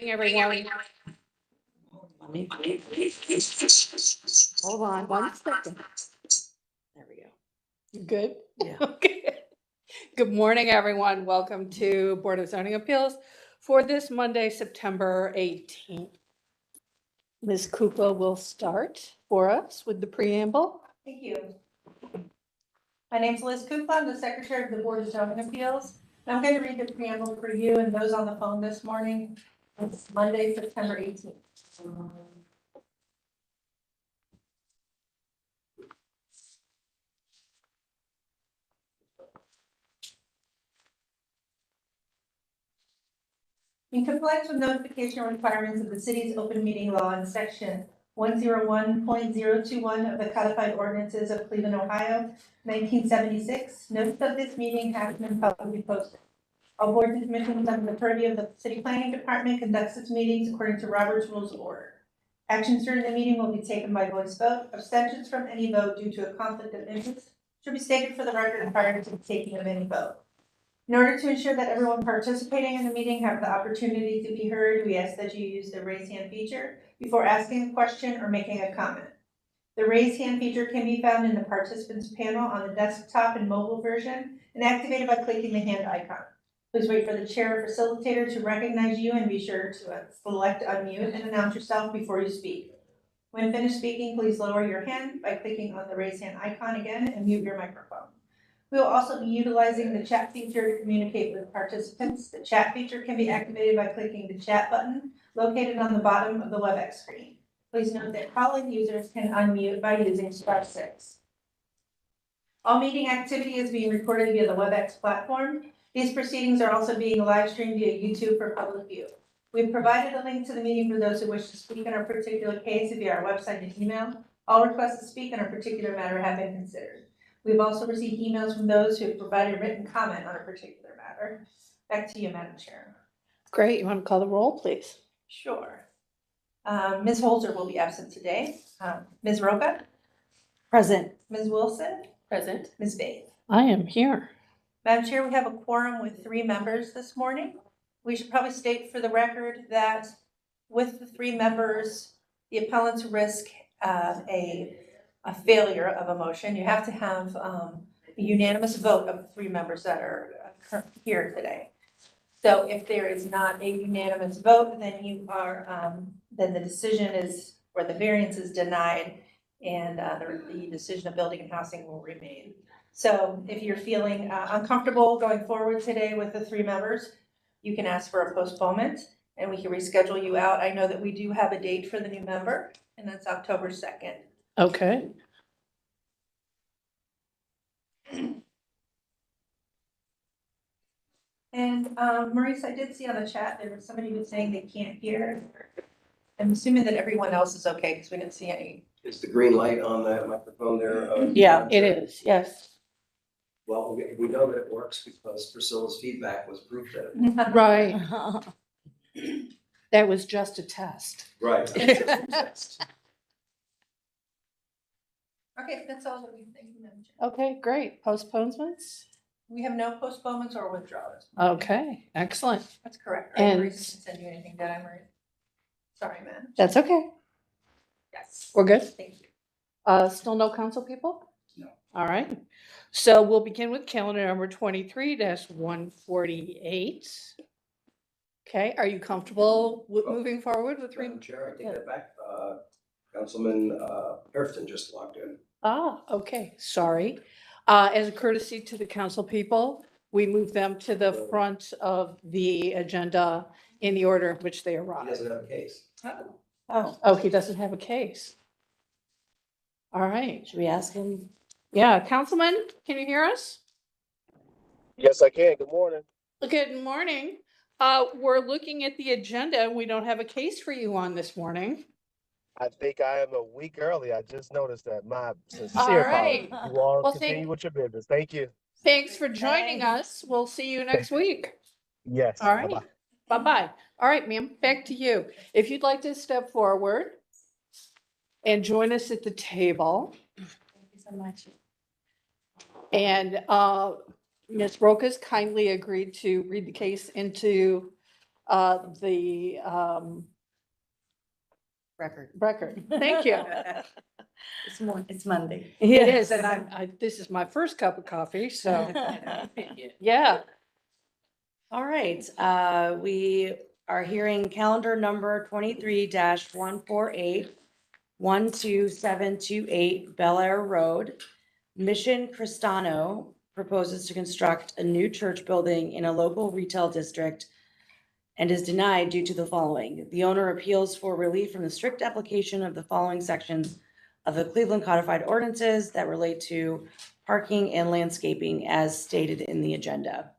Everyone. Hold on 1 second. There we go. You good? Yeah. Okay. Good morning, everyone. Welcome to Board of Zoning Appeals for this Monday, September 18th. Ms. Kupa will start for us with the preamble. Thank you. My name is Liz Kupa. I'm the Secretary of the Board of Zoning Appeals. And I'm going to read the preamble for you and those on the phone this morning. It's Monday, September 18th. In compliance with notification requirements of the city's open meeting law in section 101.021 of the codified ordinances of Cleveland, Ohio, 1976, notice of this meeting has been publicly posted. All boards and commissions under the purview of the city planning department conducts its meetings according to Robert's Rules of Order. Actions during the meeting will be taken by voice vote. Abstentions from any vote due to a conflict of interest should be stated for the record prior to the taking of any vote. In order to ensure that everyone participating in the meeting have the opportunity to be heard, we ask that you use the raise hand feature before asking a question or making a comment. The raise hand feature can be found in the participants panel on the desktop and mobile version and activated by clicking the hand icon. Please wait for the chair or facilitator to recognize you and be sure to select unmute and announce yourself before you speak. When finished speaking, please lower your hand by clicking on the raise hand icon again and mute your microphone. We will also be utilizing the chat feature to communicate with participants. The chat feature can be activated by clicking the chat button located on the bottom of the WebEx screen. Please note that calling users can unmute by using *6. All meeting activity is being recorded via the WebEx platform. These proceedings are also being live streamed via YouTube for public view. We've provided a link to the meeting for those who wish to speak on a particular case via our website and email. All requests to speak on a particular matter have been considered. We've also received emails from those who have provided written comment on a particular matter. Back to you, Madam Chair. Great. You want to call the roll, please? Sure. Ms. Holzer will be absent today. Ms. Roca? Present. Ms. Wilson? Present. Ms. Bates? I am here. Madam Chair, we have a quorum with 3 members this morning. We should probably state for the record that with the 3 members, the appellants risk a failure of a motion. You have to have a unanimous vote of the 3 members that are here today. So if there is not a unanimous vote, then you are, then the decision is, or the variance is denied, and the decision of building and housing will remain. So if you're feeling uncomfortable going forward today with the 3 members, you can ask for a postponement and we can reschedule you out. I know that we do have a date for the new member, and that's October 2nd. Okay. And Maurice, I did see on the chat, there was somebody who was saying they can't hear. I'm assuming that everyone else is okay because we didn't see any. Is the green light on that microphone there? Yeah, it is. Yes. Well, we know that it works because Priscilla's feedback was proof that it. Right. That was just a test. Right. Okay, that's all that we think. Okay, great. Postponements? We have no postponements or withdrawals. Okay, excellent. That's correct, right? And- Maurice didn't send you anything, did I, Maurice? Sorry, man. That's okay. Yes. We're good? Thank you. Still no council people? No. All right. So we'll begin with calendar number 23-148. Okay, are you comfortable with moving forward with Madam Chair, I take that back. Councilman Hairston just logged in. Okay, sorry. As a courtesy to the council people, we move them to the front of the agenda in the order in which they He arrive. doesn't have a case. Oh, he doesn't have a case. All right. Should we ask him? Yeah, Councilman, can you hear us? Yes, I can. Good morning. Good morning. We're looking at the agenda and we don't have a case for you on this morning. I think I am a week early. I just noticed that. My All sincere right. apologies. You all Well, continue with your business. Thank you. Thanks for joining us. We'll see you next week. Yes. All right. Bye-bye. Bye-bye. All right, ma'am, back to you. If you'd like to step forward and join us at the table. Thank you so much. And Ms. Roca's kindly agreed to read the case into the Record. record. Thank you. It's Monday. It is, and this is my first cup of coffee, so, yeah. All right, we are hearing calendar number 23-148, 12728 Bel Air Road. Mission Cristano proposes to construct a new church building in a local retail district and is denied due to the following. The owner appeals for relief from the strict application of the following sections of the Cleveland Codified Ordinances that relate to parking and landscaping as stated in the agenda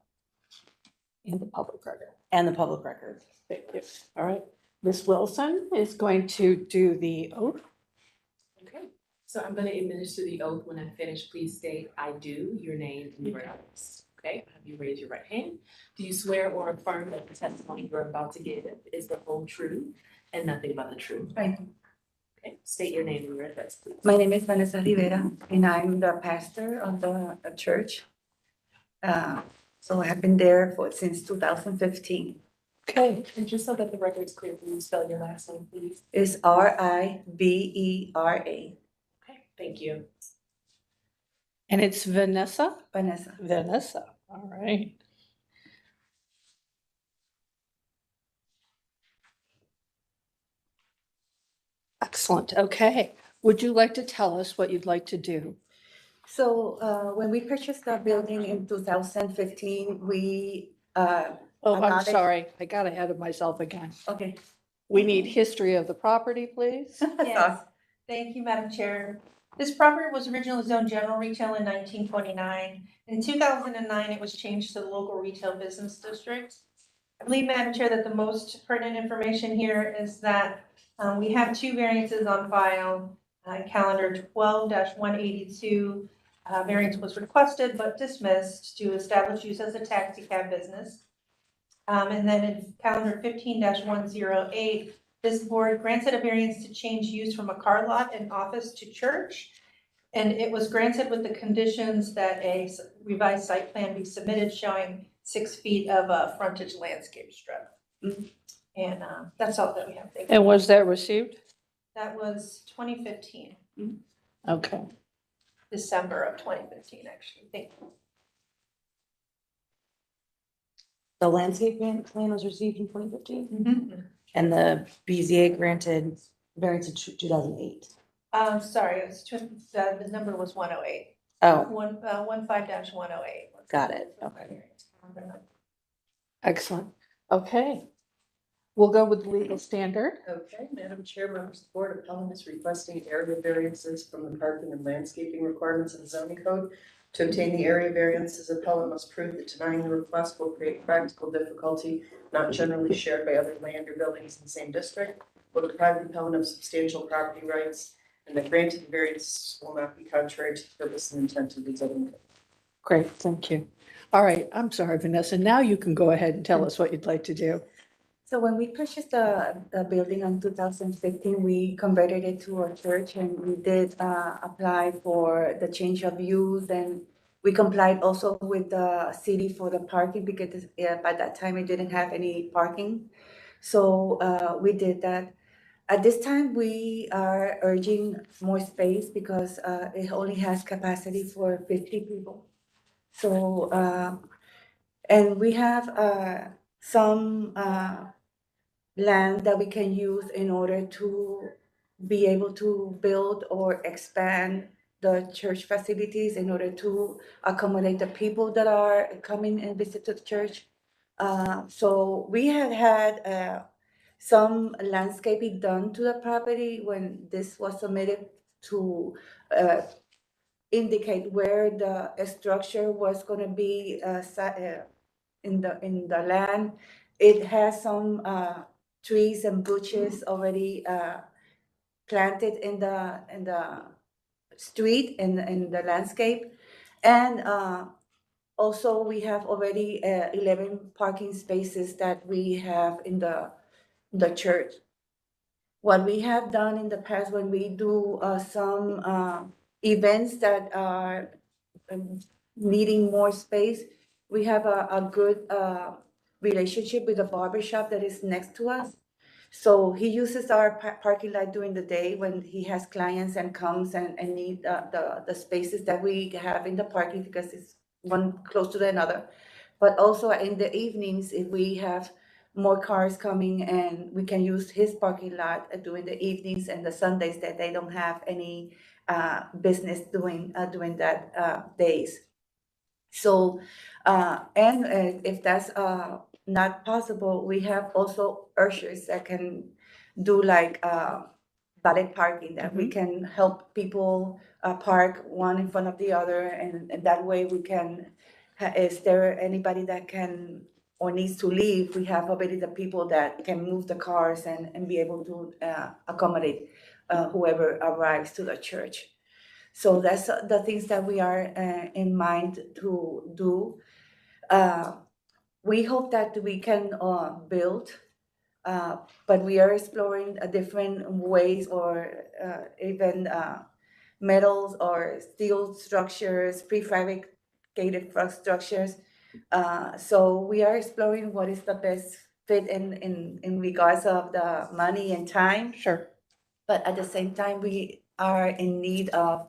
In the public record. and the public record. Thank you. All right. Ms. Wilson is going to do the oath. Okay, so I'm gonna administer the oath. When I finish, please state, I do, your name and your address. Okay, have you raise your right hand? Do you swear or affirm that the testimony you're about to give is the whole truth and nothing but the truth? Right. Okay, state your name and your address, please. My name is Vanessa Rivera, and I'm the pastor of the church. So I have been there since 2015. Okay. And just so that the record's clear, will you spell your last name, please? It's Rivera. Okay, thank you. And it's Vanessa? Vanessa. Vanessa. All right. Excellent. Okay. Would you like to tell us what you'd like to do? So when we purchased the building in 2015, we, Oh, I'm Another- sorry. I got ahead of myself again. okay. We need history of the property, please. Yes, thank you, Madam Chair. This property was originally zoned general retail in 1929. In 2009, it was changed to the local retail business district. I believe, Madam Chair, that the most pertinent information here is that we have two variances on file. Calendar 12-182, variance was requested but dismissed to establish use as a taxi cab business. And then in calendar 15-108, this board granted a variance to change use from a car lot and office to church. And it was granted with the conditions that a revised site plan be submitted showing 6 feet of frontage landscape strip. And that's all that we have. Thank you. And was that received? That was 2015, Okay. December of 2015, actually. Thank you. The landscape plan was received in 2015 and the BZA granted variance in 2008. Sorry, it was, the number was 108. Oh, 15-108. got it. Okay. Excellent. Okay. We'll go with legal standard. Okay, Madam Chair, members of the board, appellant is requesting area variances from the parking and landscaping requirements of the zoning code. To obtain the area variances, appellant must prove that denying the request will create practical difficulty not generally shared by other land or buildings in the same district, will deprive the appellant of substantial property rights, and that granted variance will not be contrary to the purpose and intent of the zoning code. Great, thank you. All right, I'm sorry, Vanessa. Now you can go ahead and tell us what you'd like to do. So when we purchased the building in 2015, we converted it to a church, and we did apply for the change of use, and we complied also with the city for the parking because by that time it didn't have any parking. So we did that. At this time, we are urging more space because it only has capacity for 50 people. So, and we have some land that we can use in order to be able to build or expand the church facilities in order to accommodate the people that are coming and visit the church. So we had some landscaping done to the property when this was submitted to indicate where the structure was going to be in the land. It has some trees and bushes already planted in the street in the landscape, and also we have already 11 parking spaces that we have in the church. What we have done in the past when we do some events that are needing more space, we have a good relationship with a barber shop that is next to us. So he uses our parking lot during the day when he has clients and comes and need the spaces that we have in the parking because it's one close to the another. But also in the evenings, if we have more cars coming and we can use his parking lot during the evenings and the Sundays that they don't have any business doing that days. So, if that's not possible, we have also ushers that can do like valet parking, that we can help people park one in front of the other, and that way we can, is there anybody that can or needs to leave, we have already the people that can move the cars and be able to accommodate whoever arrives to the church. So that's the things that we are in mind to do. We hope that we can build, but we are exploring different ways, or even metals or steel structures, prefabricated structures. So we are exploring what is the best fit in regards of the money and time. Sure. But at the same time, we are in need of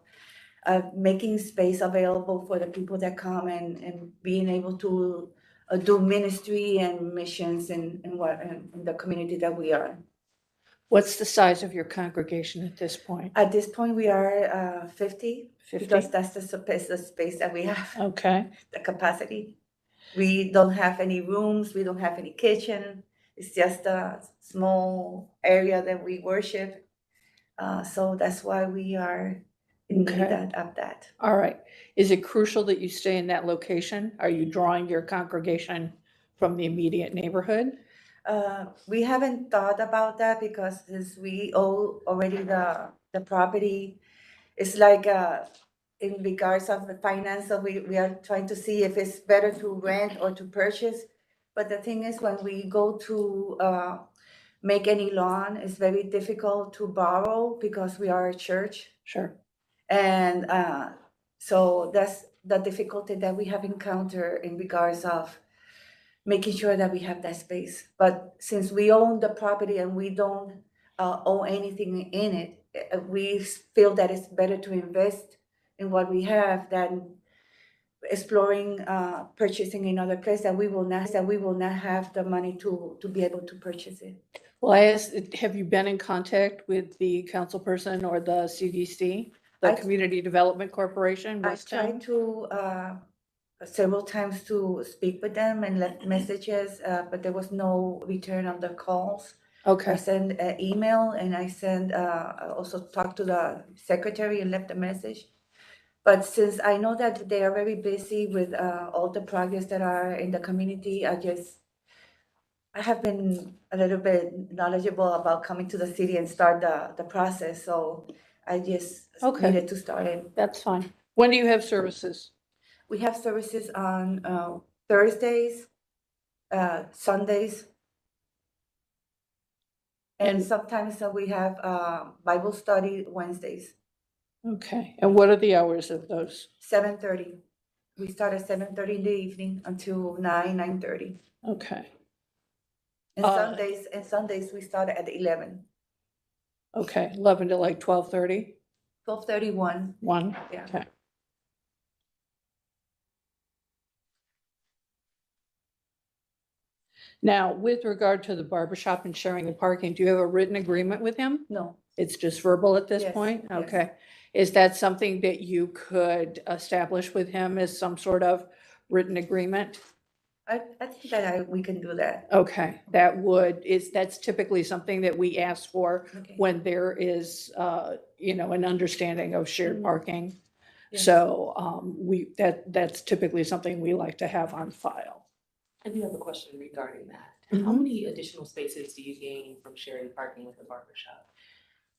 making space available for the people that come and being able to do ministry and missions in the community that we are. What's the size of your congregation at this point? At this point, we are 50, 50? because that's the space that we have, Okay, the capacity. We don't have any rooms, we don't have any kitchen. It's just a small area that we worship. So that's why we are in need Okay. of that. all right. Is it crucial that you stay in that location? Are you drawing your congregation from the immediate neighborhood? We haven't thought about that because since we own already the property, it's like, in regards of the finance, so we are trying to see if it's better to rent or to purchase. But the thing is, when we go to, make any loan, it's very difficult to borrow because we are a church. Sure. And so that's the difficulty that we have encountered in regards of making sure that we have that space. But since we own the property and we don't own anything in it, we feel that it's better to invest in what we have than exploring purchasing another place that we will not have the money to be able to purchase it. Well, I asked, have you been in contact with the council person or the CDC, the I- Community Development Corporation, I West tried Town? to several times to speak with them and left messages, but there was no return on the calls. I Okay, sent an email and I also talked to the secretary and left a message. But since I know that they are very busy with all the projects that are in the community, I have been a little bit knowledgeable about coming to the city and start the process, so I just Okay. needed to start it. that's fine. When do you have services? We have services on Thursdays, Sundays. And And- sometimes we have Bible study Wednesdays, Okay, and what are the hours of those? 7:30. We start at 7:30 in the evening until 9:30. Okay, And Uh, Sundays we start at 11, okay, 11 to like 12:30, 12:31. 1? Yeah. Okay. Now, with regard to the barber shop and sharing the parking, do you have a written agreement with him? No, It's just verbal at this Yes, point? yes. Okay. Is that something that you could establish with him as some sort of written agreement? I think that we can do that. Okay, that's typically something that we ask for Okay. when there is, an understanding of shared Mhm. parking. Yes. So, that's typically something we like to have on file. I do have a question regarding that. Mhm. How many additional spaces do you gain from sharing parking with the barber shop?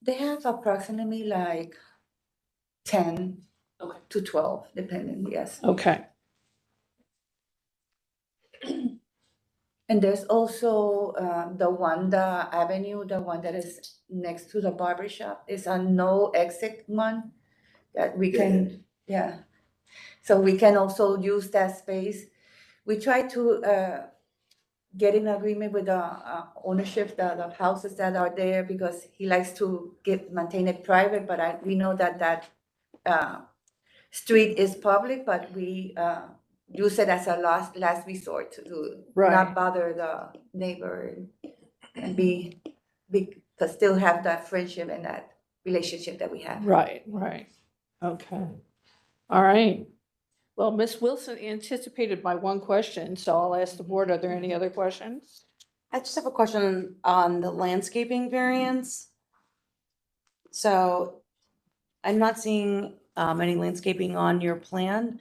They have approximately like 10 Okay. to 12, depending, yes. Okay, And there's also the Wanda Avenue, the one that is next to the barber shop. It's a no exit one that we can, yeah. So we can also use that space. We try to get in agreement with the ownership, the houses that are there, because he likes to maintain it private, but we know that street is public, but we use it as a last resort to Right. not bother the neighbor and but still have that friendship and that relationship that we have. Right, right. Okay. All right. Well, Ms. Wilson anticipated my one question, so I'll ask the board, are there any other questions? I just have a question on the landscaping variance. So I'm not seeing any landscaping on your plan.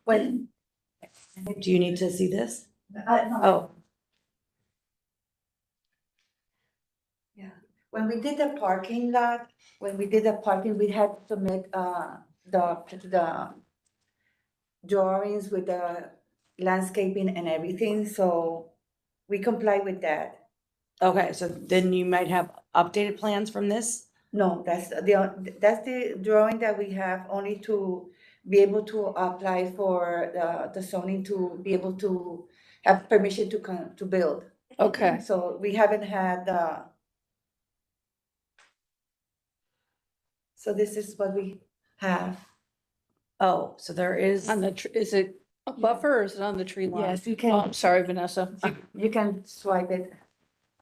When, Do you need to see this? no. Oh, When we did the parking lot, we had to submit the drawings with the landscaping and everything, so we comply with that. okay, so then you might have updated plans from this? No, that's the drawing that we have only to be able to apply for the zoning to be able to have permission to build. Okay, So we haven't had so this is what we have. Oh, so there is, on the, is it a buffer or is it on the tree line? Yes, you Oh, can, I'm sorry, Vanessa. you can swipe it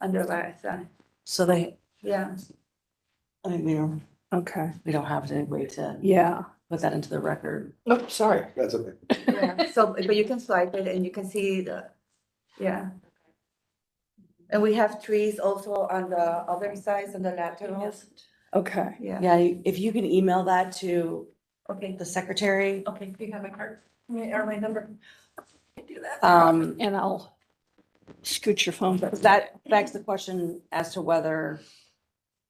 under by side. so they, Yeah, I mean, Okay, we don't have any way to yeah. put that into the record. Oh, sorry. That's okay. yeah. So, but you can swipe it and you can see yeah. And we have trees also on the other sides, on the laterals. Okay, Yeah, Yeah, if you can email that to okay, the secretary, Okay, do you have my card? Or my number? and I'll scoot your phone back. that begs the question as to whether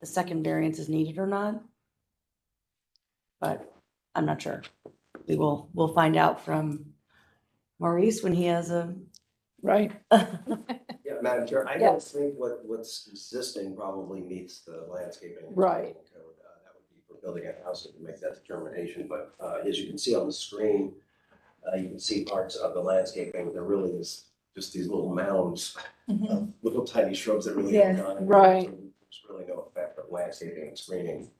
the second variance is needed or not. But I'm not sure. We'll find out from Maurice when he has a. Right, Yeah, Madam Chair, I don't Yes. think what's existing probably meets the landscaping. Right. code. That would be for building a house to make that determination, but as you can see on the screen, you can see parts of the landscaping, there really is just these little mounds of little tiny shrubs that really. Yes, right. There's really no effect of landscaping and screening.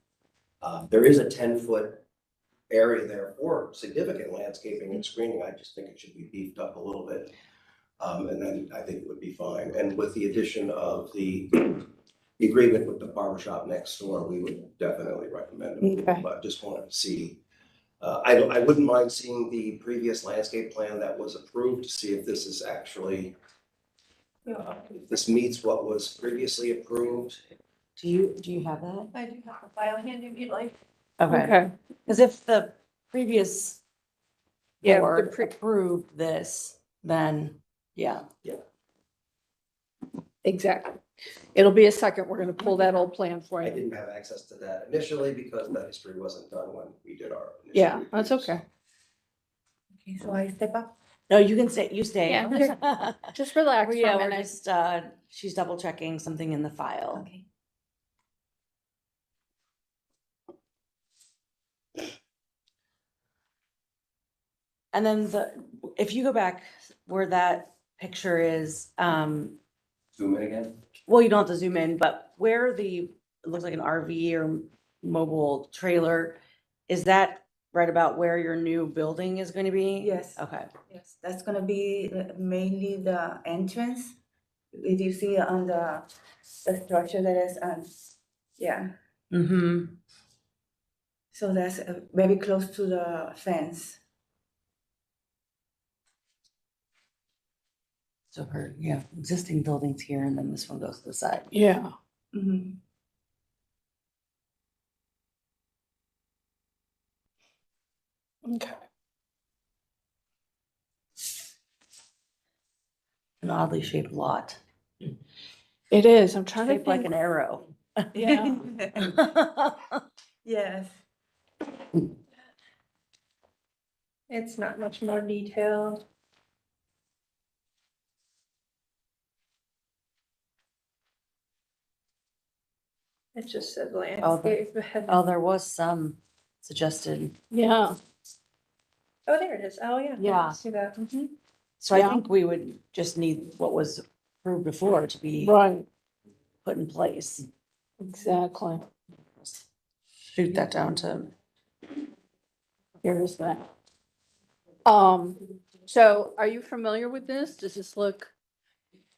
There is a 10-foot area there for significant landscaping and screening. I just think it should be beefed up a little bit. And then I think it would be fine. And with the addition of the agreement with the barbershop next door, we would definitely recommend it. Okay. But just wanted to see, I wouldn't mind seeing the previous landscape plan that was approved to see if this is actually, if this meets what was previously approved. Do you have that? I do have a file handy if you'd like. Okay, Okay, because if the previous Yeah, the board pre- approved this, then, yeah. exactly. It'll be a second. We're gonna pull that old plan for I you. didn't have access to that initially because that history wasn't done when we did our. initial Yeah, that's reviews. okay. okay, so I step up. No, you can stay, you stay. Yeah, Just relax for Yeah, a we're minute. just, she's double checking something in the file. Okay. And then if you go back where that picture is, Zoom in again. well, you don't have to zoom in, but where it looks like an RV or mobile trailer, is that right about where your new building is going to be? Yes. Okay. Yes, that's gonna be mainly the entrance. If you see on the structure that is, yeah, Mm-hmm. so that's very close to the fence. So existing buildings here, and then this one goes to the side. Yeah, Mhm. okay. An oddly shaped lot, It is. I'm trying to shaped like think. an arrow. Yeah. Yes, It's not much more detailed. It just said landscape. Oh, there was some suggested. Yeah, Oh, there it is. Oh, yeah. Yeah. See that? Mhm. So I Yeah. think we would just need what was approved before to be Right, put in place. exactly. Shoot that down to. Here's that. So are you familiar with this? Does this look?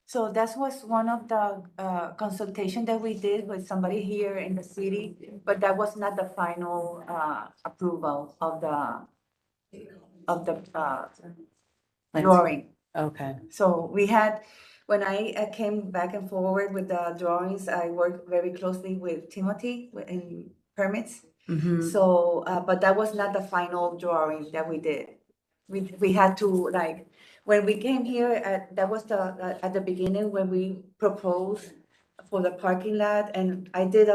So that was one of the consultation that we did with somebody here in the city, but that was not the final approval of the drawing. Okay. So we had, when I came back and forward with the drawings, I worked very closely with Timothy in permits. Mm-hmm. So, but that was not the final drawing that we did. We had to, like, when we came here, that was at the beginning when we proposed for the parking lot, and I did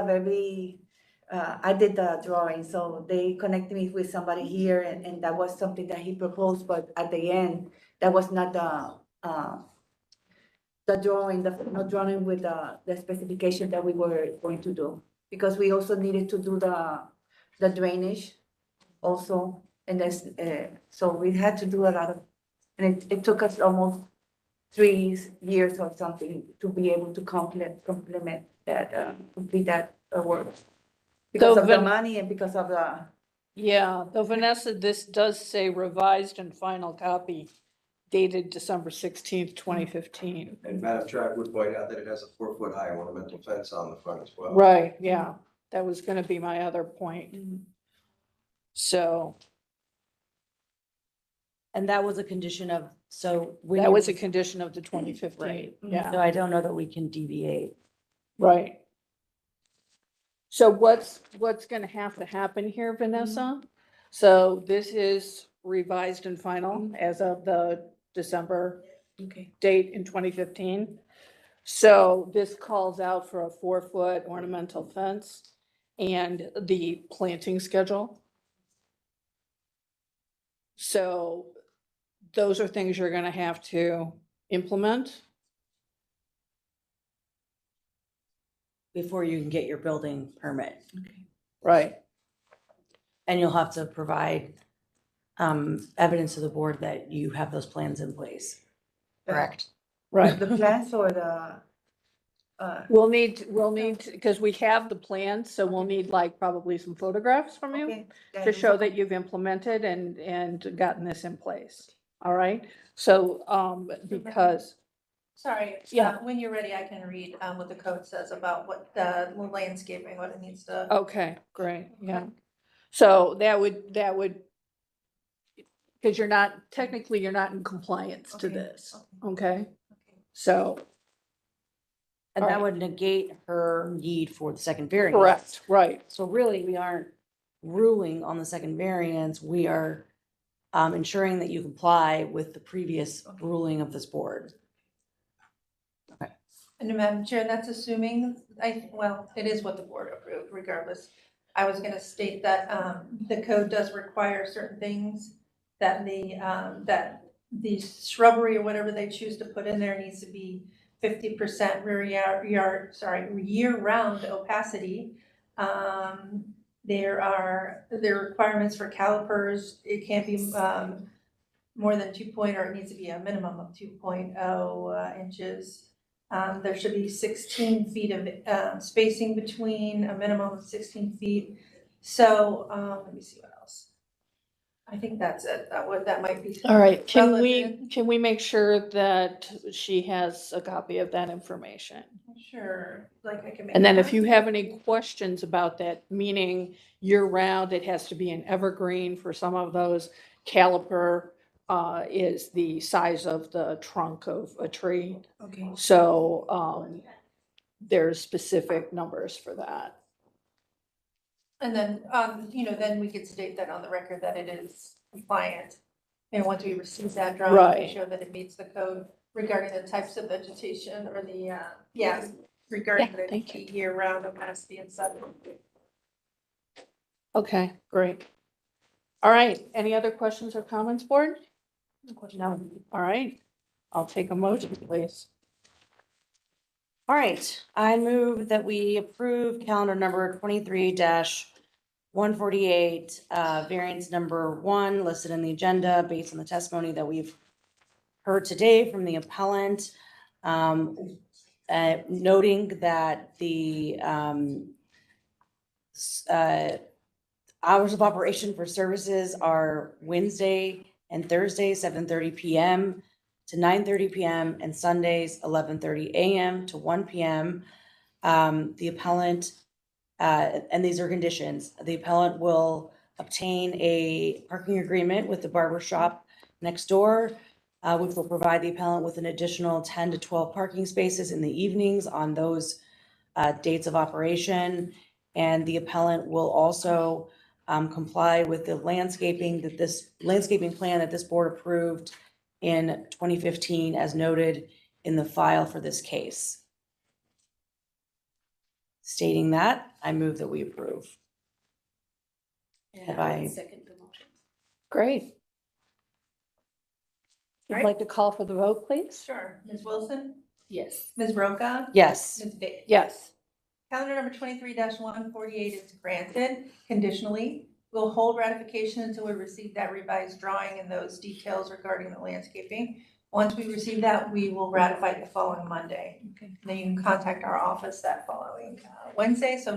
I did the drawing, so they connected me with somebody here, and that was something that he proposed, but at the end, that was not the drawing, the final drawing with the specification that we were going to do. Because we also needed to do the drainage also, and that's, so we had to do a lot of, and it took us almost 3 years or something to be able to complete that work. Because So of the Van- money and because of the, Yeah, though Vanessa, this does say revised and final copy dated December 16th, 2015. And Madam Chair, I would point out that it has a 4-foot high ornamental fence on the front as well. Right, yeah, that was gonna be my other point. So And that was a condition of, so. when that you- was a condition of the 2015, Right. yeah, So I don't know that we can deviate. right. So what's gonna have to happen here, Vanessa? So this is revised and final as of the December okay, date in 2015. So this calls out for a 4-foot ornamental fence and the planting schedule. So those are things you're gonna have to implement. Before you can get your building permit. Right. And you'll have to provide evidence to the board that you have those plans in place. Correct? Right. the plans or the, We'll need, because we have the plans, so we'll need like probably some photographs from you okay. to show that you've implemented and gotten this in place. All right? So, because, Sorry, Yeah. when you're ready, I can read what the code says about what the landscaping, what it needs to. okay, great, yeah. So that would, because technically, you're not in compliance to Okay, this, okay. okay? So, And that Alright. would negate her need for the second variance. correct, right, So really, we aren't ruling on the second variance. We are ensuring that you comply with the previous ruling of this board. And Madam Chair, that's assuming, it is what the board approved regardless. I was gonna state that, the code does require certain things that the shrubbery or whatever they choose to put in there needs to be 50% year-round opacity. There are requirements for calipers. It can't be, more than 2 or it needs to be a minimum of 2.0 inches. There should be 16 feet of spacing between, a minimum of 16 feet. So, let me see what else. I think that's it. That might be. all right, relevant. can we make sure that she has a copy of that information? Sure, like I can make. And then a if you copy. have any questions about that, meaning year-round, it has to be an evergreen for some of those. Caliper is the size of the trunk of a tree. Okay. So there's specific numbers for that. And then, then we could state that on the record that it is compliant. And once we receive that drawing, we Right. show that it meets the code regarding the types of vegetation or the, regarding Yeah, thank the year-round opacity and such. Okay, great. All right, any other questions or comments, board? No. All right, I'll take a motion, please. All right, I move that we approve calendar number 23-148, variance number 1 listed in the agenda based on the testimony that we've heard today from the appellant, noting that the hours of operation for services are Wednesday and Thursday, 7:30 PM to 9:30 PM, and Sundays, 11:30 AM to 1 PM. The appellant, and these are conditions, the appellant will obtain a parking agreement with the barber shop next door, which will provide the appellant with an additional 10 to 12 parking spaces in the evenings on those dates of operation. And the appellant will also comply with the landscaping plan that this board approved in 2015 as noted in the file for this case. Stating that, I move that we approve. And I- I second the motion. Great. Would Right. like to call for the vote, please? Sure. Ms. Wilson? Yes. Ms. Roca? Yes. Ms. Day? Yes. Calendar number 23-148 is granted conditionally. We'll hold ratification until we receive that revised drawing and those details regarding the landscaping. Once we receive that, we will ratify the following Monday. Okay. Then you can contact our office that following Wednesday, so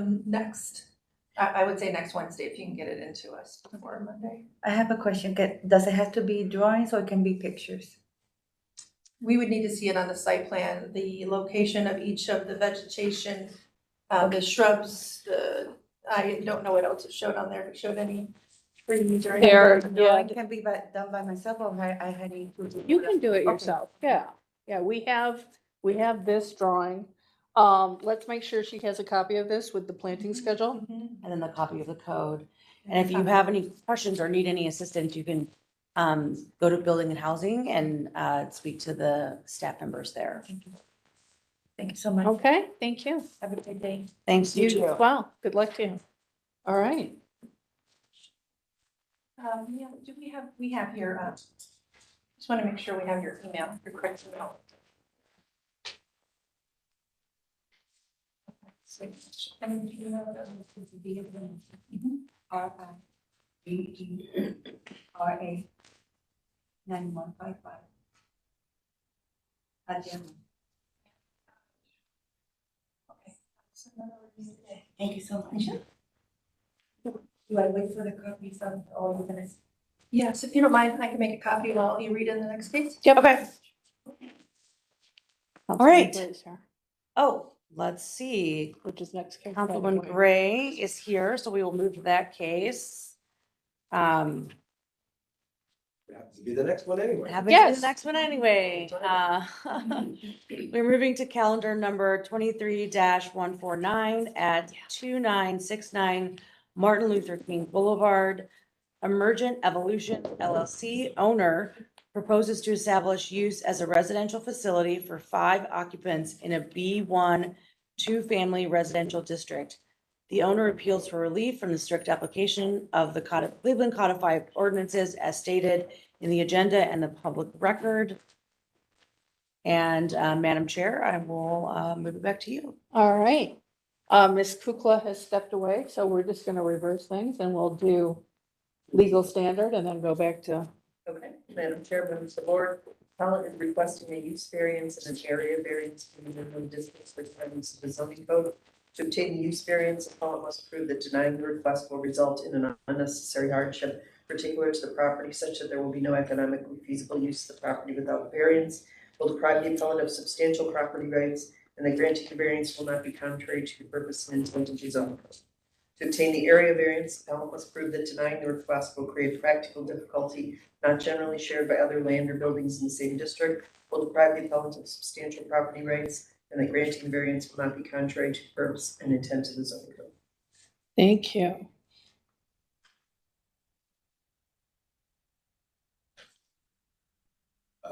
I would say next Wednesday if you can get it into us before Monday. I have a question. Does it have to be drawings or it can be pictures? We would need to see it on the site plan, the location of each of the vegetation, the shrubs, I don't know what else it showed on there, if it showed any trees or anything. There, The yeah, drawing can be done by myself or I had to include. you can do it Okay. yourself. Yeah. Yeah, we have this drawing. Let's make sure she has a copy of this with the planting schedule. Mhm. And then the copy of the code. And if you have any questions or need any assistance, you can go to Building and Housing and speak to the staff members there. Thank you so much. Okay, thank you. Have a good day. Thanks, you You too. as well. Good luck to you. All right. Yeah, do we have your, just want to make sure we have your email, your correct email. And do you know RIBERA 9155. Thank you so much. Do I wait for the copies of all the minutes? Yes, if you don't mind, I can make a copy while you read in the next case. Yep. Okay. Councilman right. Gray's here, Oh, let's see. which is next case. Councilman Gray is here, so we will move to that case. It happens to be the next one anyway. Happens to be Yes. the next one anyway. We're moving to calendar number 23-149 at 2969 Martin Luther King Boulevard. Emergent Evolution LLC owner proposes to establish use as a residential facility for 5 occupants in a B1 two-family residential district. The owner appeals for relief from the strict application of the Cleveland Codified Ordinances as stated in the agenda and the public record. And Madam Chair, I will move it back to you. All right. Ms. Kukla has stepped away, so we're just gonna reverse things and we'll do legal standard and then go back to, Okay, Madam Chair, members of the board, appellant is requesting a use variance and an area variance from the minimum distance requirements of the zoning code. To obtain the use variance, appellant must prove that denying the request will result in an unnecessary hardship particular to the property such that there will be no economically feasible use of the property without variance, will deprive the appellant of substantial property rights, and the granting of variance will not be contrary to the purpose and intent of the zoning code. To obtain the area variance, appellant must prove that denying the request will create practical difficulty not generally shared by other land or buildings in the same district, will deprive the appellant of substantial property rights, and that granting variance will not be contrary to the purpose and intent of the zoning code. thank you.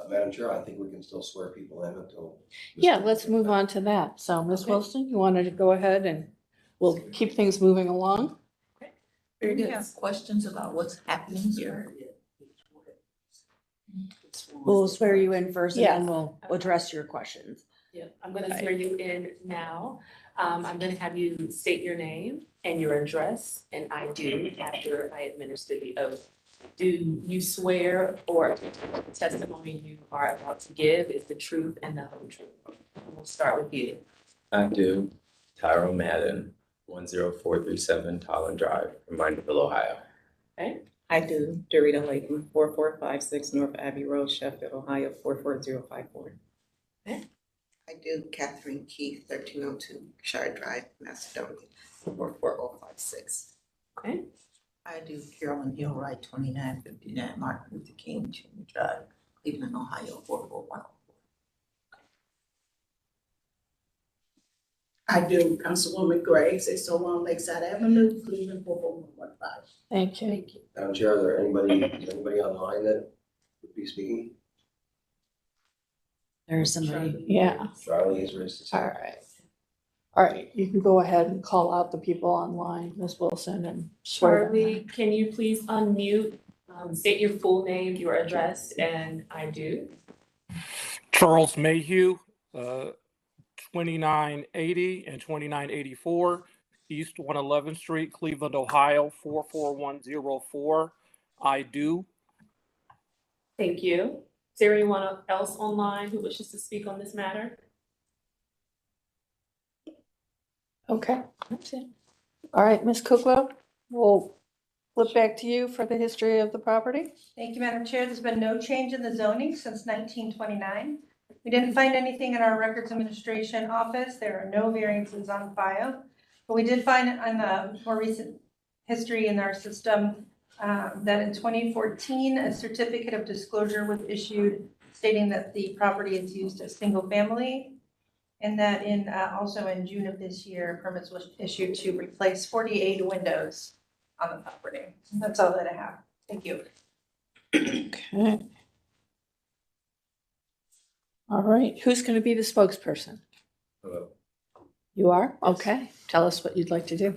Madam Chair, I think we can still swear people in until. Yeah, let's move on to that. So Ms. Okay. Wilson, you wanted to go ahead and we'll keep things moving along. Do you have questions about what's happening here? We'll swear you in first and then Yeah. we'll address your questions. Yeah, I'm gonna swear you in now. I'm gonna have you state your name and your address, and I do after I administer the oath. Do you swear or the testimony you are about to give is the truth and the whole truth? We'll start with you. I do. Tyrone Madden, 10437 Tolland Drive, in Minderville, Ohio. I do. Dorita Layton, 4456 North Abbey Road, Sheffield, Ohio, 44054. I do. Catherine Keith, 1302 Shire Drive, Macedonia, 44056. Okay. I do. Carolyn Hill Wright, 2959 Martin Luther King Jr. Drive, Cleveland, Ohio, 44104. I do. Councilwoman Gray, 601 Lakeside Avenue, Cleveland, 44115. Thank you. Madam Chair, is there anybody online that would be speaking? There's somebody. Yeah, Charlie is raised his all hand. right. All right, you can go ahead and call out the people online, Ms. Wilson, and swear them in. Charlie, can you please unmute, state your full name, your address, and I do? Charles Mayhew, 2980 and 2984 East 111th Street, Cleveland, Ohio, 44104. I do. Thank you. Is there anyone else online who wishes to speak on this matter? Okay, that's it. All right, Ms. Kukla, we'll flip back to you for the history of the property. Thank you, Madam Chair. There's been no change in the zoning since 1929. We didn't find anything in our Records Administration Office. There are no variances on file. But we did find on the more recent history in our system that in 2014, a certificate of disclosure was issued stating that the property is used as single family. And that also in June of this year, permits was issued to replace 48 windows on the property. That's all that I have. Thank you. Okay. All right, who's going to be the spokesperson? Hello. You are? Okay, tell us what you'd like to do.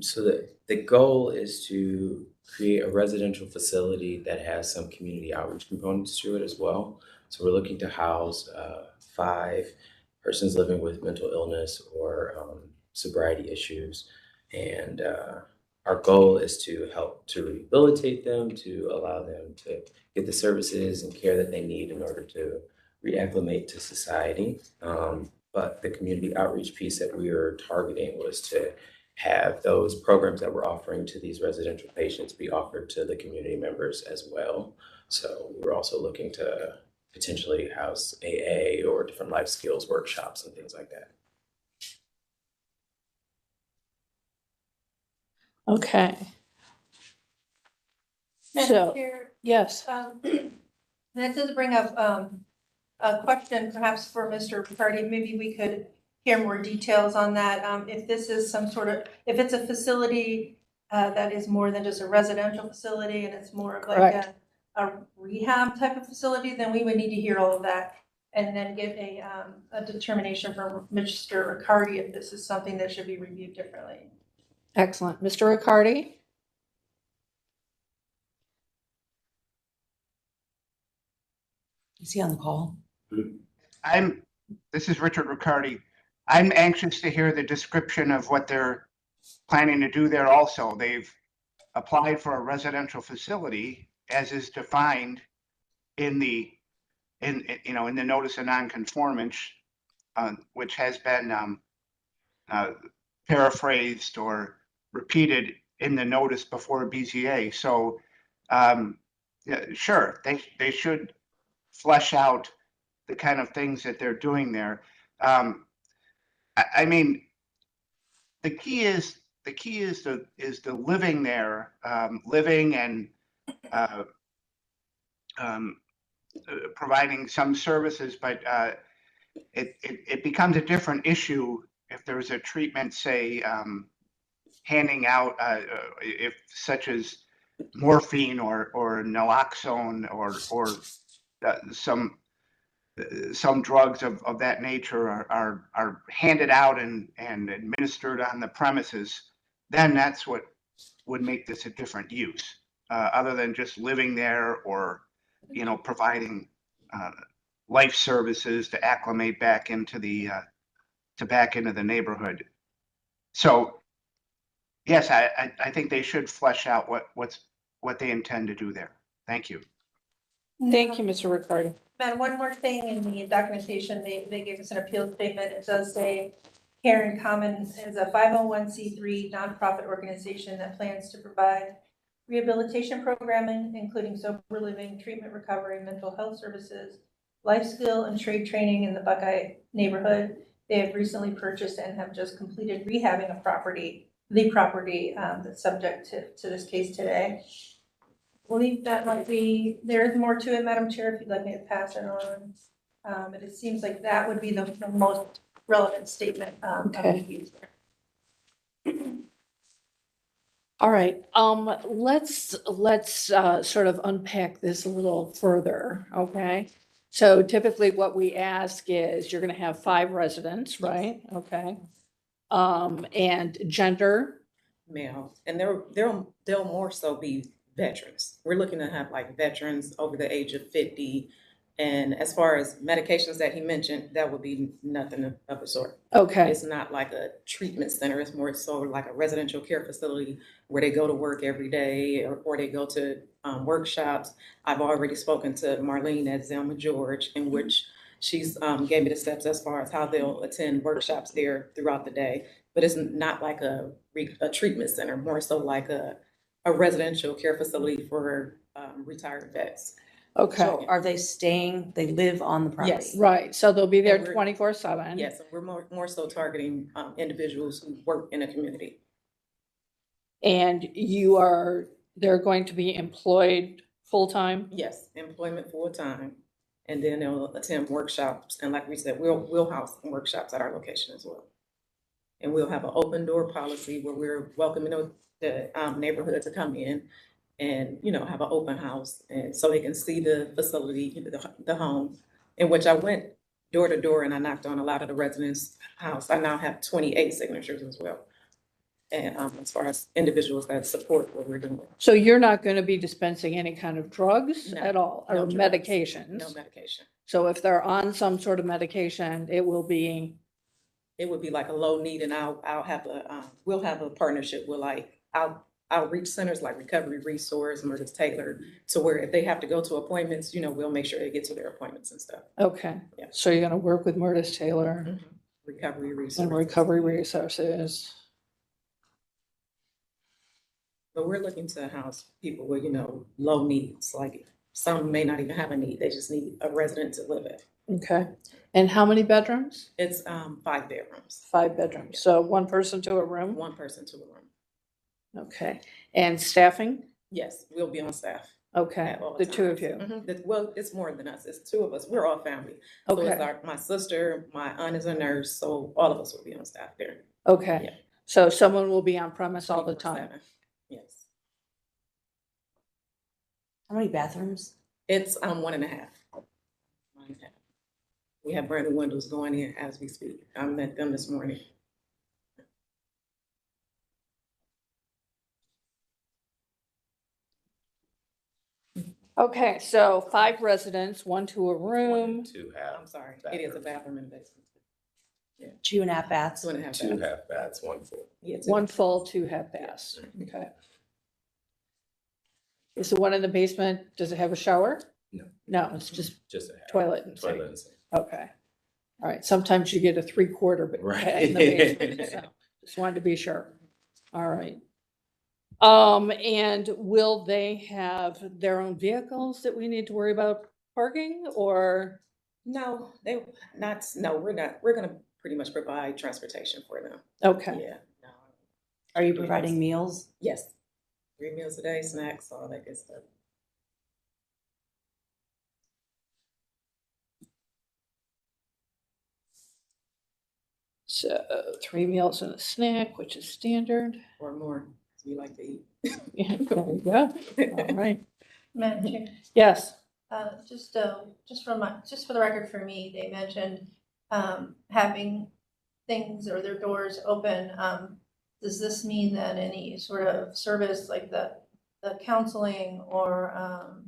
So the goal is to create a residential facility that has some community outreach components to it as well. So we're looking to house 5 persons living with mental illness or sobriety issues. And our goal is to help to rehabilitate them, to allow them to get the services and care that they need in order to reacclimate to society. But the community outreach piece that we were targeting was to have those programs that we're offering to these residential patients be offered to the community members as well. So we're also looking to potentially house AA or different life skills workshops and things like that. Okay. Madam So, Chair, yes, that does bring up a question perhaps for Mr. Riccardi. Maybe we could hear more details on that. If this is some sort of, if it's a facility that is more than just a residential facility and it's more of like a rehab type of facility, then we would need to hear all of that and then get a determination from Mr. Riccardi if this is something that should be reviewed differently. excellent. Mr. Riccardi? Is he on the call? This is Richard Riccardi. I'm anxious to hear the description of what they're planning to do there also. They've applied for a residential facility as is defined in the notice of nonconformance, which has been paraphrased or repeated in the notice before BZA. So yeah, sure, they should flesh out the kind of things that they're doing there. I mean, the key is the living there, living and providing some services, but it becomes a different issue if there's a treatment, say, handing out, if such as morphine or naloxone or some drugs of that nature are handed out and administered on the premises, then that's what would make this a different use, other than just living there or, providing life services to acclimate back into the neighborhood. So yes, I think they should flesh out what's what they intend to do there. Thank you. Thank you, Mr. Ricardo. Madam, one more thing in the documentation, they gave us an appeal statement. It does say Caring Commons is a 501c3 nonprofit organization that plans to provide rehabilitation programming, including sober living, treatment recovery, mental health services, life skill and trade training in the Buckeye neighborhood. They have recently purchased and have just completed rehabbing a property, that's subject to this case today. I believe that might be, there is more to it, Madam Chair, if you'd like me to pass it on. But it seems like that would be the most relevant statement. Okay. All right, let's sort of unpack this a little further, okay? So typically what we ask is you're gonna have 5 residents, right? Okay. And gender, Male, and they'll more so be veterans. We're looking to have like veterans over the age of 50. And as far as medications that he mentioned, that would be nothing of the sort. okay, It's not like a treatment center. It's more so like a residential care facility where they go to work every day or they go to workshops. I've already spoken to Marlene at Zelma George, in which she's gave me the steps as far as how they'll attend workshops there throughout the day. But it's not like a treatment center, more so like a residential care facility for retired vets. okay, So are they staying, they live on the property? Yes. right, so they'll be there And we're- 24/7. Yes, and we're more so targeting individuals who work in a community. And they're going to be employed full-time? Yes, employment full-time, and then they'll attend workshops, and like we said, we'll house workshops at our location as well. And we'll have an open door policy where we're welcoming the neighborhood to come in and, have an open house, and so they can see the facility, the home, in which I went door to door and I knocked on a lot of the residents' house. I now have 28 signatures as well. And as far as individuals that support what we're doing. So you're not gonna be dispensing any kind of drugs No, at all, or no drugs, medications? No medication. So if they're on some sort of medication, it will be, It would be like a low need, and I'll have we'll have a partnership with like outreach centers like Recovery Resource, Murders Taylor, to where if they have to go to appointments, we'll make sure they get to their appointments and stuff. okay. Yeah. So you're gonna work with Murtis Taylor Recovery and Resource. Recovery Resources? But we're looking to house people with, low needs, like some may not even have a need, they just need a resident to live at. Okay, and how many bedrooms? It's 5 bedrooms, 5 bedrooms, so 1 person to a room? 1 person to a room. Okay, and staffing? Yes, we'll be on staff. Okay, at all the 2 of times. you, Well, it's more than us, it's 2 of us, we're all family. So it's okay, my sister, my aunt is a nurse, so all of us will be on staff there. okay. Yeah. So someone will be on premise all the time? 24/7. Yes, How many bathrooms? it's 1.5. 1.5. We have brand new windows going in as we speak. I met them this morning. Okay, so 5 residents, 1 to a room. 2 half. I'm sorry, it is a bathroom in the basement. 2.5 baths? 2.5 2 baths. half baths, 1 full. Yeah, 2. 1 full, 2 half baths, okay. Is the one in the basement, does it have a shower? No. No, it's just Just a half. toilet and sink. Toilet and sink. Okay. All right, sometimes you get a 3/4 bit Right. in the basement, so just wanted to be sure. All right. And will they have their own vehicles that we need to worry about parking, or? No, we're not. We're gonna pretty much provide transportation for them. Okay, Yeah, no. Are you providing meals? Yes, 3 meals a day, snacks, all that good stuff. so 3 meals and a snack, which is standard. Or more, 'cause we like to eat. Yeah, there we go. All right. Madam Chair. Yes, Just for the record for me, they mentioned, having things or their doors open. Does this mean that any sort of service like the counseling or,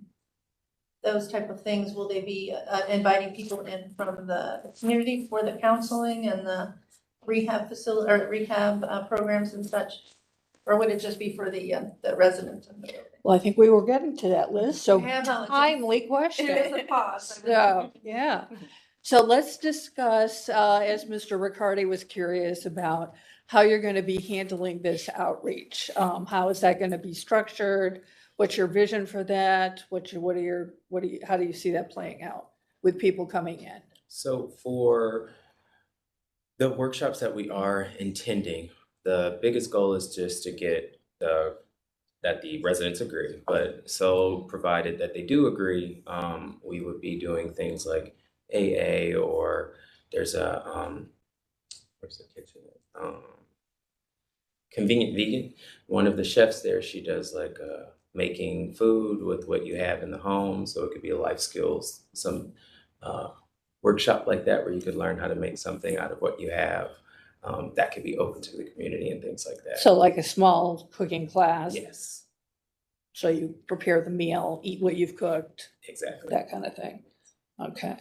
those type of things, will they be inviting people in from the community for the counseling and the rehab facility or rehab programs and such? Or would it just be for the residents of the building? Well, I think we were getting to that, Liz, so We have a- timely question. There's a pause. So, yeah. So let's discuss, as Mr. Riccardi was curious about how you're going to be handling this outreach. How is that going to be structured? What's your vision for that? How do you see that playing out with people coming in? So for the workshops that we are intending, the biggest goal is just to get that the residents agree. But so provided that they do agree, we would be doing things like AA, or there's a where's the kitchen? Convenient Vegan. One of the chefs there, she does like making food with what you have in the home. So it could be a life skills, some workshop like that where you could learn how to make something out of what you have. That could be open to the community and things like that. So like a small cooking class? Yes, So you prepare the meal, eat what you've cooked, exactly. that kind of thing. Okay.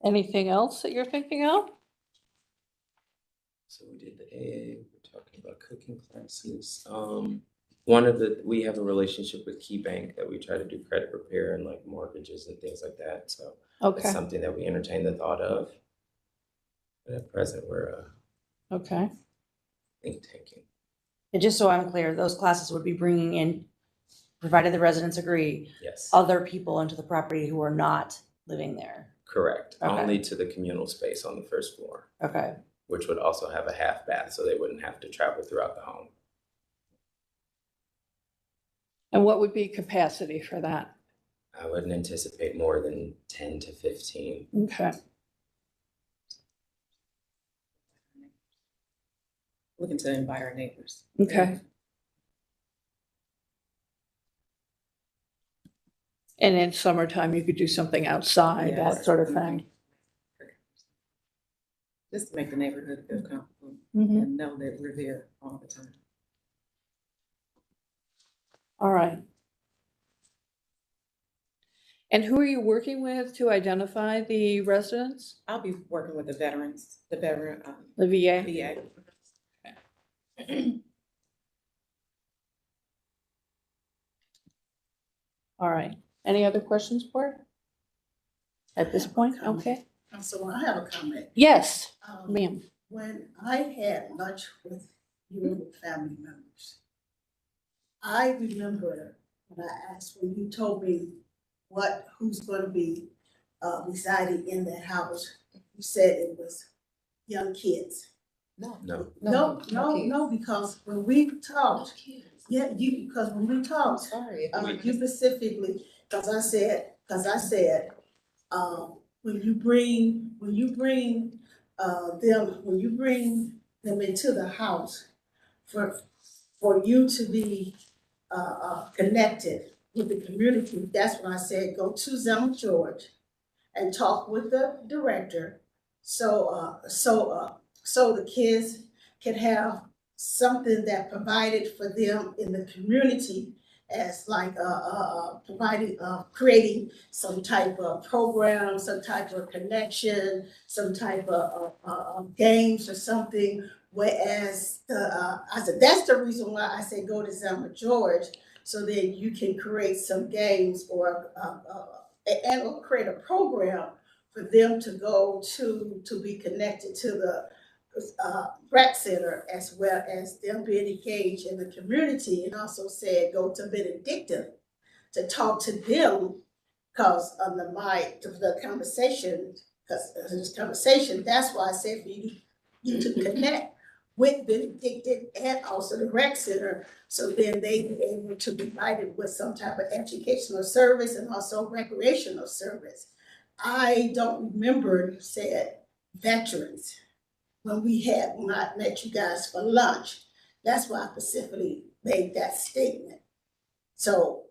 Anything else that you're thinking of? So we did the AA, we're talking about cooking classes. We have a relationship with KeyBank that we try to do credit repair and like mortgages and things like that. So Okay. it's something that we entertain the thought of. But at present, we're Okay. think tanking. And just so I'm clear, those classes would be bringing in, provided the residents agree, Yes, other people into the property who are not living there. correct. Okay. Only to the communal space on the first floor, Okay. which would also have a half bath, so they wouldn't have to travel throughout the home. And what would be capacity for that? I wouldn't anticipate more than 10 to 15. Okay. Looking to invite our neighbors. Okay. And in summertime, you could do something outside, that Yes. sort of thing. Just to make the neighborhood feel comfortable Mhm. and know that we're there all the time. All right. And who are you working with to identify the residents? I'll be working with the veterans, the veteran, The VA? VA. All right. Any other questions, board? At this point? Okay. So I have a comment. Yes, Um, ma'am. When I had lunch with your family members, I remember when I asked, when you told me who's gonna be residing in that house, you said it was young kids. No. No, because when we talked, because when we talked, Sorry. you specifically, because I said, when you bring them into the house for you to be connected with the community, that's when I said, go to Zelma George and talk with the director, so the kids can have something that provided for them in the community as like providing, creating some type of program, some type of connection, some type of games or something. Whereas I said, that's the reason why I say go to Zelma George, so that you can create some games or create a program for them to go to be connected to the rec center, as well as them being engaged in the community. And also said go to Benedictine to talk to them, because of the conversation, that's why I said for you to connect with Benedictine and also the rec center, so then they be able to be provided with some type of educational service and also recreational service. I don't remember you said veterans when I met you guys for lunch. That's why I specifically made that statement. So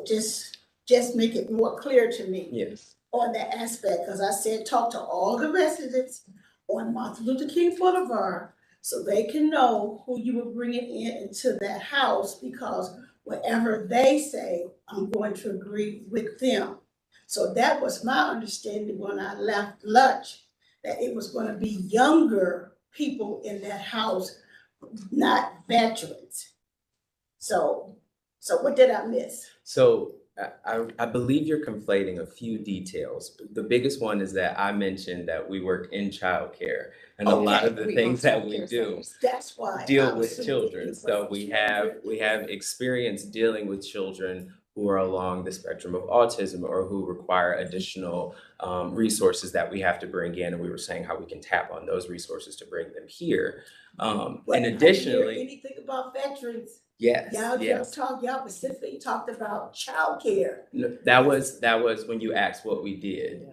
just make it more clear to me. Yes. On that aspect, because I said, talk to all the residents on Martin Luther King Boulevard, so they can know who you were bringing into that house, because whatever they say, I'm going to agree with them. So that was my understanding when I left lunch, that it was going to be younger people in that house, not veterans. So what did I miss? So I believe you're conflating a few details. The biggest one is that I mentioned that we work in childcare, and a lot of the things that we do That's why. I deal was with so children. thinking So about we children. have experience dealing with children who are along the spectrum of autism or who require additional resources that we have to bring in. And we were saying how we can tap on those resources to bring them here. But And I didn't additionally, hear anything about veterans. yes, Y'all yes. y'all specifically talked about childcare. No, that was when you asked what we did.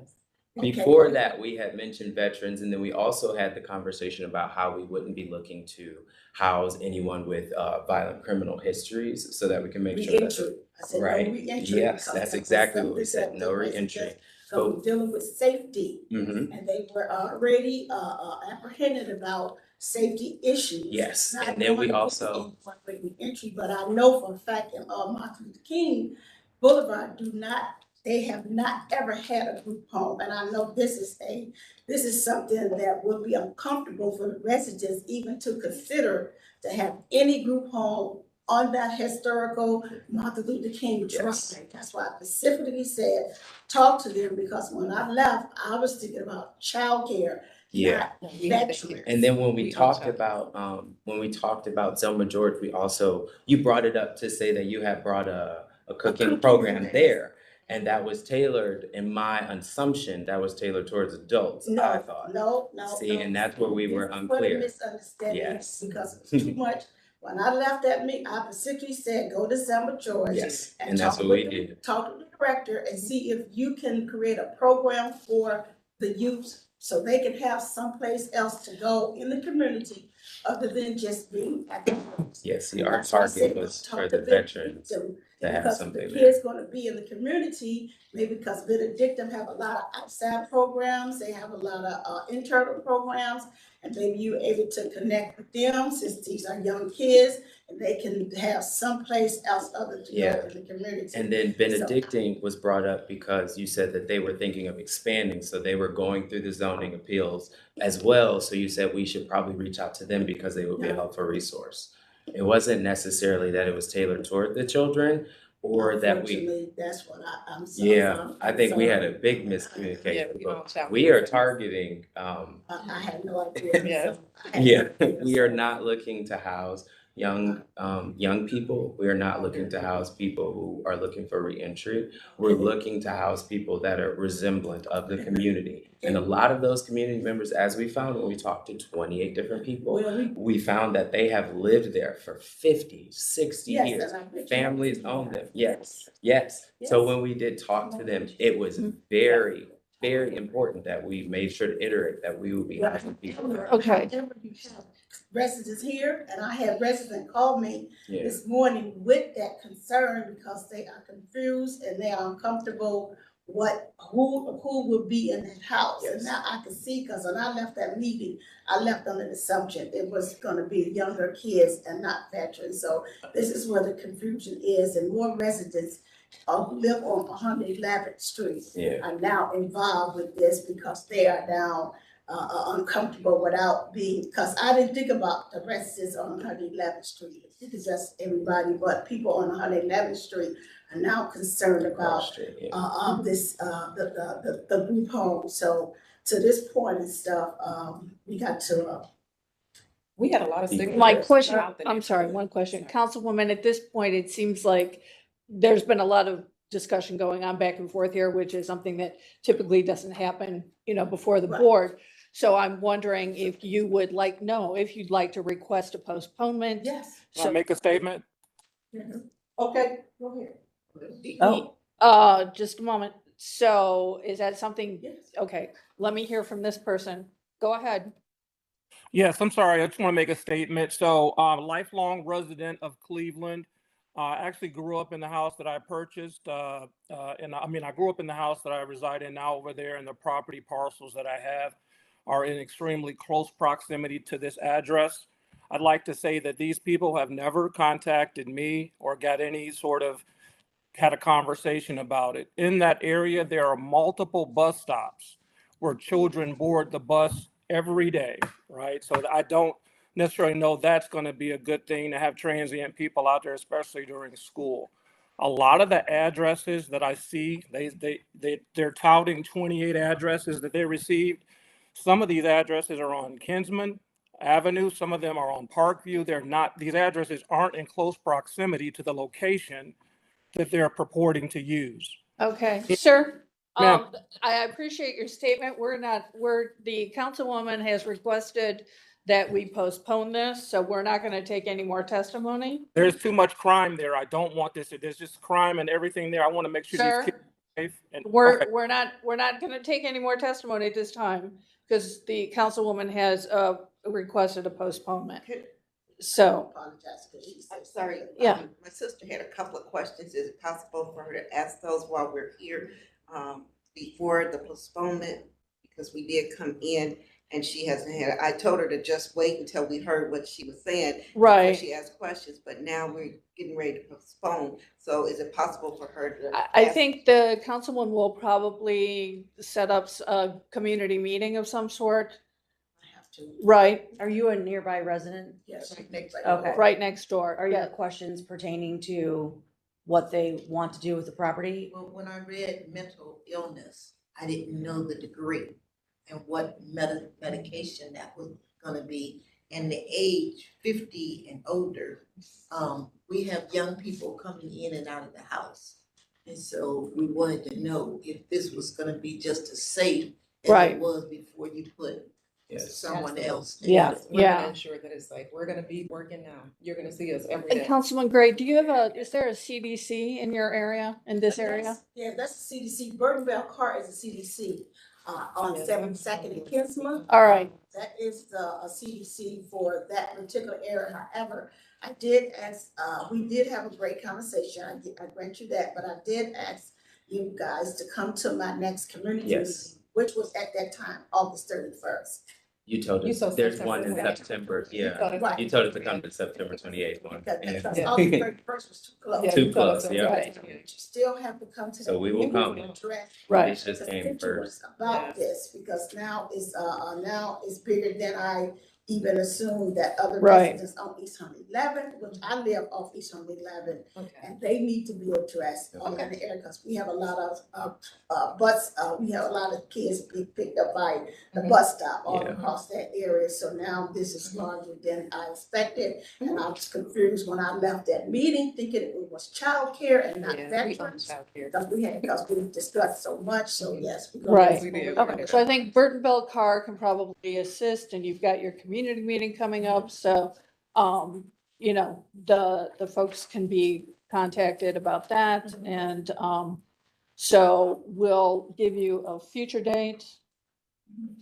Okay. Before that, we had mentioned veterans, and then we also had the conversation about how we wouldn't be looking to house anyone with violent criminal histories, so that we can make sure that Reentry. I said no right. reentry. Yes, because that's that was exactly what we something said. that No the reentry. residents- So we're dealing with safety, Mhm. and they were already apprehended about safety issues. Yes, Not and then we going to put also in one-way reentry, but I know for a fact in Martin Luther King Boulevard they have not ever had a group home, and I know this is something that would be uncomfortable for the residents even to consider to have any group home on that historical Martin Luther King Drive. Yes. That's why I specifically said, talk to them, because when I left, I was thinking about childcare, yeah. not veterans. And then when we talked about Zelma George, you brought it up to say that you had brought a cooking program there. And that was tailored, in my assumption, that was tailored towards adults, I thought. No. See, and that's where we were This is where the unclear. misunderstanding is, Yes. because it was too much. When I left that meeting, I specifically said, go to Zelma George. Yes, and and that's talk what with we the- did. Talk to the director and see if you can create a program for the youth so they can have someplace else to go in the community other than just being at the house. Yes, see, And our that's why I said, target was talk for to the veterans Benedictine, to have because something the there. kids gonna be in the community, maybe because Benedictine have a lot of outside programs, they have a lot of internal programs, and maybe you're able to connect with them since these are young kids, and they can have someplace else other to Yeah. go in the community. And then Benedictine was brought up because you said that they were thinking of expanding, so they were going through the zoning appeals as well. So you said we should probably reach out to them because they would be a helpful resource. It wasn't necessarily that it was tailored toward the children or that we. Unfortunately, that's what I'm so. Yeah, I think we had a big miscommunication. But we are targeting, I had no idea. Yes. So I had yeah, no idea. we are not looking to house young people. We are not looking to house people who are looking for reentry. We're looking to house people that are resemblant of the community. And a lot of those community members, as we found when we talked to 28 different people, Well, we found that they have lived there for 50, 60 Yes, years. and I bet you- Families own them. Yes. So when we did talk to them, it was very, very important that we made sure to iterate that we would be housing people there. Okay. However, you have residents here, and I had residents call me Yeah. this morning with that concern because they are confused and they are uncomfortable who will be in that house. And now I can see, because when I left that meeting, I left under the assumption it was gonna be younger kids and not veterans. So this is where the confusion is, and more residents who live on 111th Street Yeah. are now involved with this because they are now uncomfortable without being, because I didn't think about the residents on 111th Street. It is just everybody, but people on 111th Street are now concerned about the group home. So to this point and stuff, we got to. We had a lot of signatures. My question, throughout the I'm sorry, one question. Councilwoman, at this point, it seems like there's been a lot of discussion going on back and forth here, which is something that typically doesn't happen, before the Right. board. So I'm wondering if you would if you'd like to request a postponement. Yes. Can I make a statement? Okay, go ahead. Just a moment. So is that something? Yes. Okay, let me hear from this person. Go ahead. Yes, I'm sorry. I just want to make a statement. So, lifelong resident of Cleveland. I actually grew up in the house that I purchased. I grew up in the house that I reside in now over there, and the property parcels that I have are in extremely close proximity to this address. I'd like to say that these people have never contacted me or got any sort of had a conversation about it. In that area, there are multiple bus stops where children board the bus every day, right? So I don't necessarily know that's going to be a good thing to have transient people out there, especially during school. A lot of the addresses that I see, they're touting 28 addresses that they received. Some of these addresses are on Kinsman Avenue. Some of them are on Parkview. They're not, these addresses aren't in close proximity to the location that they're purporting to use. Okay, sir. Ma'am. I appreciate your statement. The councilwoman has requested that we postpone this, so we're not gonna take any more testimony. There's too much crime there. I don't want this. There's just crime and everything there. I want to make sure these Sir, kids are safe. And okay. we're not gonna take any more testimony at this time because the councilwoman has requested a postponement. So, Apologize, because she said. I'm sorry. Yeah. My sister had a couple of questions. Is it possible for her to ask those while we're here, before the postponement? Because we did come in and she hasn't had, I told her to just wait until we heard what she was saying. right. Before she asked questions, but now we're getting ready to postpone. So is it possible for her to? I ask- think the councilwoman will probably set up a community meeting of some sort, I have to. right? Are you a nearby resident? Yes. next. Okay. Right next door. Are your Yeah. questions pertaining to what they want to do with the property? Well, when I read mental illness, I didn't know the degree and what medication that was gonna be. And the age 50 and older, we have young people coming in and out of the house. And so we wanted to know if this was gonna be just as safe as Right. it was before you put someone else. Yeah, We're yeah. gonna ensure that it's safe. We're gonna be working now. You're gonna see us every And day. Councilman Gray, is there a CDC in your area, in this area? Yeah, that's the CDC. Burtonville Car is a CDC, on 72nd and Kinsman. All right, That is a CDC for that particular area. However, I did ask, we did have a great conversation. I grant you that, but I did ask you guys to come to my next community Yes. meeting, which was at that time, August 31st. You told You us told there's September one in 28th. September, yeah. Right. You told us to come to September 28th one. Because Yeah. August 31st was too close. Yeah, Too you told us close, yeah. September But 28th. you still have to come to. So the we will community come. address right. It just the came constituents first. about this, because now it's bigger than I even assumed that other Right. residents on East 111, which I live off East 111, Okay. and they need to be addressed in the area, because we have a lot of we have a lot of kids being picked up by the bus stop all Yeah. across that area. So now this is larger than I expected, and I was confused when I left that meeting, thinking it was childcare and not Yeah, we veterans. own childcare. Because we discussed so much, so yes. we're gonna- Right. We did. Okay, so I think Burtonville Carr can probably assist, and you've got your community meeting coming up, so, you know, the folks can be contacted about that, and, so we'll give you a future date.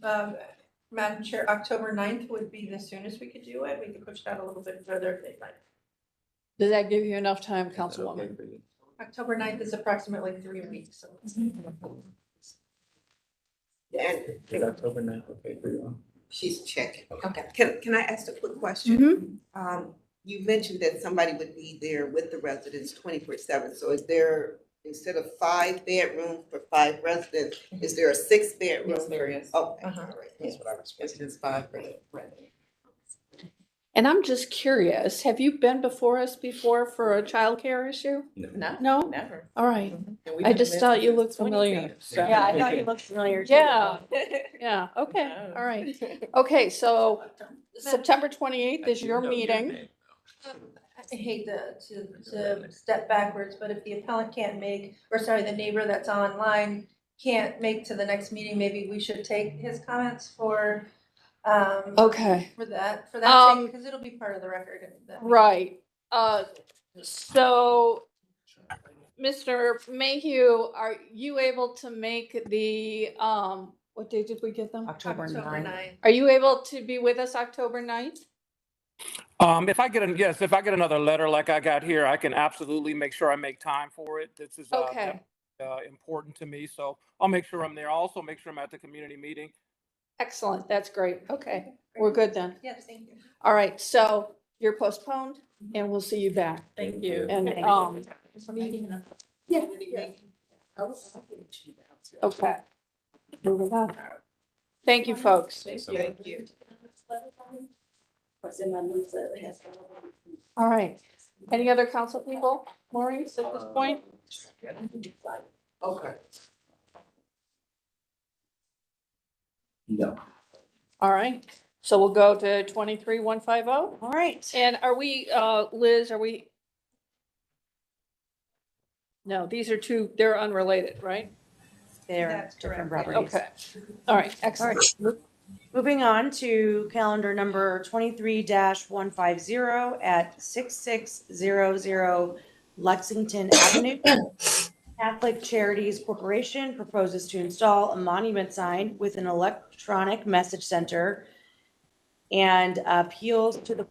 Madam Chair, October 9th would be the soonest we could do it. We could push that a little bit further if they'd like. Does that give you enough time, Is that okay Councilwoman? for you? October 9th is approximately 3 weeks, so. And Is October 9th okay for you? she's checking. Okay. Can I ask a quick question? You mentioned that somebody would be there with the residents 24/7. So is there, instead of 5 bedrooms for 5 residents, is there a 6 bedroom? Yes, there is. Okay, Uh-huh. all right, that's what I was. It's just 5 for the resident. And I'm just curious, have you been before us before for a childcare issue? No, No? never. All right, And we've I been just there thought you since looked familiar. 2010. so- Yeah, I thought you looked familiar too. Yeah, yeah, okay, all right. Okay, so September 28th is your I do know meeting. name, I hate to step backwards, but if the appellant can't make, or sorry, the neighbor that's online can't make to the next meeting, maybe we should take his comments for Okay, for that sake, because it'll be part of the record. at that meeting. right. So, Mr. Mayhew, are you able to make the, what day did we get them? October October 9th. 9th. Are you able to be with us October 9th? If I get another letter like I got here, I can absolutely make sure I make time for it. This is Okay, important to me, so I'll make sure I'm there. I'll also make sure I'm at the community meeting. excellent, that's great. Okay, we're good then. Yes, thank you. All right, so you're postponed and we'll see you back. Thank you. And, Thank Yeah. I was- okay. Moving on. Thank you, folks. Thank you. All right. Any other council people, Maurice, at this point? Okay. No. All right, so we'll go to 23-150. All right. And are we, Liz, are we? No, these are two, they're unrelated, right? They're That's different correct. properties. Okay. All right, All excellent. right, moving on to calendar number 23-150 at 6600 Lexington Avenue. Catholic Charities Corporation proposes to install a monument sign with an electronic message center and appeals to the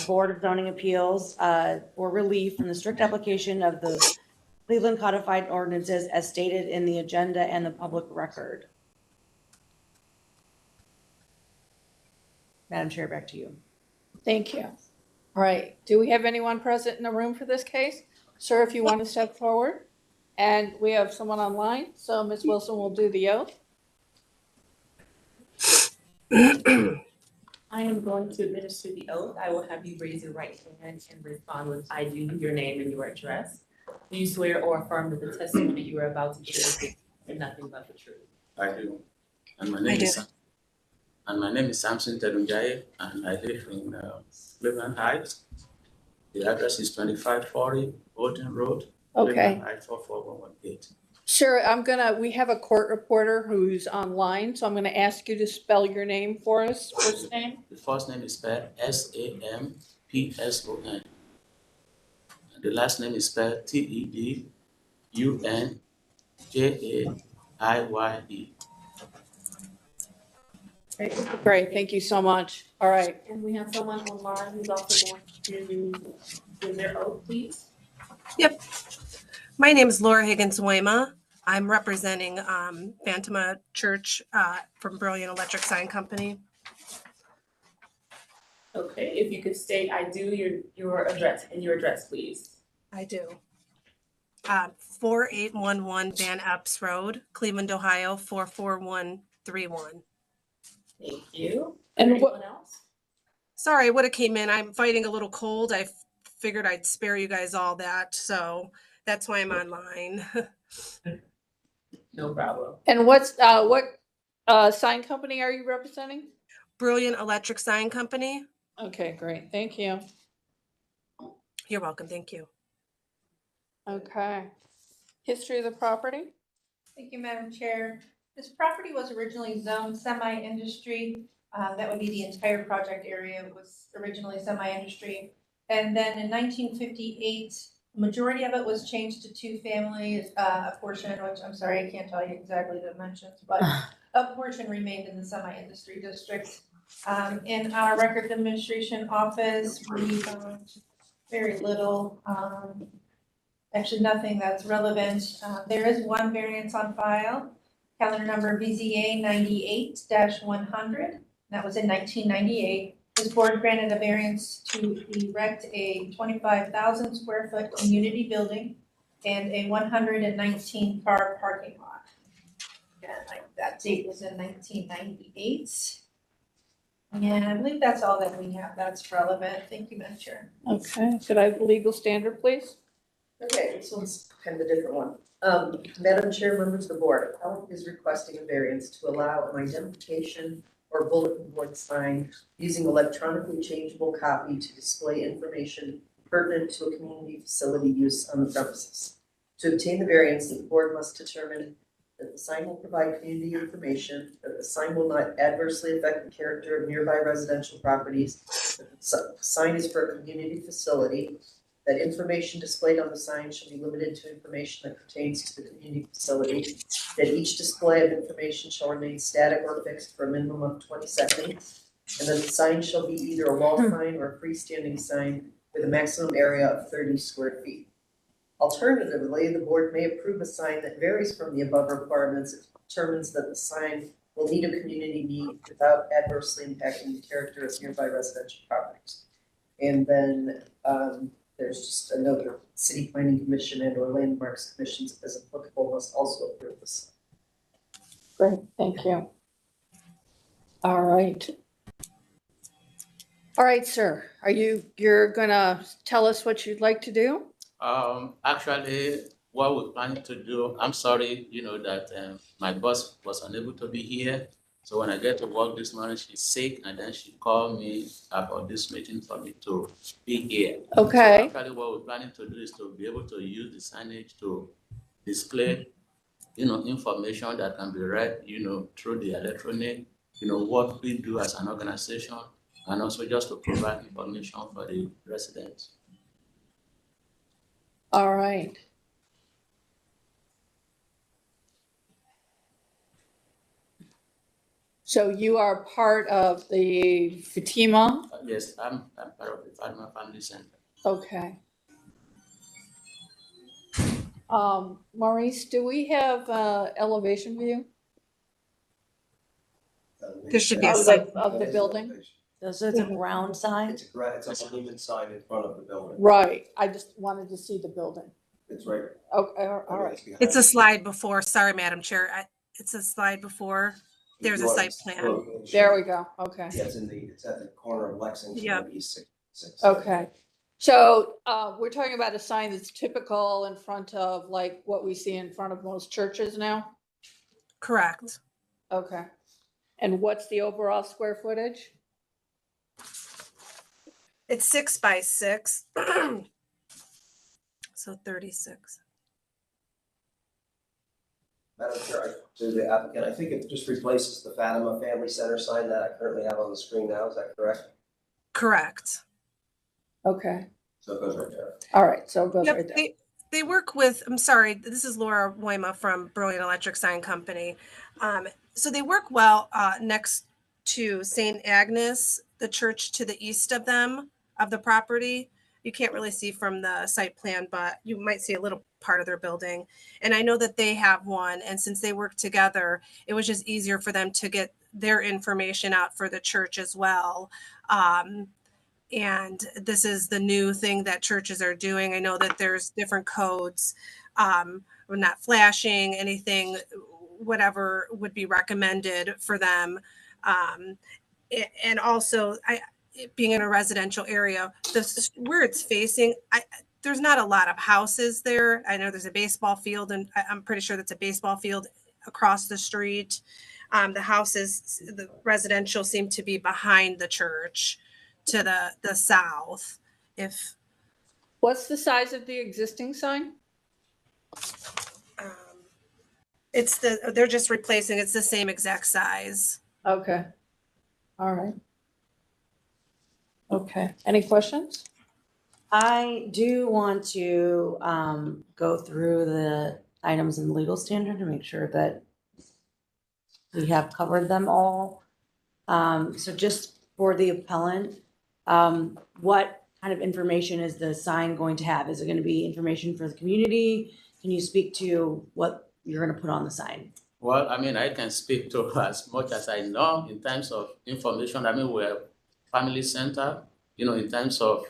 Board of Zoning Appeals for relief from the strict application of the Cleveland Codified Ordinances as stated in the agenda and the public record. Madam Chair, back to you. Thank you. All right, do we have anyone present in the room for this case? Sir, if you want to step forward. And we have someone online, so Ms. Wilson will do the oath. I am going to administer the oath. I will have you raise your right hand and respond with I do, your name and your address. Do you swear or affirm that the testimony you are about to give is nothing but the truth? I do. And my name is Samson Tedunjaye, and I live in Cleveland Heights. The address is 2540 Bolton Road. Okay. Cleveland Heights 44118. Sure, we have a court reporter who's online, so I'm gonna ask you to spell your name for us, first name. The first name is spelled SAMPSON. The last name is spelled TEDUNJAIYE. Great, thank you so much. All right, And we have someone online who's also going to give their oath, please. Yep. My name is Laura Higgins-Wayma. I'm representing Fantoma Church from Brilliant Electric Sign Company. Okay, if you could state I do, your address and your address, please. I do. 4811 Van Epps Road, Cleveland, Ohio, 44131. Thank you. And Anyone else? Sorry, I would have came in. I'm fighting a little cold. I figured I'd spare you guys all that, so that's why I'm online. No problem. and what sign company are you representing? Brilliant Electric Sign Company. Okay, great, thank you. You're welcome. Thank you. Okay. History of the property? Thank you, Madam Chair. This property was originally zoned semi-industry. That would be the entire project area was originally semi-industry. And then in 1958, the majority of it was changed to two families, a portion, which I'm sorry, I can't tell you exactly the dimensions, but a portion remained in the semi-industry district. In our records administration office, we found very little, actually nothing that's relevant. There is one variance on file, calendar number BZA 98-100. That was in 1998. This board granted a variance to erect a 25,000 square foot community building and a 119 car parking lot. And that date was in 1998. And I believe that's all that we have that's relevant. Thank you, Madam Chair. Okay, could I have the legal standard, please? Okay, this one's kind of a different one. Madam Chair, members of the board, appellant is requesting a variance to allow an identification or bulletin board sign using electronically changeable copy to display information pertinent to a community facility use on the premises. To obtain the variance, the board must determine that the sign will provide community information, that the sign will not adversely affect the character of nearby residential properties, that the sign is for a community facility, that information displayed on the sign shall be limited to information that pertains to the community facility, that each display of information shall remain static or fixed for a minimum of 20 seconds, and that the sign shall be either a wall sign or a freestanding sign with a maximum area of 30 square feet. Alternatively, the board may approve a sign that varies from the above requirements if it determines that the sign will meet a community need without adversely impacting the character of nearby residential properties. And then there's just a note that City Planning Commission and or Landmarks Commissions, as applicable, must also approve this. Great, thank you. All right. All right, sir, you're gonna tell us what you'd like to do? Actually, what we're planning to do, I'm sorry, that my boss was unable to be here. So when I get to work this morning, she's sick, and then she called me about this meeting for me to be here. Okay. So actually, what we're planning to do is to be able to use the signage to display, information that can be read, through the electronic, what we do as an organization, and also just to provide information for the residents. All right. So you are part of the Fatima? Yes, I'm part of the Fatima Family Center. Okay. Maurice, do we have elevation view There should be a of site. of the building? So it's a ground sign? It's a monument sign in front of the building. Right, I just wanted to see the building. It's right. Okay, all right. It's a slide before, sorry, Madam Chair, it's a slide before, there's a site plan. There we go, okay. Yeah, it's at the corner of Lexington Yep. and East 66. Okay, so we're talking about a sign that's typical in front of like what we see in front of most churches now? Correct. Okay. And what's the overall square footage? It's 6 by 6. So 36. Madam Chair, to the applicant, I think it just replaces the Fatima Family Center sign that I currently have on the screen now, is that correct? Correct. Okay, So it goes right there. all right, so it goes Yep, right there. they work with, I'm sorry, this is Laura Weima from Brilliant Electric Sign Company. So they work well next to St. Agnes, the church to the east of them, of the property. You can't really see from the site plan, but you might see a little part of their building. And I know that they have one, and since they work together, it was just easier for them to get their information out for the church as well. And this is the new thing that churches are doing. I know that there's different codes. We're not flashing anything, whatever would be recommended for them. And also, it being in a residential area, where it's facing, there's not a lot of houses there. I know there's a baseball field, and I'm pretty sure that's a baseball field across the street. The houses, the residential seem to be behind the church to the south. What's the size of the existing sign? They're just replacing, it's the same exact size. Okay, all right. Okay, any questions? I do want to go through the items in the legal standard to make sure that we have covered them all. So just for the appellant, what kind of information is the sign going to have? Is it going to be information for the community? Can you speak to what you're going to put on the sign? Well, I can speak to as much as I know in terms of information. We're family center, in terms of,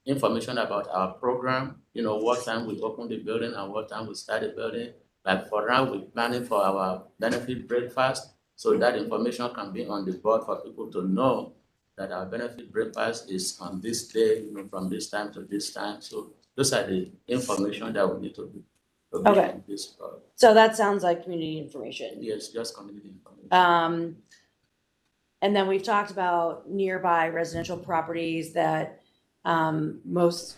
information about our program, what time we open the building and what time we start the building. Like for now, we're planning for our benefit breakfast, so that information can be on the board for people to know that our benefit breakfast is on this day, from this time to this time. So those are the information that we need to be. Okay. So that sounds like community information. Yes, just community information. And then we've talked about nearby residential properties that most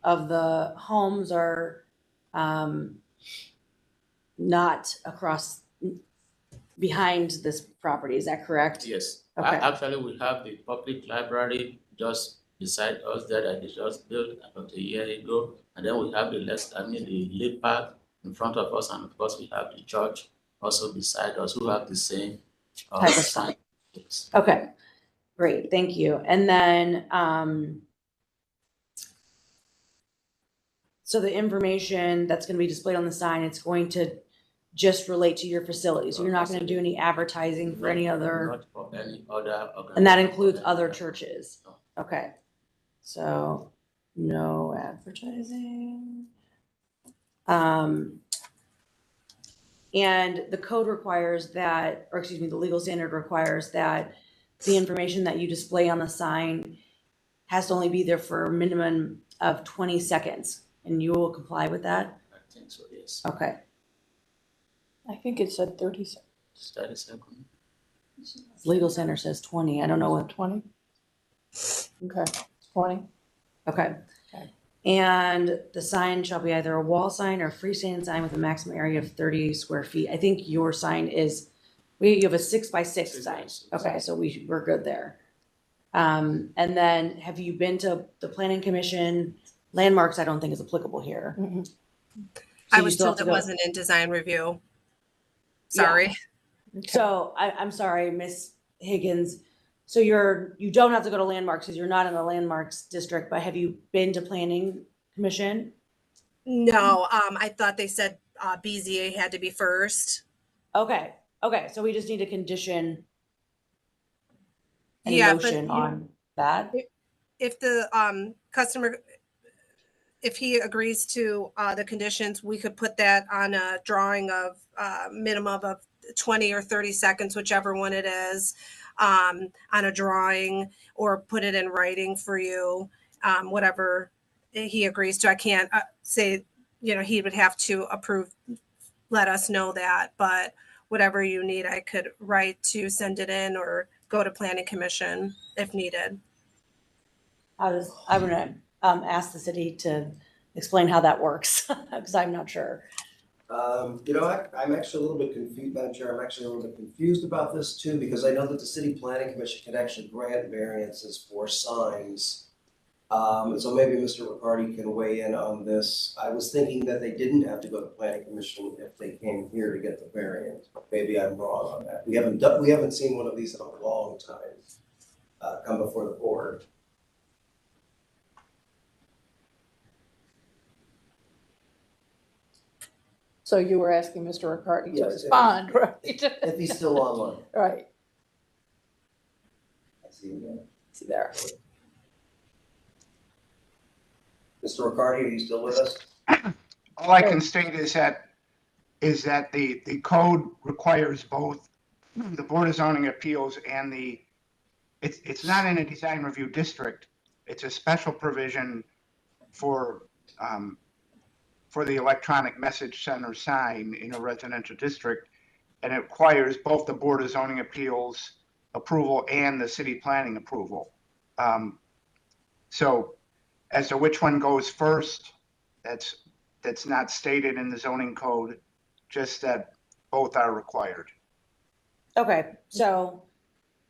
of the homes are not across behind this property. Is that correct? Yes. Okay. Actually, we have the public library just beside us there that is just built about a year ago. And then we have the Lake Park in front of us. And of course, we have the church also beside us who have the same Type of sign. Yes. Okay, great, thank you. And then, so the information that's going to be displayed on the sign, it's going to just relate to your facility. So you're not going to do any advertising for any other, Not for any other and that includes other churches. Okay, so no advertising. And the code requires that, or excuse me, the legal standard requires that the information that you display on the sign has to only be there for a minimum of 20 seconds. And you will comply with that? I think so, yes. Okay. I think it said 30 seconds. 30 seconds. Legal center says 20. I don't know what. 20? Okay, 20. Okay. Okay. And the sign shall be either a wall sign or a freestanding sign with a maximum area of 30 square feet. I think your sign is, you have a 6x6 sign. Okay, so we're good there. And then have you been to the planning commission? Landmarks, I don't think is applicable here. Mhm. I you was still have told to it go- wasn't in design review. Sorry. So I'm sorry, Miss Higgins. So you don't have to go to landmarks because you're not in the landmarks district, but have you been to planning commission? No, I thought they said BZA had to be first. Okay, so we just need to condition any Yeah, but motion on that. if the customer, if he agrees to the conditions, we could put that on a drawing of minimum of 20 or 30 seconds, whichever one it is, on a drawing, or put it in writing for you, whatever he agrees to. I can't say, he would have to approve, let us know that, but whatever you need, I could write to send it in or go to planning commission if needed. I'm gonna ask the city to explain how that works because I'm not sure. I'm actually a little bit confused, Madam Chair, I'm actually a little bit confused about this too, because I know that the city planning commission can actually grant variances for signs. And so maybe Mr. Riccardi can weigh in on this. I was thinking that they didn't have to go to planning commission if they came here to get the variance, but maybe I'm wrong on that. We haven't seen one of these in a long time, come before the board. So you were asking Mr. Riccardi to Yes, respond, right? If he's still online. Right, I see him there. see there. Mr. Riccardi, are you still with us? All I can state is that the code requires both the Board of Zoning Appeals and it's not in a design review district. It's a special provision for the electronic message center sign in a residential district. And it requires both the Board of Zoning Appeals approval and the city planning approval. So as to which one goes first, that's not stated in the zoning code, just that both are required. Okay, so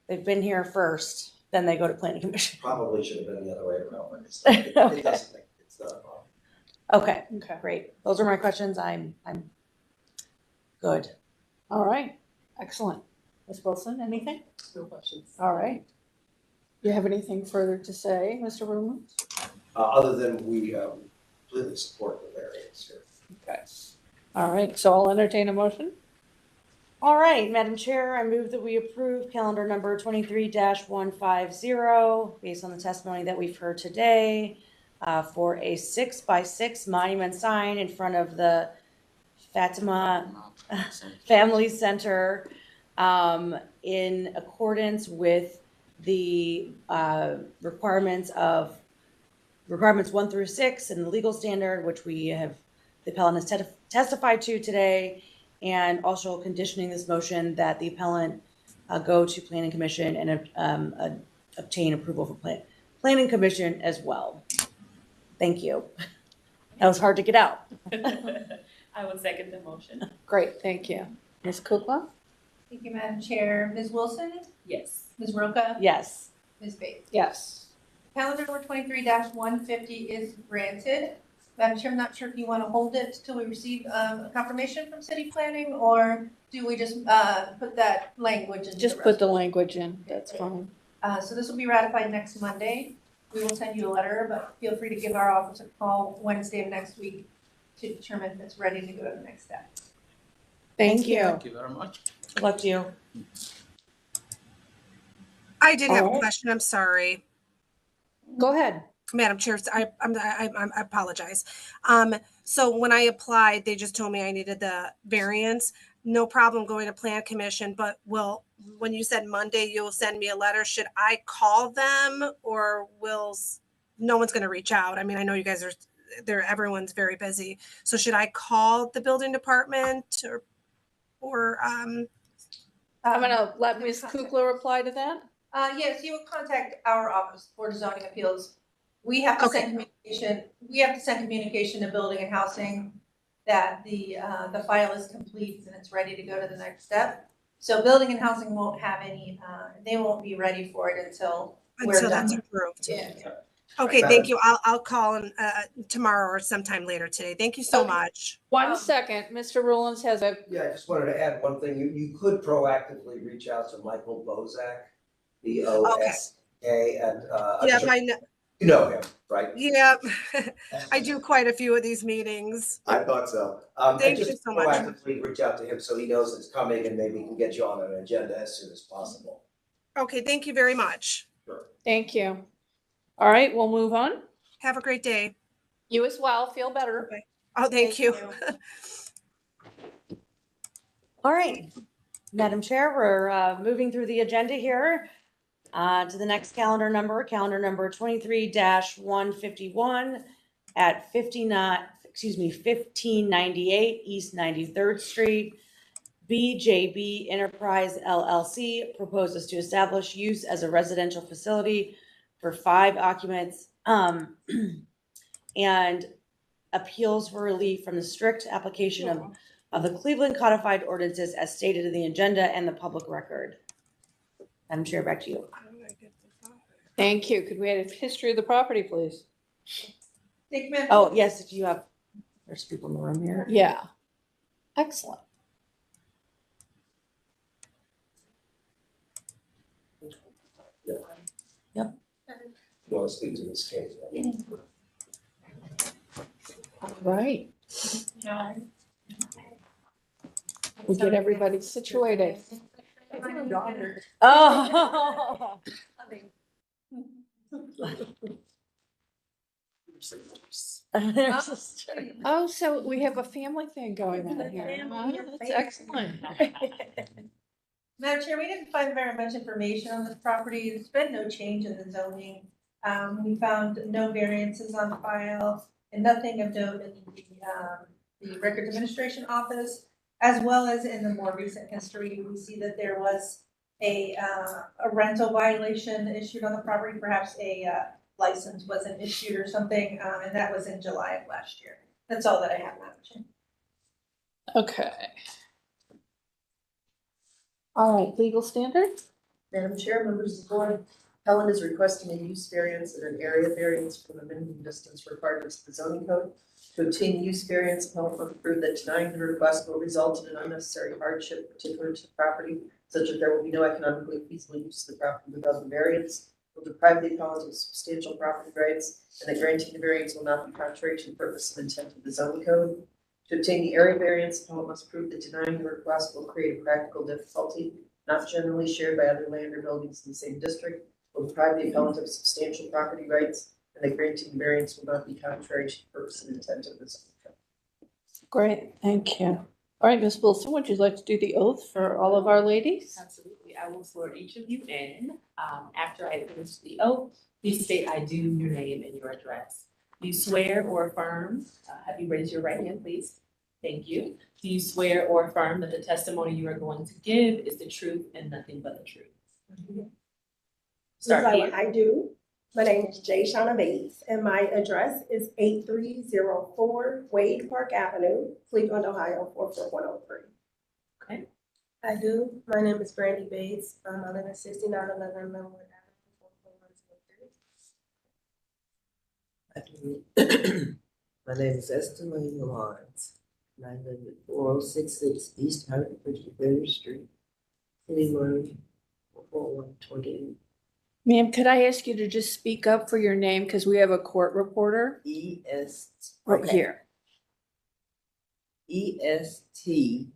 they've been here first, then they go to planning commission. Probably should have been the other way around, but it's not, it doesn't make, it's not a problem. Okay, Okay, great. Those are my questions. I'm good. all right, excellent. Ms. Wilson, anything? No questions. All right. Do you have anything further to say, Mr. Rumo? Other than we completely support the variance here. Okay. All right, so I'll entertain a motion. All right, Madam Chair, I move that we approve calendar number 23-150 based on the testimony that we've heard today for a 6x6 monument sign in front of the Fatima Family Center in accordance with the requirements 1 through 6 and the legal standard, which the appellant has testified to today, and also conditioning this motion that the appellant go to planning commission and obtain approval for planning commission as well. Thank you. That was hard to get out. I will second the motion. Great, thank you. Ms. Kukla? Thank you, Madam Chair. Ms. Wilson? Yes. Ms. Roca? Yes. Ms. Bates? Yes. Calendar number 23-150 is granted. Madam Chair, I'm not sure if you want to hold it till we receive a confirmation from city planning, or do we just put that language into Just put the language in, that's fine. So this will be ratified next Monday. We will send you a letter, but feel free to give our office a call Wednesday of next week to determine if it's ready to go to the next step. Thank you. Thank you very much. Good luck to you. I did have All a right. question. I'm sorry. Go ahead. Madam Chair, I apologize. So when I applied, they just told me I needed the variance. No problem going to Plan Commission, but when you said Monday, you'll send me a letter, should I call them or no one's going to reach out? I mean, I know you guys everyone's very busy. So should I call the building department or I'm gonna let Ms. Kukla reply to that. Yes, you would contact our office, Board of Zoning Appeals. We have to send communication to Building and Housing that the file is complete and it's ready to go to the next step. So Building and Housing won't have any, they won't be ready for it until that's approved. Yeah. Okay, thank you. I'll call tomorrow or sometime later today. Thank you so much. 1 second, Mr. Rowlands has a. Yeah, I just wanted to add one thing. You could proactively reach out to Michael Bozak, B-O-S-A, and. Yeah, I know. You know him, right? Yeah, I do quite a few of these meetings. I thought so. Thank you so much. Proactively reach out to him so he knows it's coming and maybe he can get you on an agenda as soon as possible. Okay, thank you very much. Sure. Thank you. All right, we'll move on. Have a great day. You as well. Feel better. Okay. Oh, thank you. All right, Madam Chair, we're moving through the agenda here to the next calendar number 23-151 at 1598 East 93rd Street. BJB Enterprise LLC proposes to establish use as a residential facility for 5 occupants and appeals for relief from the strict application of the Cleveland codified ordinances as stated in the agenda and the public record. Madam Chair, back to you. Thank you. Could we have a history of the property, please? Oh, yes, if you have, there's people in the room here. Yeah. Excellent. Yep. You want to speak to this case? All right. We get everybody situated. Oh. Oh, so we have a family thing going on here. Oh, that's excellent. Madam Chair, we didn't find very much information on this property. There's been no change in the zoning. We found no variances on file and nothing of note in the Records Administration Office, as well as in the more recent history. We see that there was a rental violation issued on the property, perhaps a license wasn't issued or something, and that was in July of last year. That's all that I have, Madam Chair. Okay. All right, legal standards? Madam Chair, members of the board, Helen is requesting a use variance and an area variance from the minimum distance requirements of the zoning code. To obtain use variance, Helen must prove that denying the request will result in an unnecessary hardship particular to the property, such that there will be no economically feasible use of the property without the variance, will deprive the appellant of substantial property rights, and that granting the variance will not be contrary to the purpose and intent of the zoning code. To obtain the area variance, the appellant must prove that denying the request will create a practical difficulty not generally shared by other land or buildings in the same district, will deprive the appellant of substantial property rights, and that granting the variance will not be contrary to the purpose and intent of the zoning code. Great, thank you. All right, Ms. Wilson, would you like to do the oath for all of our ladies? Absolutely. I will swear each of you in. After I administer the oath, please state I do, your name and your address. Do you swear or affirm, have you raised your right hand, please? Thank you. Do you swear or affirm that the testimony you are going to give is the truth and nothing but the truth? Start here. I do. My name is Jay Shauna Bates, and my address is 8304 Wade Park Avenue, Cleveland, Ohio, 44103. Okay. I do. My name is Brandy Bates. I live at 6911 Linwood Avenue, 44103. My name is Esther Marie Lawrence, and I live at 4066 East 153rd Street, Cleveland, 44128. Ma'am, could I ask you to just speak up for your name because we have a court reporter? Right here. ESTELENE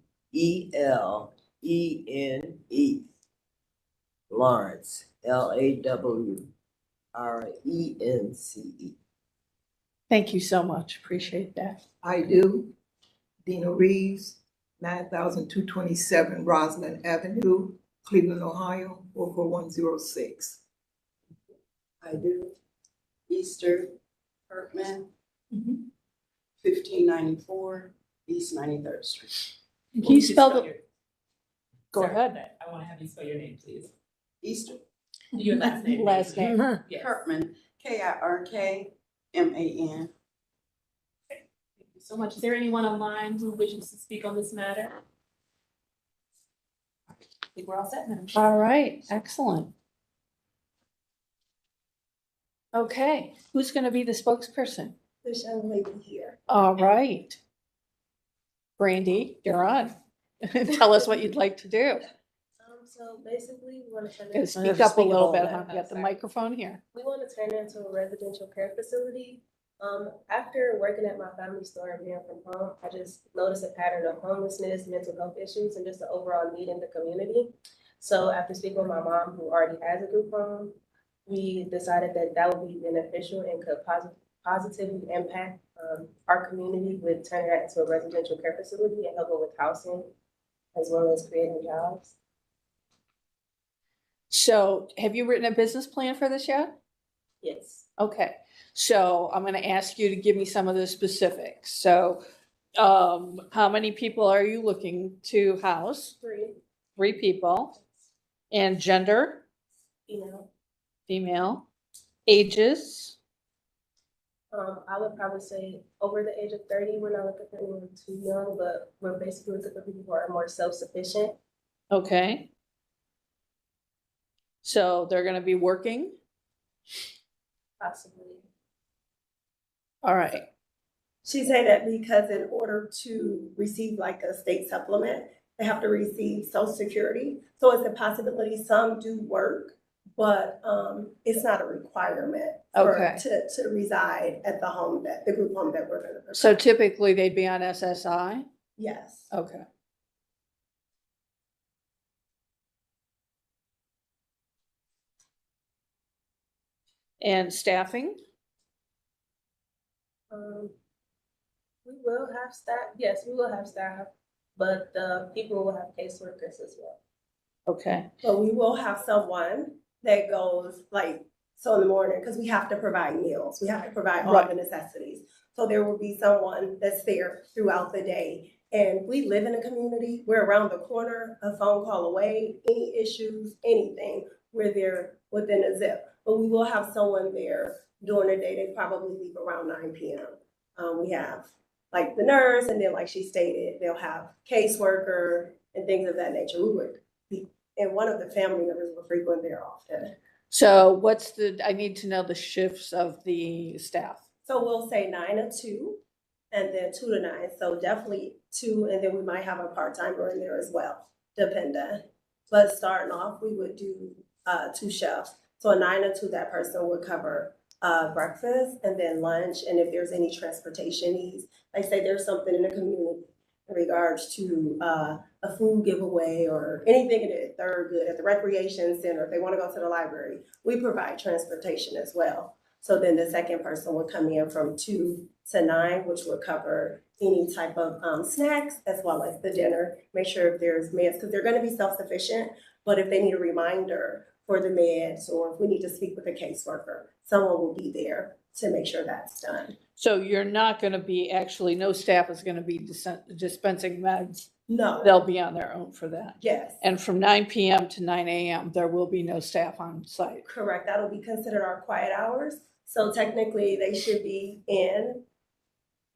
Lawrence, LAWRence. RENCE. Thank you so much. Appreciate that. I do. Dina Reeves, 9,227 Roslyn Avenue, Cleveland, Ohio, 44106. I do. Easter Kirkman, 1594 East 93rd Street. Can you spell it? Go ahead. I want to have you spell your name, please. Easter Your last name. Last name. Yes. Kirkman, KIRKMAN. Thank you so much. Is there anyone online who wishes to speak on this matter? I think we're all set, Madam Chair. All right, excellent. Okay, who's going to be the spokesperson? This young lady here. All right. Brandy, you're on. Tell us what you'd like to do. So basically, we want to turn it. Gotta speak up a little bit, huh? You got the microphone here. We want to turn it into a residential care facility. After working at my family store and being from home, I just noticed a pattern of homelessness, mental health issues, and just the overall need in the community. So after speaking with my mom, who already has a group home, we decided that that would be beneficial and could positively impact our community with turning that into a residential care facility and helping with housing as well as creating jobs. So have you written a business plan for this yet? Yes. Okay, so I'm gonna ask you to give me some of the specifics. So how many people are you looking to house? 3. 3 people. And gender? Female. Female. Ages? I would probably say over the age of 30. We're not looking for anyone too young, but we're basically looking for people who are more self-sufficient. Okay. So they're gonna be working? Possibly. All right. She said that because in order to receive like a state supplement, they have to receive Social Security. So it's a possibility some do work, but it's not a requirement Okay. to reside at the home that the group home that we're gonna provide. So typically they'd be on SSI? Yes. Okay. And staffing? We will have staff, yes, we will have staff, but the people will have caseworkers as well. Okay. But we will have someone that goes like, so in the morning, because we have to provide meals, we have to provide all Right. the necessities. So there will be someone that's there throughout the day. And we live in a community, we're around the corner, a phone call away, any issues, anything, we're there within a zip. But we will have someone there during the day, they probably leave around 9 p.m. We have like the nurse, and then like she stated, they'll have caseworker and things of that nature. We would be, and one of the family members will frequent there often. So what's I need to know the shifts of the staff. So we'll say 9 to 2 and then 2 to 9. So definitely 2, and then we might have a part-timer in there as well, depending. But starting off, we would do 2 shifts. So a 9 to 2, that person would cover breakfast and then lunch. And if there's any transportation needs, like say there's something in the community in regards to a food giveaway or anything that they're good at the recreation center, if they want to go to the library, we provide transportation as well. So then the second person would come in from 2 to 9, which would cover any type of snacks as well as the dinner. Make sure if there's meds, because they're going to be self-sufficient, but if they need a reminder for the meds or if we need to speak with a caseworker, someone will be there to make sure that's done. So you're not gonna be, actually, no staff is gonna be dispensing meds? No. They'll be on their own for that? Yes. And from 9 p.m. to 9 a.m., there will be no staff on site? Correct. That'll be considered our quiet hours. So technically, they should be in,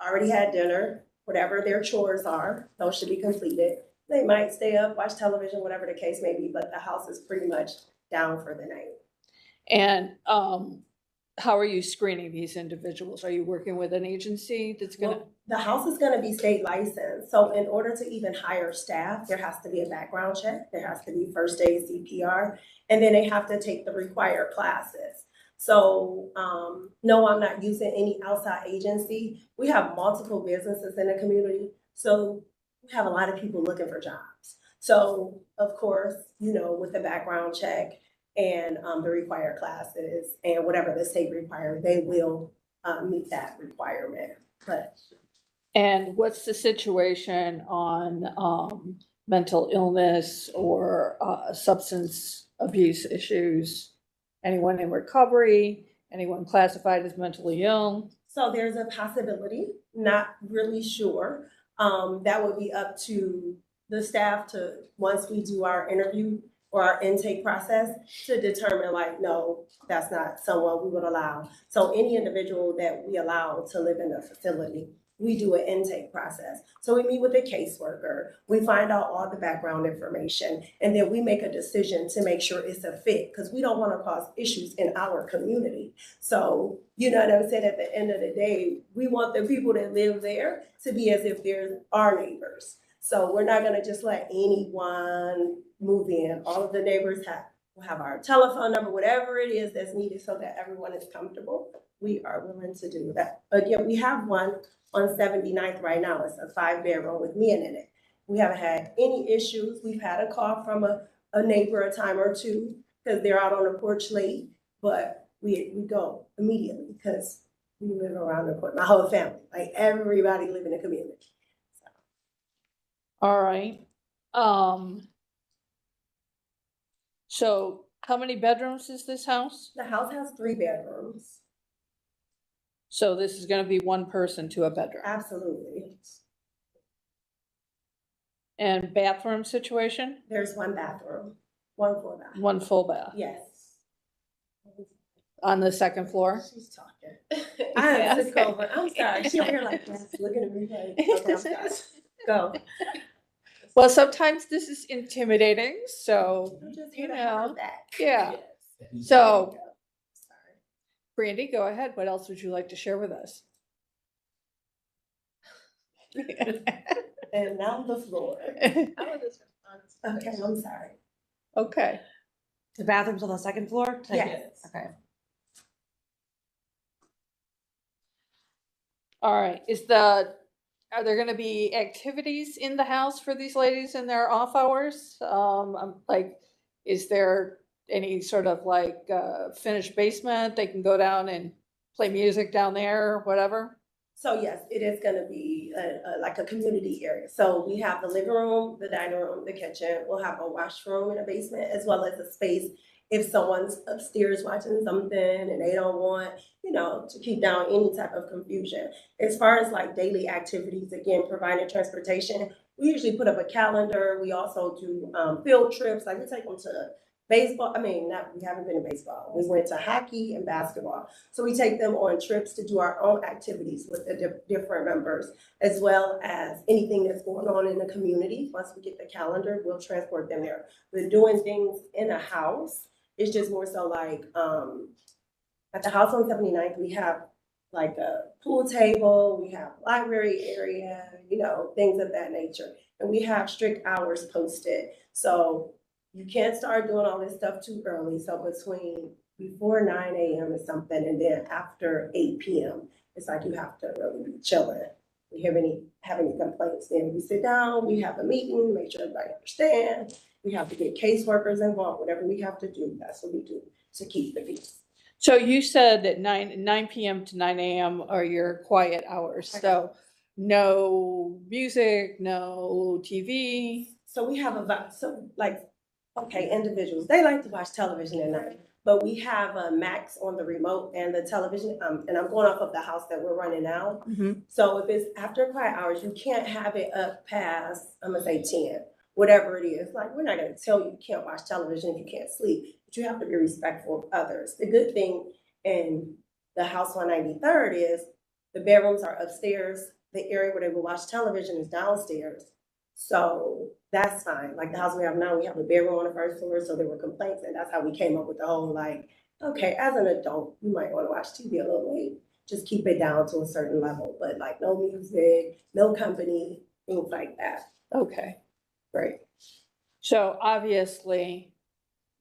already had dinner, whatever their chores are, those should be completed. They might stay up, watch television, whatever the case may be, but the house is pretty much down for the night. And how are you screening these individuals? Are you working with an agency that's gonna? Well, the house is gonna be state licensed, so in order to even hire staff, there has to be a background check, there has to be first aid, CPR, and then they have to take the required classes. So, no, I'm not using any outside agency. We have multiple businesses in the community, so we have a lot of people looking for jobs. So, of course, you know, with the background check and the required classes and whatever the state requires, they will meet that requirement. But And what's the situation on mental illness or substance abuse issues? Anyone in recovery? Anyone classified as mentally ill? so there's a possibility, not really sure. That would be up to the staff to, once we do our interview or our intake process, to determine like, no, that's not someone we would allow. So any individual that we allow to live in the facility, we do an intake process. So we meet with a caseworker, we find out all the background information, and then we make a decision to make sure it's a fit, because we don't want to cause issues in our community. So, you know what I'm saying, at the end of the day, we want the people that live there to be as if they're our neighbors. So we're not gonna just let anyone move in. All of the neighbors will have our telephone number, whatever it is that's needed so that everyone is comfortable. We are willing to do that. Again, we have one on 79th right now. It's a 5-bedroom with men in it. We haven't had any issues. We've had a call from a neighbor a time or two because they're out on the porch late, but we go immediately because we live around the corner. My whole family, like everybody live in the community. All right. So how many bedrooms is this house? The house has 3 bedrooms. So this is gonna be one person to a bedroom. Absolutely. And bathroom situation? There's 1 bathroom, 1 full bath. One full bath Yes. on the second floor? She's talking. I have to go over. I'm sorry. She's here like this, looking at me like, okay, I'm sorry. Go. Well, sometimes this is intimidating, so, I'm just you here to have her know, back. yeah. So, Brandy, go ahead. What else would you like to share with us? And now the floor. Okay, I'm sorry. Okay. The bathroom's on the second floor? Yes. Okay. All right. Are there gonna be activities in the house for these ladies in their off hours? Like, is there any sort of like finished basement? They can go down and play music down there or whatever? So yes, it is gonna be like a community area. So we have the living room, the dining room, the kitchen. We'll have a washroom in the basement, as well as a space if someone's upstairs watching something and they don't want, to keep down any type of confusion. As far as like daily activities, again, providing transportation, we usually put up a calendar. We also do field trips, like we take them to baseball. We haven't been to baseball. We went to hockey and basketball. So we take them on trips to do our own activities with the different members, as well as anything that's going on in the community. Once we get the calendar, we'll transport them there. We're doing things in a house. It's just more so like, at the house on 79th, we have like a pool table, we have library area, things of that nature. And we have strict hours posted. So you can't start doing all this stuff too early. So before 9 a.m. is something, and then after 8 p.m., it's like you have to really be chilling. We have any complaints, then we sit down, we have a meeting, make sure everybody understands. We have to get caseworkers involved, whatever we have to do, that's what we do to keep the peace. So you said that 9 p.m. to 9 a.m. are your quiet hours. So no music, no TV. So we have individuals, they like to watch television at night, but we have a max on the remote and the television, and I'm going off of the house that we're running now. So if it's after quiet hours, you can't have it up past, I'm gonna say 10, whatever it is. Like, we're not gonna tell you can't watch television if you can't sleep, but you have to be respectful of others. The good thing in the house on 93rd is the bedrooms are upstairs. The area where they will watch television is downstairs. So that's fine. Like the house we have now, we have a bedroom on the first floor, so there were complaints, and that's how we came up with the whole okay, as an adult, you might want to watch TV a little late. Just keep it down to a certain level, but like no music, no company, things like that. Okay, great. So obviously,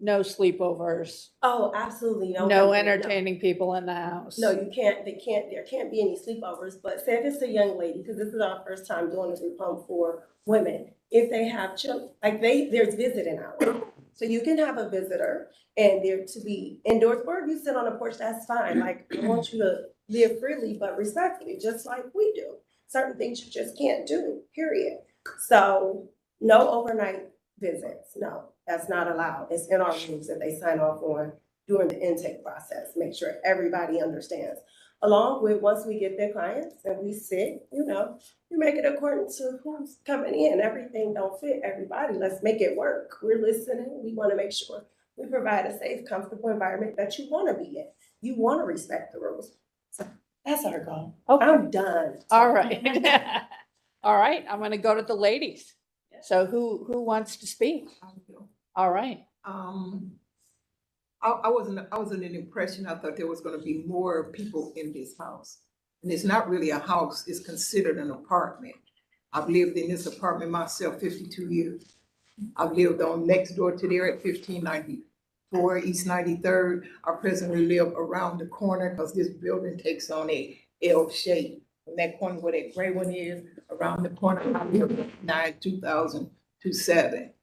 no sleepovers. Oh, absolutely. No entertaining people in the house. No, you can't, there can't be any sleepovers, but say if it's a young lady, because this is our first time doing a group home for women, if they have children, there's visiting hours. So you can have a visitor and they're to be indoors, or if you sit on a porch, that's fine. Like, I want you to live freely but respectfully, just like we do. Certain things you just can't do, period. So no overnight visits, no, that's not allowed. It's in our rules that they sign off on during the intake process. Make sure everybody understands. Along with, once we get their clients and we sit, you know, you make it according to who's coming in. Everything don't fit everybody. Let's make it work. We're listening. We want to make sure we provide a safe, comfortable environment that you want to be in. You want to respect the rules. So that's our goal. Okay. I'm done. All right. All right, I'm gonna go to the ladies. So who wants to speak? All right. I was under the impression, I thought there was gonna be more people in this house. And it's not really a house, it's considered an apartment. I've lived in this apartment myself 52 years. I've lived on next door to there at 1594 East 93rd. I presently live around the corner because this building takes on a L shape. From that corner where that gray one is, around the corner, I live 2007.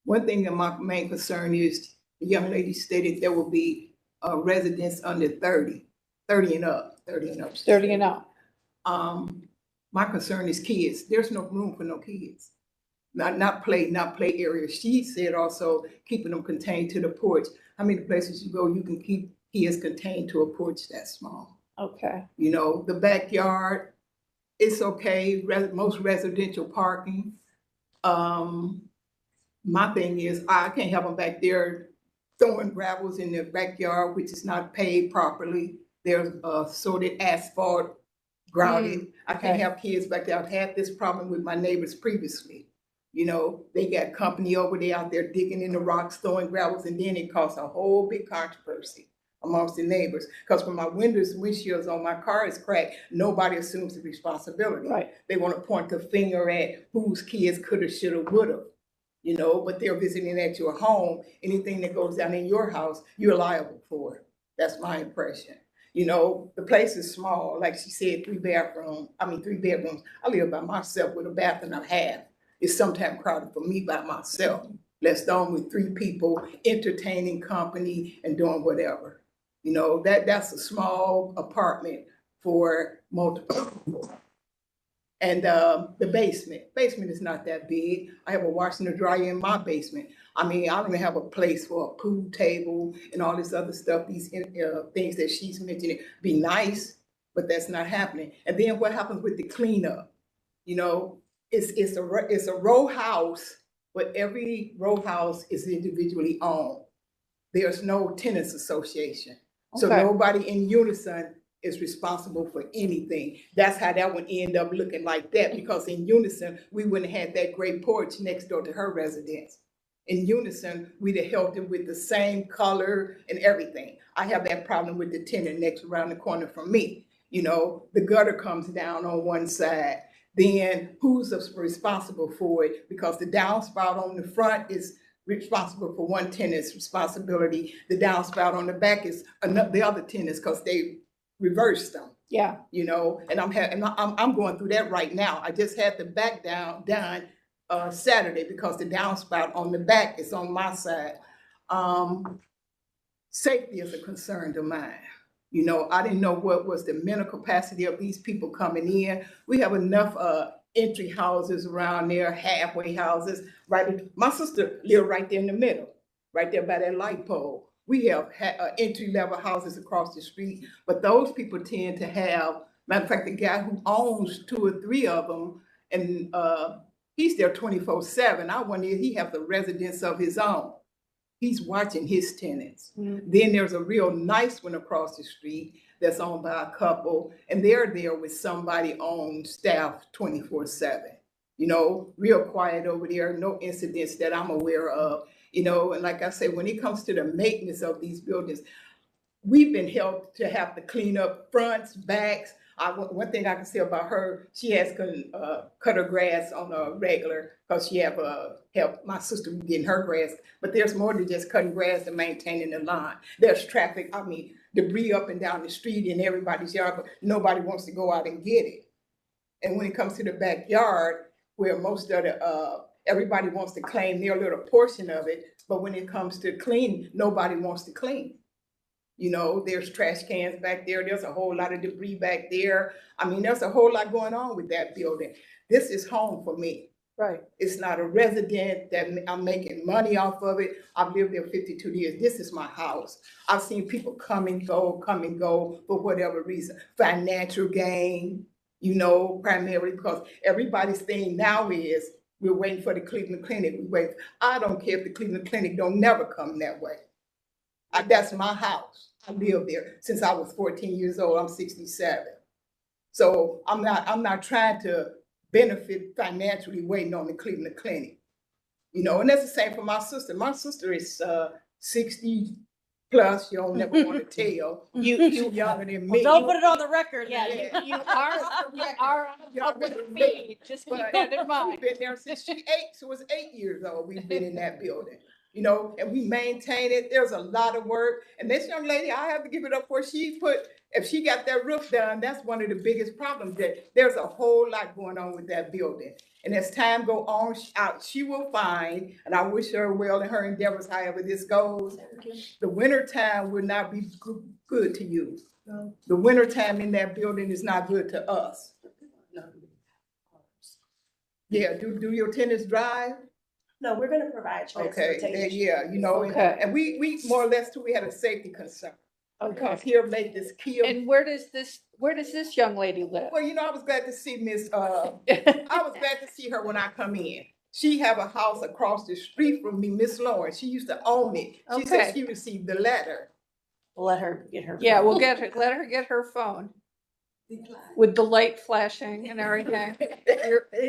One thing that my main concern is, the young lady stated there will be residents under 30 and up. 30 and up. My concern is kids. There's no room for no kids. Not play area. She said also keeping them contained to the porch. How many places you go, you can keep kids contained to a porch that small? Okay. You know, the backyard, it's okay, most residential parking. My thing is, I can't have them back there throwing gravels in their backyard, which is not paved properly. There's sorted asphalt, grouted. I can't have kids back there. I've had this problem with my neighbors previously. You know, they got company over there out there digging in the rocks, throwing gravels, and then it caused a whole big controversy amongst the neighbors. Because when my windshields on my car is cracked, nobody assumes the responsibility. Right. They want to point the finger at whose kids coulda, shoulda, woulda. You know, but they're visiting at your home. Anything that goes down in your house, you're liable for it. That's my impression. You know, the place is small. Like she said, 3 bedrooms. I live by myself with a bath and a half. It's sometimes crowded for me by myself. Let's alone with 3 people entertaining company and doing whatever. You know, that's a small apartment for multiple people. And the basement is not that big. I have a washer and a dryer in my basement. I mean, I don't even have a place for a pool table and all this other stuff. These things that she's mentioning be nice, but that's not happening. And then what happens with the cleanup? You know, it's a row house, but every row house is individually owned. There's no tenants association. So Okay. nobody in unison is responsible for anything. That's how that would end up looking like that, because in unison, we wouldn't have had that great porch next door to her residence. In unison, we'd have held it with the same color and everything. I have that problem with the tenant next around the corner from me. You know, the gutter comes down on one side. Then who's responsible for it? Because the downspout on the front is responsible for one tenant's responsibility. The downspout on the back is the other tenants, because they reversed them. Yeah. You know, and I'm going through that right now. I just had the back done Saturday because the downspout on the back is on my side. Safety is a concern of mine. You know, I didn't know what was the mental capacity of these people coming in. We have enough entry houses around there, halfway houses. Right, my sister lived right there in the middle, right there by that light pole. We have entry-level houses across the street, but those people tend to have, matter of fact, the guy who owns 2 or 3 of them, and he's there 24/7. I wonder if he has the residence of his own. He's watching his tenants. Then there's a real nice one across the street that's owned by a couple, and they're there with somebody on staff 24/7. You know, real quiet over there, no incidents that I'm aware of. You know, and like I said, when it comes to the maintenance of these buildings, we've been helped to have to clean up fronts, backs. One thing I can say about her, she has cut her grass on a regular, because she have help my sister getting her grass. But there's more than just cutting grass and maintaining the lawn. There's traffic, debris up and down the street in everybody's yard, but nobody wants to go out and get it. And when it comes to the backyard, where most of the everybody wants to claim their little portion of it, but when it comes to clean, nobody wants to clean. You know, there's trash cans back there, there's a whole lot of debris back there. I mean, there's a whole lot going on with that building. This is home for me. Right. It's not a resident that I'm making money off of it. I've lived there 52 years. This is my house. I've seen people come and go for whatever reason. Financial gain, you know, primarily because everybody's thing now is we're waiting for the Cleveland Clinic. I don't care if the Cleveland Clinic don't never come that way. That's my house. I lived there since I was 14 years old. I'm 67. So I'm not trying to benefit financially waiting on the Cleveland Clinic. You know, and that's the same for my sister. My sister is 60 plus. You don't never want to tell. You younger than me. Don't put it on the record. Yeah, you are on the feed, just keep that in mind. We've been there since she was 8 years old. We've been in that building. You know, and we maintain it. There's a lot of work. And this young lady, I have to give it up for if she got that roof done, that's one of the biggest problems, that there's a whole lot going on with that building. And as time go on, she will find, and I wish her well in her endeavors, however this goes, the winter time will not be good to you. No. The winter time in that building is not good to us. No. Yeah, do your tenants drive? No, we're gonna provide transportation. Okay, yeah, you know, and we more or less too, we had a safety concern. Because here make this Kia. And where does this young lady live? Well, you know, I was glad to see I was glad to see her when I come in. She have a house across the street from me, Miss Lawrence. She used to own it. She said she received the letter. We'll let her get her phone. Yeah, let her get her phone. With the light flashing and everything.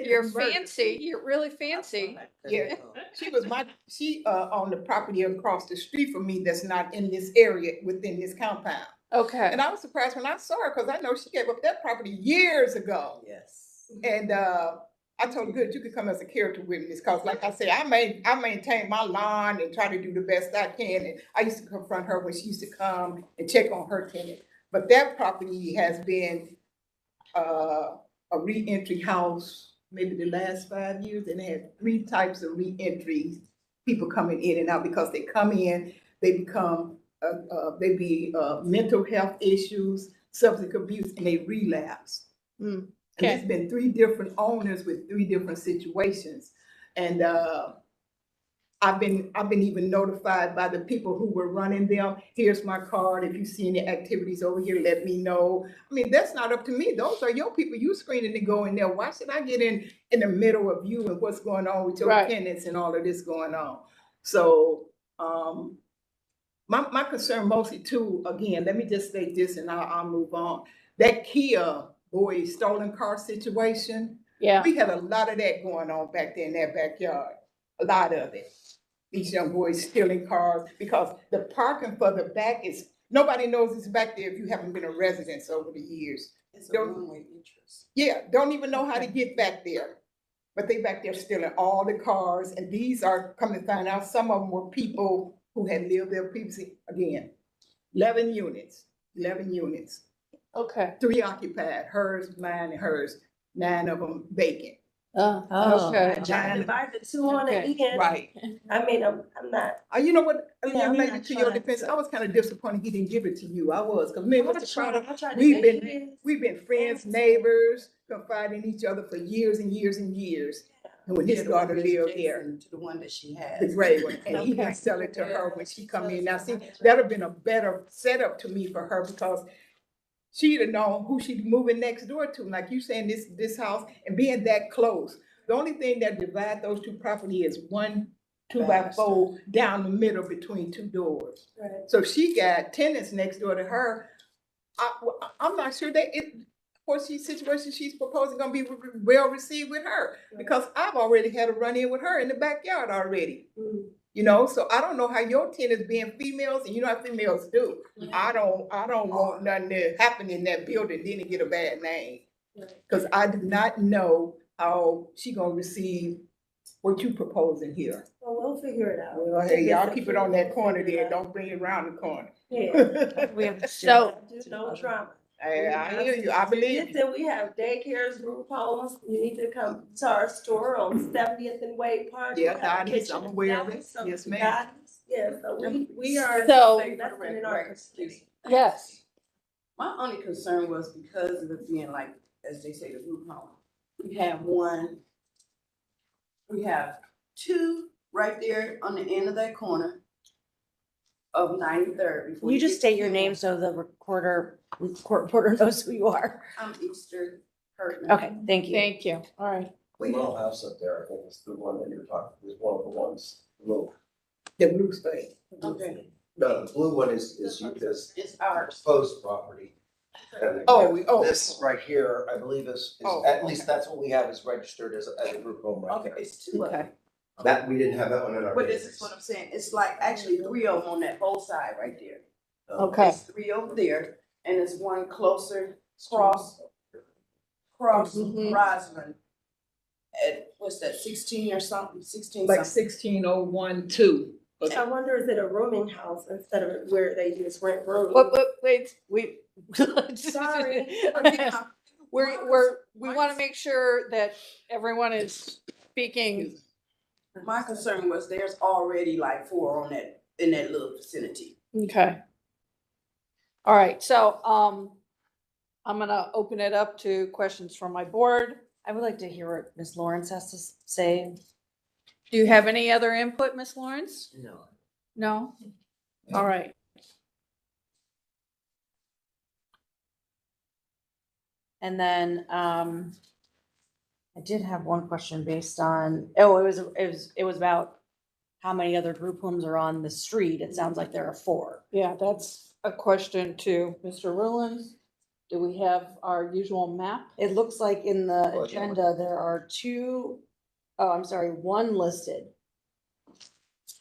You're fancy. You're really fancy. Yeah, she owned the property across the street from me that's not in this area within this compound. Okay. And I was surprised when I saw her because I know she gave up that property years ago. Yes. And I told her, good, you could come as a character witness because, like I said, I maintain my lawn and try to do the best I can. And I used to confront her when she used to come and check on her tenant. But that property has been a re-entry house maybe the last 5 years, and they had 3 types of re-entries, people coming in and out because they come in, they become, mental health issues, substance abuse, and they relapse. And there's been 3 different owners with 3 different situations. And I've been even notified by the people who were running them. Here's my card. If you see any activities over here, let me know. I mean, that's not up to me. Those are your people. You screening to go in there. Why should I get in the middle of you and what's going on with your tenants and all of this going on? So my concern mostly too, again, let me just state this and I'll move on. That Kia boy stolen car situation. Yeah. We had a lot of that going on back there in that backyard. A lot of it. These young boys stealing cars because the parking for the back is, nobody knows it's back there if you haven't been a resident over the years. It's a one-way entrance. Yeah, don't even know how to get back there. But they back there stealing all the cars, and these are, come to find out, some of them were people who had lived there previously. Again, 11 units. Okay. 3 occupied, hers, mine, and hers. 9 of them vacant. Okay. I divided the 2 on the end. Right. I mean, I'm not. You know what, Yeah, young I'm lady, not to your trying defense, to- I was kind of disappointed he didn't give it to you. I was, because me and I'm Mr. not trying- Crowder, I'm trying to we've say been friends, neighbors, confiding in each other for years and years and years. And when his daughter lived there, To the one that she has. the gray one, and he didn't sell it to her when she come in. Now, see, that'd have been a better setup to me for her because she'd have known who she'd moving next door to. Like you saying, this house and being that close. The only thing that divides those 2 properties is 1 2x4 down the middle between 2 doors. Right. So she got tenants next door to her. I'm not sure that situation she's proposing gonna be well received with her because I've already had a run-in with her in the backyard already. You know, so I don't know how your tenants being females, and you know how females do. I don't want nothing to happen in that building, then to get a bad name. Because I do not know how she gonna receive what you proposing here. Well, we'll figure it out. Well, hey, y'all keep it on that corner there. Don't bring it around the corner. Yeah. So No drama. I hear you, I believe you. Listen, we have daycares, group homes, you need to come to our store on 70th and Wade Park. Yeah, We have a guidance, I'm kitchen aware of guidance, it. so Yes, ma'am. guidance. Yeah, so we are So- investing in our community. Yes. My only concern was because of it being like, as they say, the group home. We have two right there on the end of that corner of 93rd. Will you just state your name so the reporter knows who you are? I'm Easter Kirkman. Okay, thank you. Thank you. All right. The little house up there, I think is the one that you're talking, is one of the ones, blue. The blue space. Okay. No, the blue one is It's ours. proposed property. And this right here, I believe is, at least that's what we have is registered as a group home right Okay, there. it's two of them. That, we didn't have that one in our. But this is what I'm saying, it's like actually three of them on that whole side right there. Okay. There's three over there, and there's one closer cross Roslyn. At, what's that, 16 or something, 16 Like something. 16012. I wonder, is it a rooming house instead of where they just rent rooms? Wait, Sorry. we want to make sure that everyone is speaking. My concern was there's already like four on that, in that little vicinity. Okay. All right, so, I'm gonna open it up to questions from my board. I would like to hear what Ms. Lawrence has to say. Do you have any other input, Ms. Lawrence? No. No? All right. And then, I did have one question based on, it was about how many other group homes are on the street. It sounds like there are 4. Yeah, that's a question to Mr. Rowlands. Do we have our usual map? It looks like in the Well, agenda, there are 1 listed.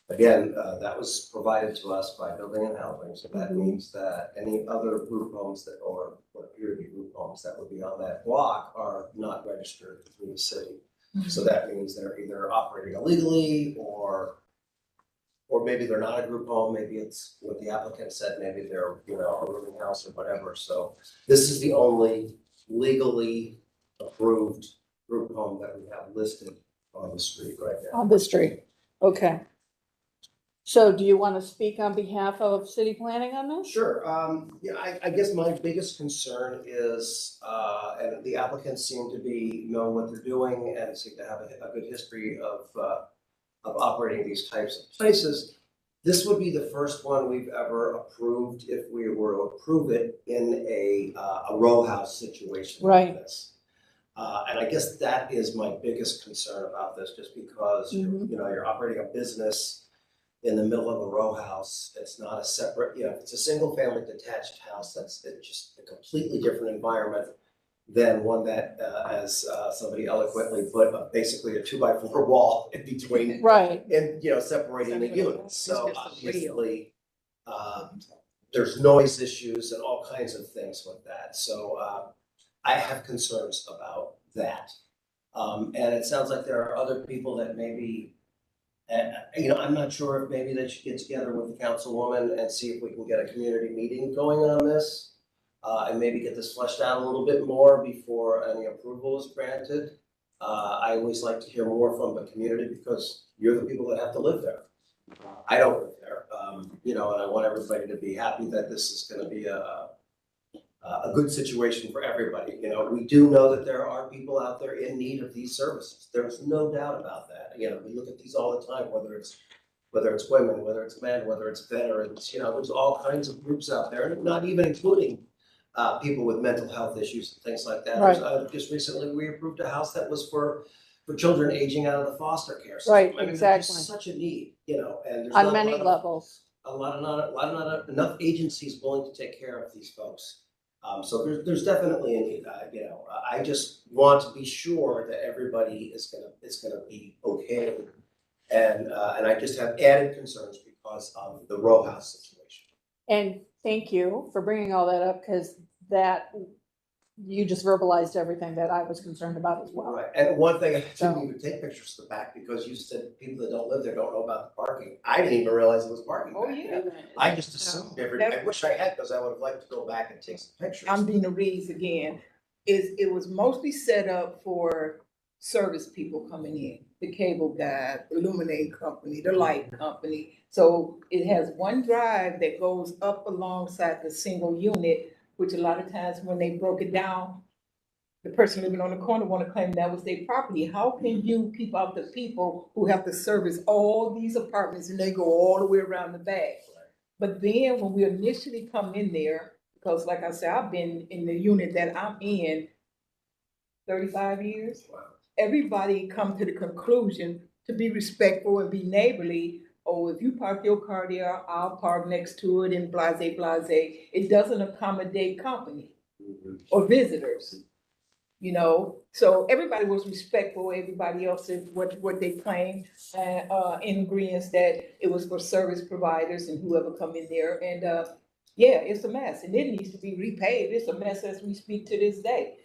Again, that was provided to us by Building and Housing, so that means that any other group homes that, or what appear to be group homes that would be on that block are not registered through the city. So that means they're either operating illegally or maybe they're not a group home, maybe it's what the applicant said, maybe they're, a rooming house or whatever. So this is the only legally approved group home that we have listed on the street right now. On the street, okay. So do you want to speak on behalf of city planning on this? Sure, I guess my biggest concern is, and the applicants seem to know what they're doing and seem to have a good history of operating these types of places. This would be the first one we've ever approved if we were to approve it in a row house situation like Right. this. And I guess that is my biggest concern about this, just because, you're operating a business in the middle of a row house. It's not a separate, it's a single family detached house. It's just a completely different environment than one that, as somebody eloquently put, basically a 2x4 wall in between. Right. And, separating the units. So obviously, there's noise issues and all kinds of things with that. So I have concerns about that. And it sounds like there are other people that maybe, I'm not sure if maybe they should get together with the councilwoman and see if we can get a community meeting going on this. And maybe get this fleshed out a little bit more before any approval is granted. I always like to hear more from the community because you're the people that have to live there. I don't live there, and I want everybody to be happy that this is gonna be a good situation for everybody. We do know that there are people out there in need of these services. There's no doubt about that. We look at these all the time, whether it's women, whether it's men, whether it's veterans, there's all kinds of groups out there, and not even including people with mental health issues and things like that. Right. Just recently, we approved a house that was for children aging out of the foster care system. Right, I mean, exactly. there's such a need, and there's On not many levels. not enough agencies willing to take care of these folks. So there's definitely a need. I just want to be sure that everybody is gonna be okay, and I just have added concerns because of the row house situation. And thank you for bringing all that up, because you just verbalized everything that I was concerned about as well. Right, and one thing, I didn't even take pictures of the back because you said people that don't live there don't know about the parking. I didn't even realize it was parking Oh, back yeah. there. I just assumed I wish I had, because I would have liked to go back and take some pictures. I'm Dina Reeves again. It was mostly set up for service people coming in, the cable guy, the Illuminate company, the light company. So it has one drive that goes up alongside the single unit, which a lot of times when they broke it down, the person living on the corner want to claim that was their property. How can you keep out the people who have to service all these apartments and they go all the way around the back? But then when we initially come in there, because like I said, I've been in the unit that I'm in 35 years. Everybody come to the conclusion to be respectful and be neighborly. Oh, if you park your car there, I'll park next to it and blase, blase. It doesn't accommodate company or visitors, you know? So everybody was respectful, everybody else is what they claimed, in agreement that it was for service providers and whoever come in there. And, yeah, it's a mess and it needs to be repaved. It's a mess as we speak to this day.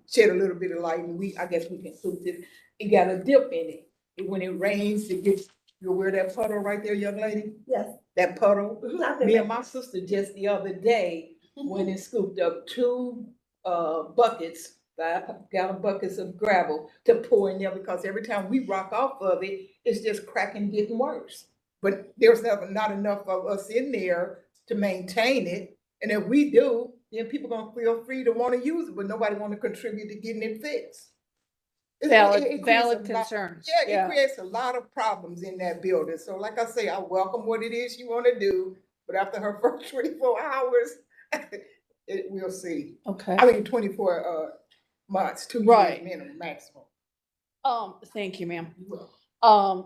Shed a little bit of light and I guess we can conclude it. It got a dip in it. When it rains, it gets, you wear that puddle right there, young lady? Yes. That puddle. I've been Me and there. my sister just the other day went and scooped up 2 buckets, 5-gallon buckets of gravel to pour in there because every time we rock off of it, it's just cracking, getting worse. But there's not enough of us in there to maintain it. And if we do, then people gonna feel free to want to use it, but nobody want to contribute to getting it fixed. It creates Valid a lot- concerns. Yeah, it creates a lot of problems in that building. So like I say, I welcome what it is you want to do, but after her first 24 hours, we'll see. Okay. I mean, 24 months, 2 years Right. minimum, maximum. Thank you, ma'am.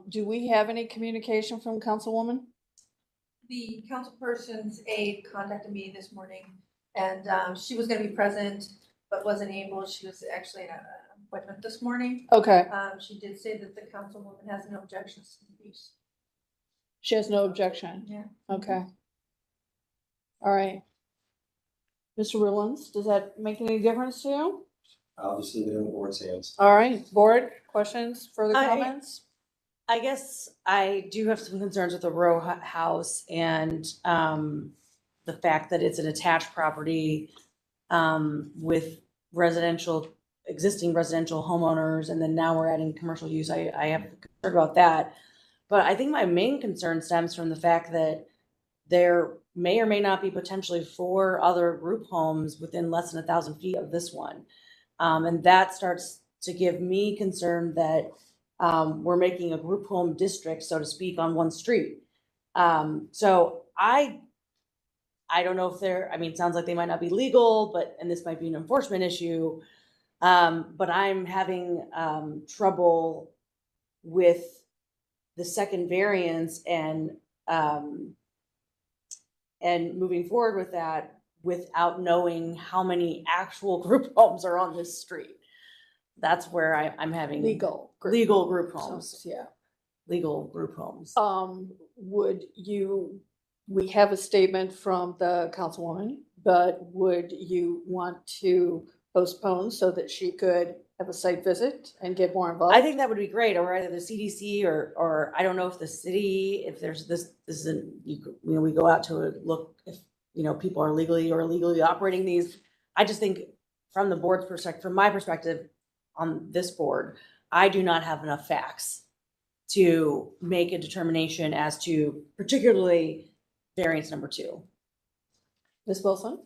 Do we have any communication from Councilwoman? The councilperson's aide contacted me this morning and she was gonna be present, but wasn't able. She was actually in an appointment this morning. Okay. She did say that the councilwoman has no objections to the use. She has no objection? Yeah. Okay. All right. Mr. Rillens, does that make any difference to you? I'll just leave it in the board's hands. All right, board, questions, further comments? I guess I do have some concerns with the row house and the fact that it's an attached property with existing residential homeowners, and then now we're adding commercial use. I have concern about that. But I think my main concern stems from the fact that there may or may not be potentially 4 other group homes within less than 1,000 feet of this one. And that starts to give me concern that we're making a group home district, so to speak, on one street. So I don't know if it sounds like they might not be legal, and this might be an enforcement issue. But I'm having trouble with the second variance and moving forward with that without knowing how many actual group homes are on this street. That's where I'm having Legal group homes. Yeah. Legal group homes. We have a statement from the councilwoman, but would you want to postpone so that she could have a site visit and get more involved? I think that would be great, or either the CDC or I don't know if the city, if there's this isn't, we go out to look if, people are legally or illegally operating these. I just think from the board's perspective, from my perspective on this board, I do not have enough facts to make a determination as to particularly variance number 2. Ms. Wilson?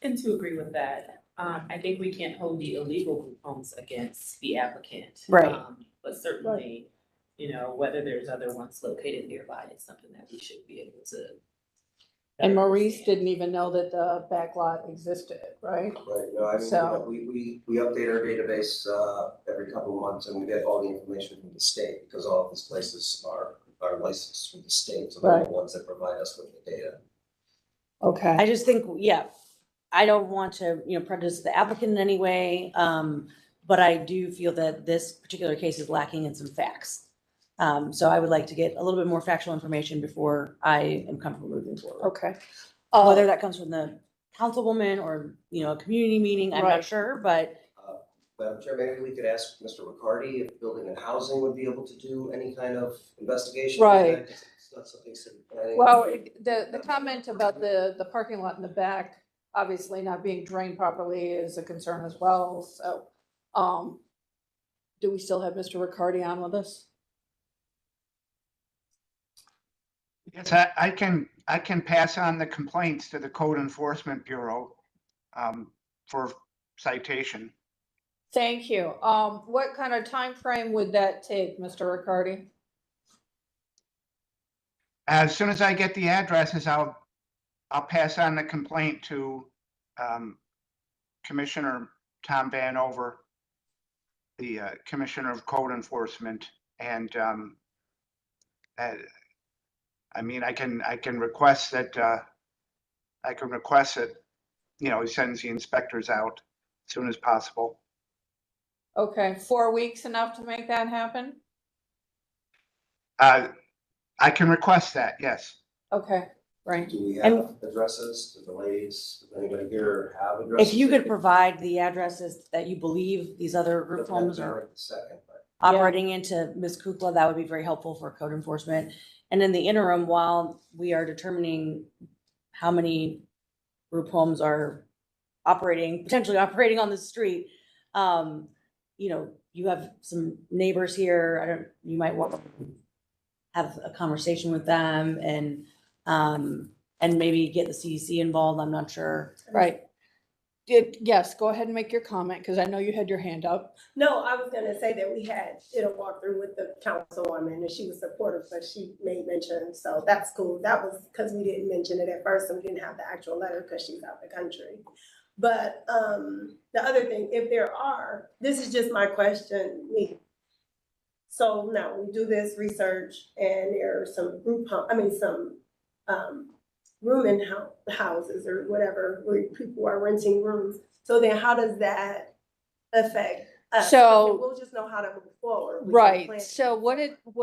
And to agree with that, I think we can't hold the illegal group homes against the applicant. Right. But certainly, whether there's other ones located nearby, it's something that we should be able to. And Maurice didn't even know that the back lot existed, right? Right, no, I mean, So- we update our database, every couple of months and we get all the information from the state because all of these places are licensed through the state. So they're Right. the ones that provide us with the data. Okay. I just think, I don't want to, prejudice the applicant in any way. But I do feel that this particular case is lacking in some facts. So I would like to get a little bit more factual information before I am comfortable moving forward. Okay. Whether that comes from the councilwoman or, a community meeting, I'm not Right. sure, but Madam Chair, maybe we could ask Mr. Riccardi if Building and Housing would be able to do any kind of investigation. Right. It's not something city planning. Well, the comment about the parking lot in the back, obviously not being drained properly is a concern as well, so, do we still have Mr. Riccardi on with us? Yes, I can pass on the complaints to the Code Enforcement Bureau for citation. Thank you. What kind of time frame would that take, Mr. Riccardi? As soon as I get the addresses, I'll pass on the complaint to Commissioner Tom Vanover, the Commissioner of Code Enforcement, and I mean, I can request that he sends the inspectors out as soon as possible. Okay, 4 weeks enough to make that happen? I can request that, yes. Okay, right. Do we have addresses, do the ladies, does anybody here have addresses? if you could provide the addresses that you believe these other group homes are Right this second, but operating into Ms. Kukla, that would be very helpful for code enforcement. And in the interim, while we are determining how many group homes are potentially operating on the street, you have some neighbors here, you might want to have a conversation with them and maybe get the CDC involved, I'm not sure. Right. Yes, go ahead and make your comment, because I know you had your hand up. No, I was gonna say that we did a walkthrough with the councilwoman and she was supportive, but she made mention, so that's cool. That was because we didn't mention it at first and we didn't have the actual letter because she's out the country. But the other thing, if there are, this is just my question, so now we do this research and there are some rooming houses or whatever, where people are renting rooms. So then how does that affect us? So- We'll just know how to move forward. with the Right, plan. so what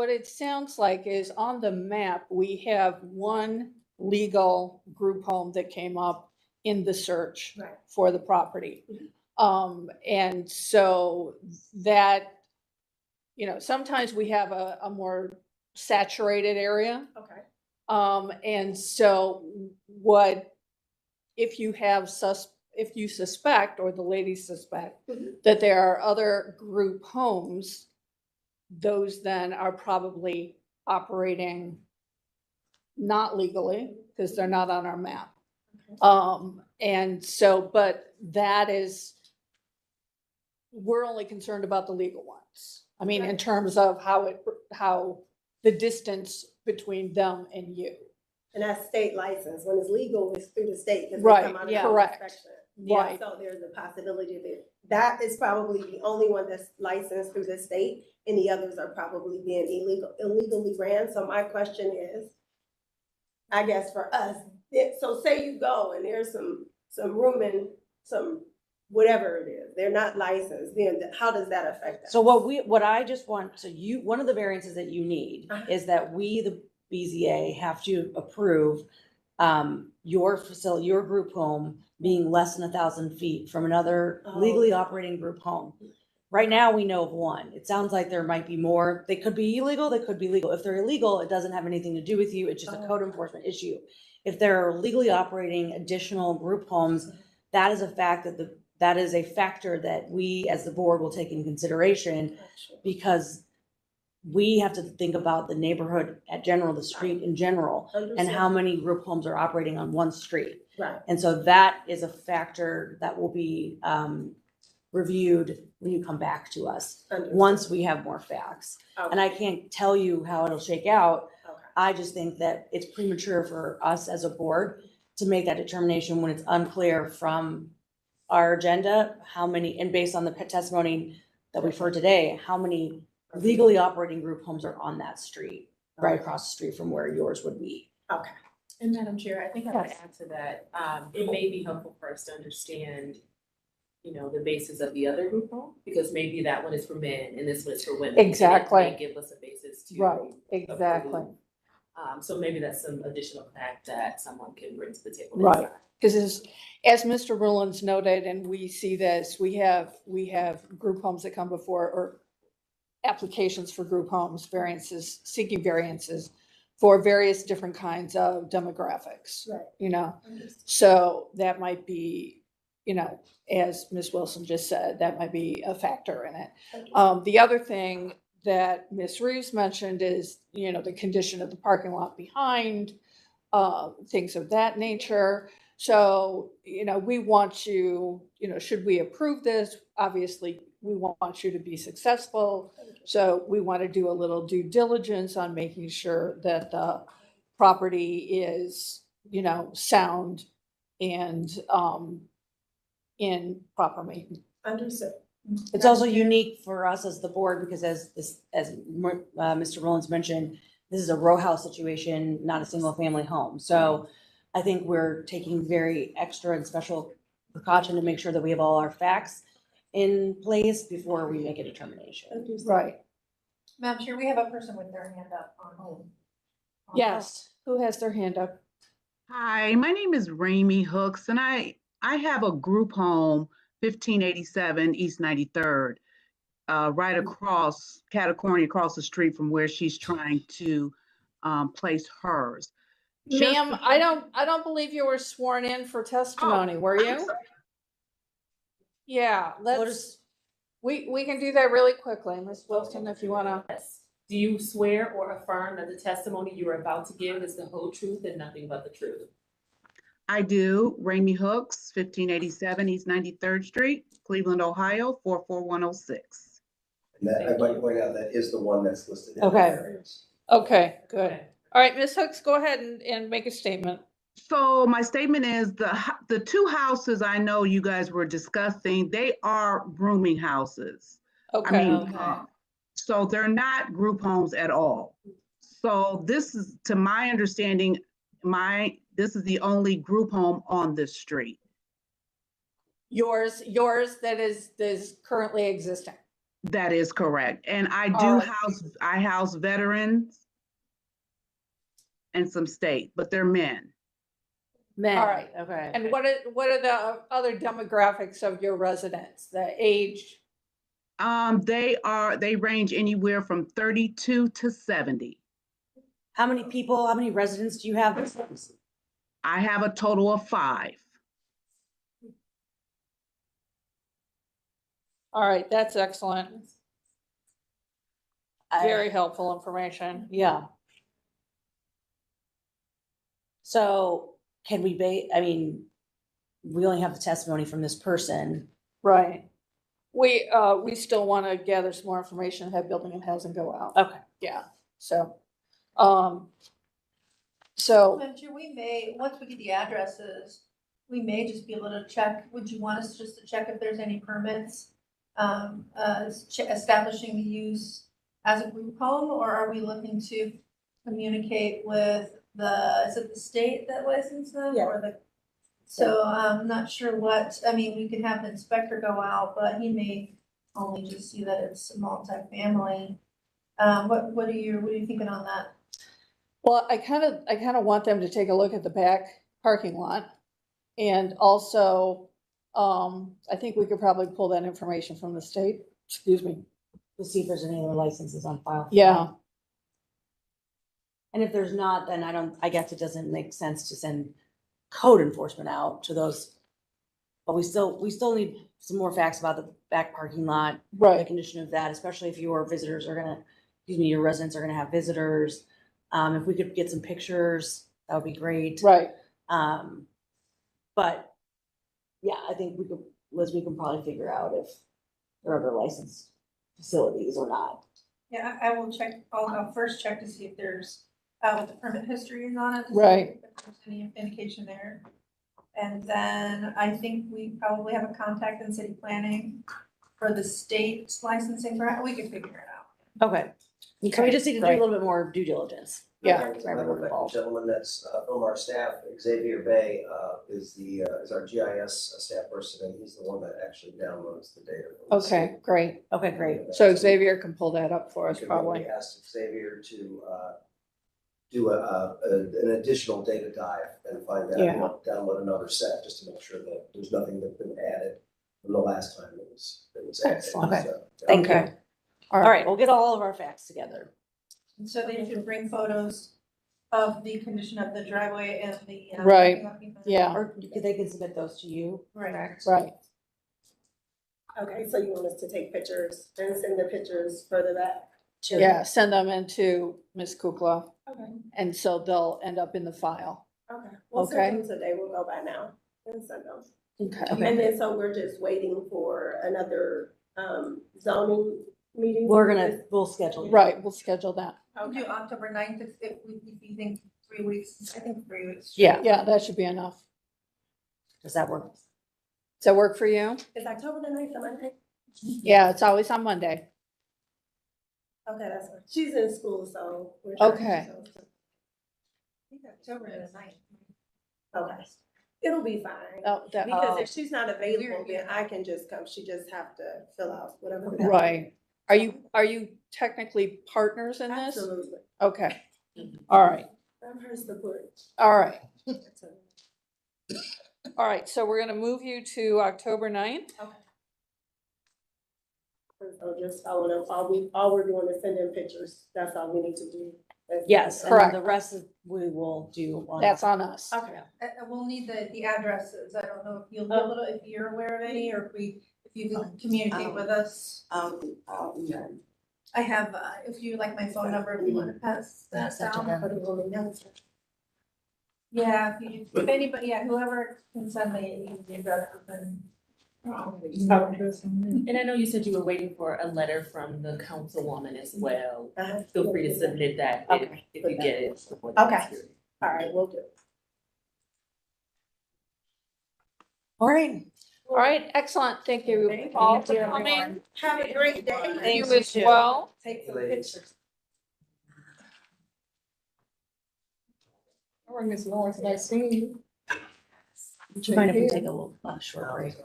it sounds like is on the map, we have one legal group home that came up in the search Right. for the property. And so that, sometimes we have a more saturated area. Okay. And so if you suspect, or the ladies suspect, that there are other group homes, those then are probably operating not legally, because they're not on our map. And so, but we're only concerned about the legal ones. I mean, in terms of how the distance between them and you. And that's state license. When it's legal, it's through the state. 'Cause they Right, come out of yeah, the correct. inspection. Right. So there's a possibility that is probably the only one that's licensed through the state, and the others are probably being illegally ran. So my question is, I guess for us, so say you go and there's some rooming, some whatever it is, they're not licensed, then how does that affect us? So what I just want, one of the variances that you need is that we, the BZA, have to approve your facility, your group home being less than 1,000 feet from another legally operating group home. Right now, we know of one. It sounds like there might be more. They could be illegal, they could be legal. If they're illegal, it doesn't have anything to do with you. It's just a code enforcement issue. If they're legally operating additional group homes, that is a factor that we as the board will take in consideration, because we have to think about the neighborhood the street in general, and how many group homes are operating on one street. Right. And so that is a factor that will be reviewed when you come back to us, once we have more facts. And I can't tell you how it'll shake out. I just think that it's premature for us as a board to make that determination when it's unclear from our agenda, and based on the testimony that we've heard today, how many legally operating group homes are on that street, right across the street from where yours would be. Okay. And Madam Chair, I think I would add to that, it may be helpful for us to understand, the basis of the other group home, because maybe that one is for men and this one is for women. And it Exactly. might give us a basis to. Right, exactly. So maybe that's some additional fact that someone can bring to the table. Right, because as Mr. Rowlands noted, and we see this, we have group homes that come before, or applications for group homes, variances, seeking variances for various different kinds of demographics. Right. You know, so that might be, you know, as Ms. Wilson just said, that might be a factor in it. The other thing that Ms. Reeves mentioned is, you know, the condition of the parking lot behind, things of that nature. So, you know, we want you, you know, should we approve this? Obviously, we want you to be successful. So we want to do a little due diligence on making sure that the property is, you know, sound and in proper maintenance. Understood. It's also unique for us as the board because as Mr. Rollins mentioned, this is a row house situation, not a single family home. So I think we're taking very extra and special precaution to make sure that we have all our facts in place before we make a determination. Right. Madam Chair, we have a person with their hand up on. Yes. Who has their hand up? Hi, my name is Ramey Hooks, and I have a group home, 1587 East 93rd, right across Catacorny, across the street from where she's trying to place hers. Ma'am, I don't believe you were sworn in for testimony, were you? Yeah, we can do that really quickly. Ms. Wilson, if you wanna. Yes. Do you swear or affirm that the testimony you are about to give is the whole truth and nothing but the truth? I do. Ramey Hooks, 1587 East 93rd Street, Cleveland, Ohio, 44106. And that, I might point out, that is the one that's listed in the Okay. variance. Okay, good. All right, Ms. Hooks, go ahead and make a statement. So my statement is the two houses I know you guys were discussing, they are rooming houses. Okay. I mean, so they're not group homes at all. So this is, to my understanding, this is the only group home on this street. Yours that is currently existing. That is correct. And I All do right. house veterans and some state, but they're men. Men. All right. Okay. And what are the other demographics of your residents? The age? They range anywhere from 32 to 70. How many people, how many residents do you have? I have a total of 5. All right, that's excellent. Very helpful information. Yeah. So can we we only have the testimony from this person. Right. We still want to gather some more information, have building and housing go out. Okay. Yeah, so, so, Madam Chair, we may, once we get the addresses, we may just be able to check, would you want us just to check if there's any permits establishing the use as a group home, or are we looking to communicate with is it the state that licensed them? Yeah. Or the, so I'm not sure we could have the inspector go out, but he may only just see that it's a multi-family. What are you thinking on that? well, I kind of want them to take a look at the back parking lot. And also, I think we could probably pull that information from the state, excuse me. To see if there's any other licenses on file. Yeah. And if there's not, then I guess it doesn't make sense to send code enforcement out to those. But we still need some more facts about the back parking lot. Right. The condition of that, especially if your residents are gonna have visitors. If we could get some pictures, that would be great. Right. But yeah, I think Liz, we can probably figure out if there are other licensed facilities or not. Yeah, I will check, I'll first check to see if there's, what the permit history is on it. to see Right. if there's any indication there. And then I think we probably have a contact in city planning for the state licensing, we can figure it out. Okay. So we just need to do a little bit more due diligence. Yeah. As a matter of fact, the gentleman that's from our staff, Xavier Bay, is our GIS staff person, and he's the one that actually downloads the data. Okay, great. Okay, great. So Xavier can pull that up for us We can probably. maybe ask Xavier to do an additional data dive and find out, Yeah. download another set, just to make sure that there's nothing that's been added from the last time it was added. Excellent. Okay. So, yeah. Thank you. Okay. All right, we'll get all of our facts together. So they should bring photos of the condition of the driveway and the. Right. parking lot. Yeah, Or they can submit those to you. Right. right. Okay, so you want us to take pictures and send the pictures further back? Yeah, send them into Ms. Kukla, Okay, and so they'll end up in the file. okay. We'll Okay. send them today. We'll go by now and send them. Okay. And then, so we're just waiting for another, zoning meeting? We'll schedule. Right, we'll schedule that. We'll do October 9th if you think 3 weeks, I think 3 weeks. Yeah, that should be enough. Does that work? Does that work for you? Is October the 9th a Monday? Yeah, it's always on Monday. Okay, that's fine. She's in school, so. we're Okay. trying to- I think October is 9th. Okay, it'll be fine. Oh, that, Because if she's not available, then I can just come. She just have to fill out whatever. the- right. Are you technically partners in this? Absolutely. Okay. All right. I'm her support. All right. All right, so we're gonna move you to October 9th. So just following up, all we're doing is sending pictures. That's all we need to do. Yes, and then Correct. the rest we will do. That's on us. Okay, we'll need the addresses. I don't know if you'll be able to, if you're aware of any, or if you can communicate with us. I have, if you like my phone number, if you want to pass that down. Yeah, if anybody, yeah, whoever can send me the address, then. And I know you said you were waiting for a letter from the councilwoman as well. Feel free to submit that if you get it. Okay. All right, we'll do. All right. All right, excellent. Thank you all for coming. Have a great day. You as well. Take some pictures. All right, Ms. Lawrence, nice seeing you. Would you mind if we take a little short break?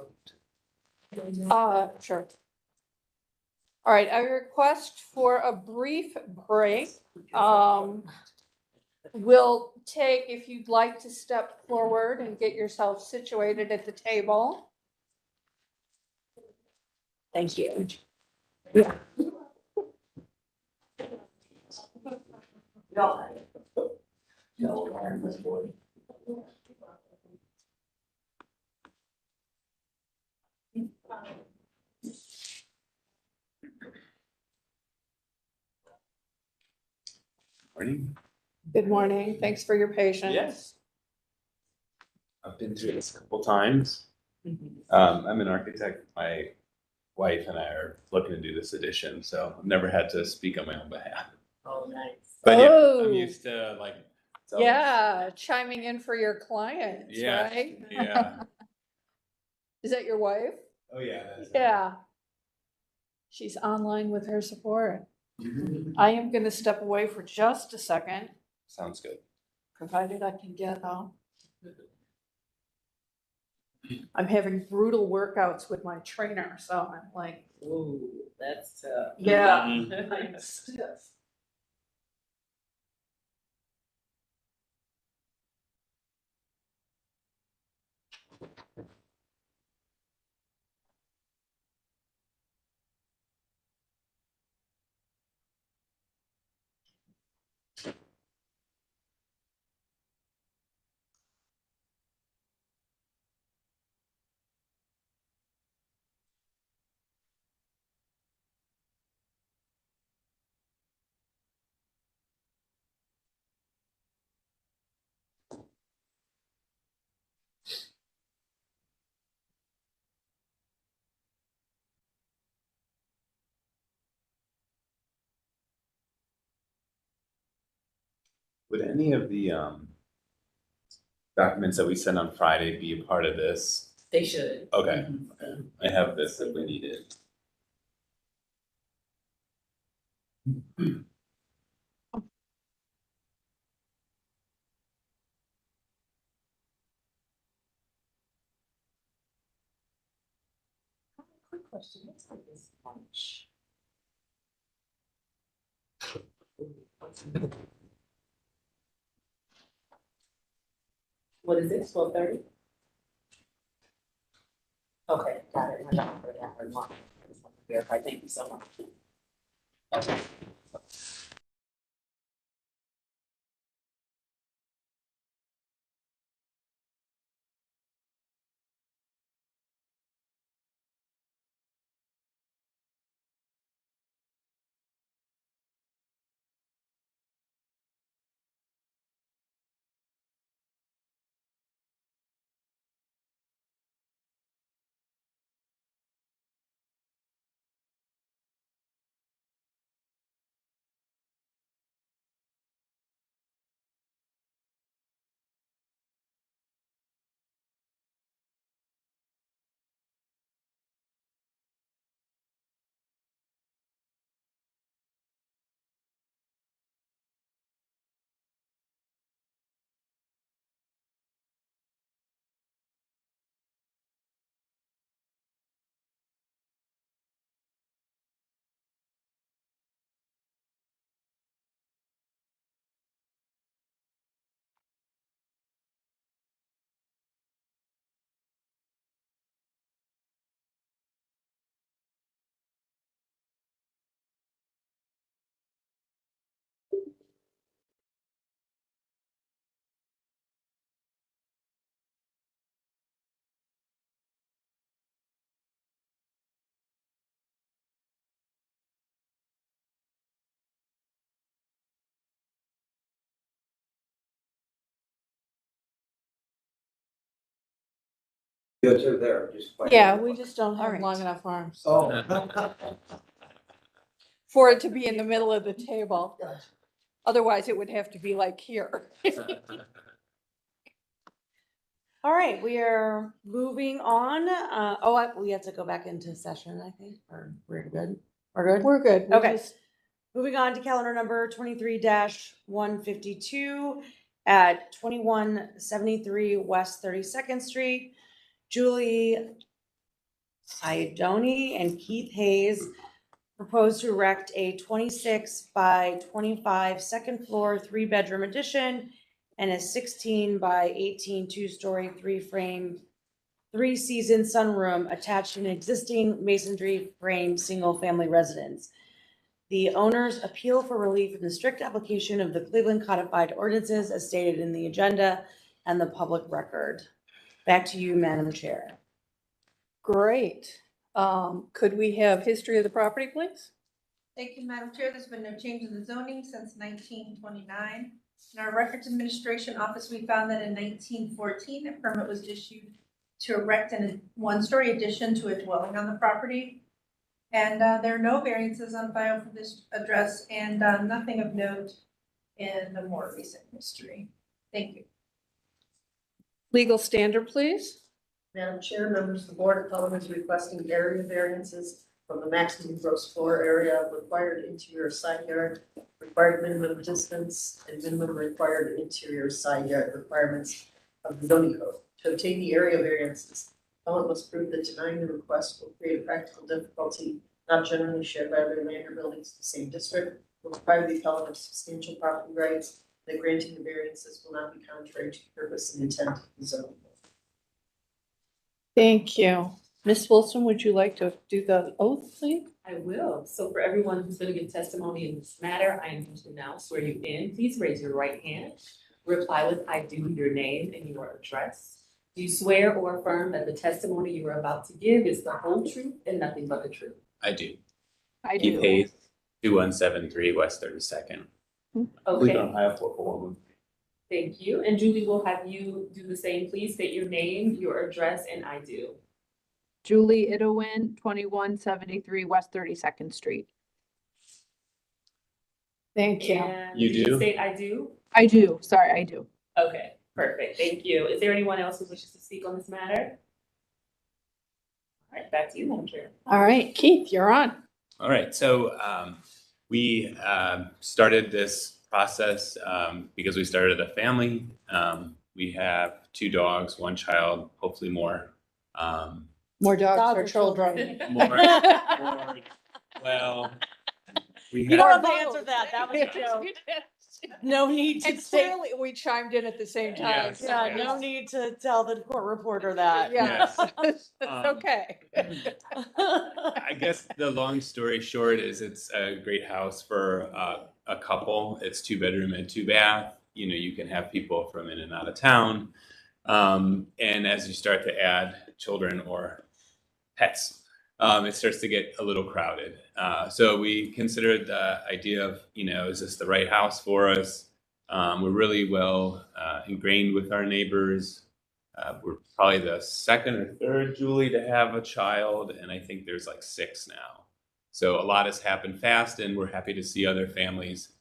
Sure. All right, I request for a brief break. We'll take, if you'd like to step forward and get yourself situated at the table. Thank you. Morning. Good morning. Thanks for your patience. Yes. I've been through this a couple times. I'm an architect. My wife and I are looking to do this addition, so I've never had to speak on my own behalf. Oh, nice. But yeah, Oh. I'm used to like. Yeah, chiming in for your clients, Yeah, right? yeah. Is that your wife? Oh, yeah. That's Yeah. She's online with her support. I am gonna step away for just a second, Sounds good. provided I can get I'm having brutal workouts with my trainer, so I'm like, Ooh, that's tough. yeah. Mhm. I'm stiff. Would any of the documents that we send on Friday be a part of this? They should. Okay. Okay. I have this if we need it. Quick question, what's like this lunch? What is it, 12:30? Okay, got it. I got it for that one. I just want to verify. Thank you so much. Okay. Good too there, just. Yeah, we just don't have Alright. long enough arms Oh. for it to be in the middle of the table. Otherwise, it would have to be like here. All right, we are moving on. We have to go back into session, I think, or we're good? We're good? We're good. We Okay. just- Moving on to calendar number 23-152 at 2173 West 32nd Street. Julie Iadoni and Keith Hayes propose to erect a 26 by 25 second floor, 3-bedroom addition and a 16 by 18 two-story, 3-frame, 3-season sunroom attached to an existing masonry frame single-family residence. The owners appeal for relief from the strict application of the Cleveland codified ordinances as stated in the agenda and the public record. Back to you, Madam Chair. Great. Could we have history of the property, please? Thank you, Madam Chair. There's been no change in the zoning since 1929. In our Records Administration Office, we found that in 1914, a permit was issued to erect a 1-story addition to a dwelling on the property. And there are no variances on file for this address and nothing of note in the more recent history. Thank you. Legal standard, please. Madam Chair, members of the Board of Pelham is requesting area variances from the maximum gross floor area, required interior side yard, required minimum distance, and minimum required interior side yard requirements of the zoning code. To obtain the area variances, Pelham must prove that denying the request will create a practical difficulty not generally shared by other land or buildings in the same district, will require the appellant of substantial property rights, that granting the variances will not be contrary to the purpose and intent of the zoning code. Thank you. Ms. Wilson, would you like to do the oath, please? I will. So for everyone who's going to give testimony in this matter, I am going to now swear you in. Please raise your right hand. Reply with "I do," your name and your address. Do you swear or affirm that the testimony you are about to give is the whole truth and nothing but the truth? I do. I Keith do. Hayes, 2173 West 32nd. Okay. Ohio 441. Thank you. And Julie will have you do the same. Please state your name, your address, and I do. Julie Idowin, 2173 West 32nd Street. Thank you. And You did do? State I do? I do, sorry, I do. Okay, perfect. Thank you. Is there anyone else who wishes to speak on this matter? All right, back to you, Madam Chair. All right, Keith, you're on. All right, so we started this process because we started a family. We have 2 dogs, 1 child, hopefully more. More dogs or children? More. Well, we You don't have, have to answer that. That was a joke. No need to And say, clearly, we chimed in at the same time. Yes, yeah, yes. no need to tell the court reporter that. Yeah, Yes. it's Um, okay. I guess the long story short is it's a great house for a couple. It's 2 bedroom and 2 bath. You know, you can have people from in and out of town. And as you start to add children or pets, it starts to get a little crowded. So we considered the idea of, you know, is this the right house for us? We're really well ingrained with our neighbors. We're probably the second or third Julie to have a child, and I think there's like 6 now. So a lot has happened fast, and we're happy to see other families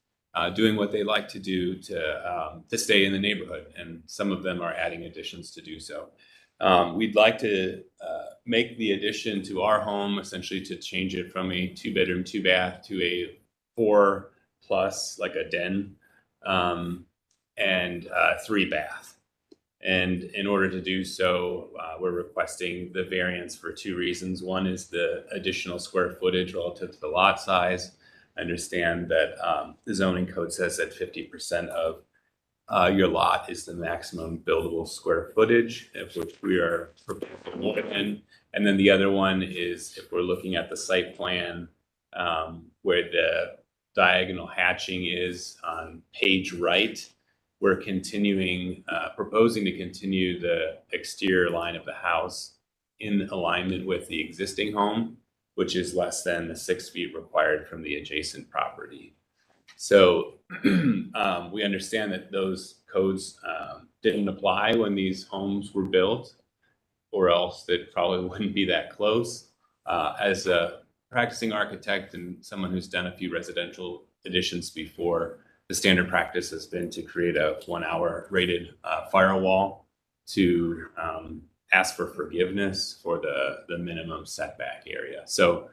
doing what they like to do to stay in the neighborhood, and some of them are adding additions to do so. We'd like to make the addition to our home essentially to change it from a 2 bedroom, 2 bath to a 4 plus, like a den, and 3 bath. And in order to do so, we're requesting the variance for 2 reasons. One is the additional square footage relative to the lot size. I understand that the zoning code says that 50% of your lot is the maximum buildable square footage, of which we are proposing more than. And then the other one is if we're looking at the site plan where the diagonal hatching is on page right, we're proposing to continue the exterior line of the house in alignment with the existing home, which is less than the 6 feet required from the adjacent property. So we understand that those codes didn't apply when these homes were built, or else they probably wouldn't be that close. As a practicing architect and someone who's done a few residential additions before, the standard practice has been to create a 1-hour rated firewall to ask for forgiveness for the minimum setback area. So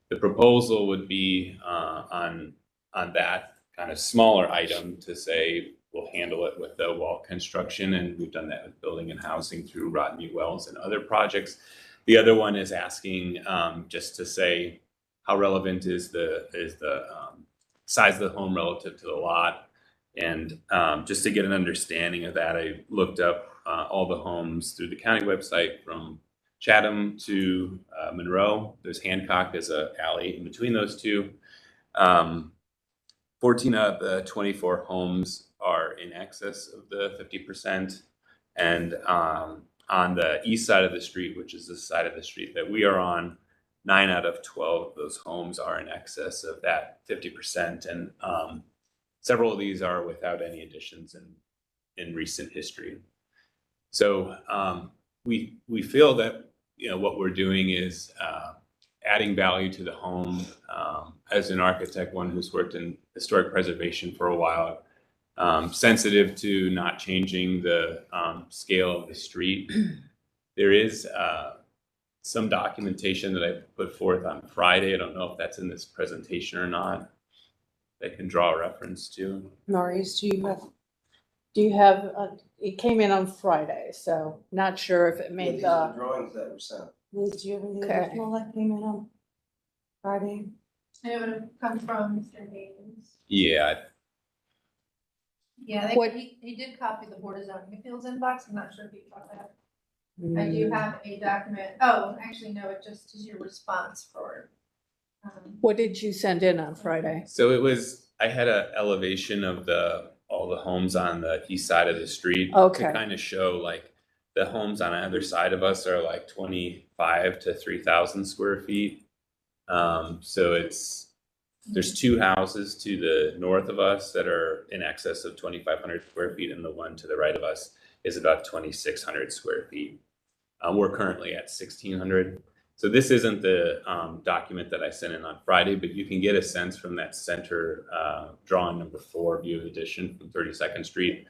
the proposal would be on that kind of smaller item to say we'll handle it with the wall construction, and we've done that with building and housing through Rodney Wells and other projects. The other one is asking just to say how relevant is the size of the home relative to the lot. And just to get an understanding of that, I looked up all the homes through the county website from Chatham to Monroe. There's Hancock as an alley in between those two. 14 of the 24 homes are in excess of the 50%. And on the east side of the street, which is the side of the street that we are on, 9 out of 12 of those homes are in excess of that 50%. And several of these are without any additions in recent history. So we feel that, you know, what we're doing is adding value to the home. As an architect, one who's worked in historic preservation for a while, sensitive to not changing the scale of the street. There is some documentation that I put forth on Friday. I don't know if that's in this presentation or not. I can draw a reference to. Maurice, do you have, it came in on Friday, so not sure if it made These are the, drawings that were sent. Liz, do you have any Okay. original that came in on Friday? It would have come from Mr. Hayes. Yeah, Yeah, What- he did copy the Board of Zoning Appeals inbox. I'm not sure if you got that. I do have a document. Oh, actually, no, it just is your response for. what did you send in on Friday? so it was, I had an elevation of all the homes on the east side of the street. Okay. To kind of show like the homes on either side of us are like 25 to 3,000 square feet. So there's 2 houses to the north of us that are in excess of 2,500 square feet, and the one to the right of us is about 2,600 square feet. We're currently at 1,600. So this isn't the document that I sent in on Friday, but you can get a sense from that center drawing number 4 view of addition from 32nd Street,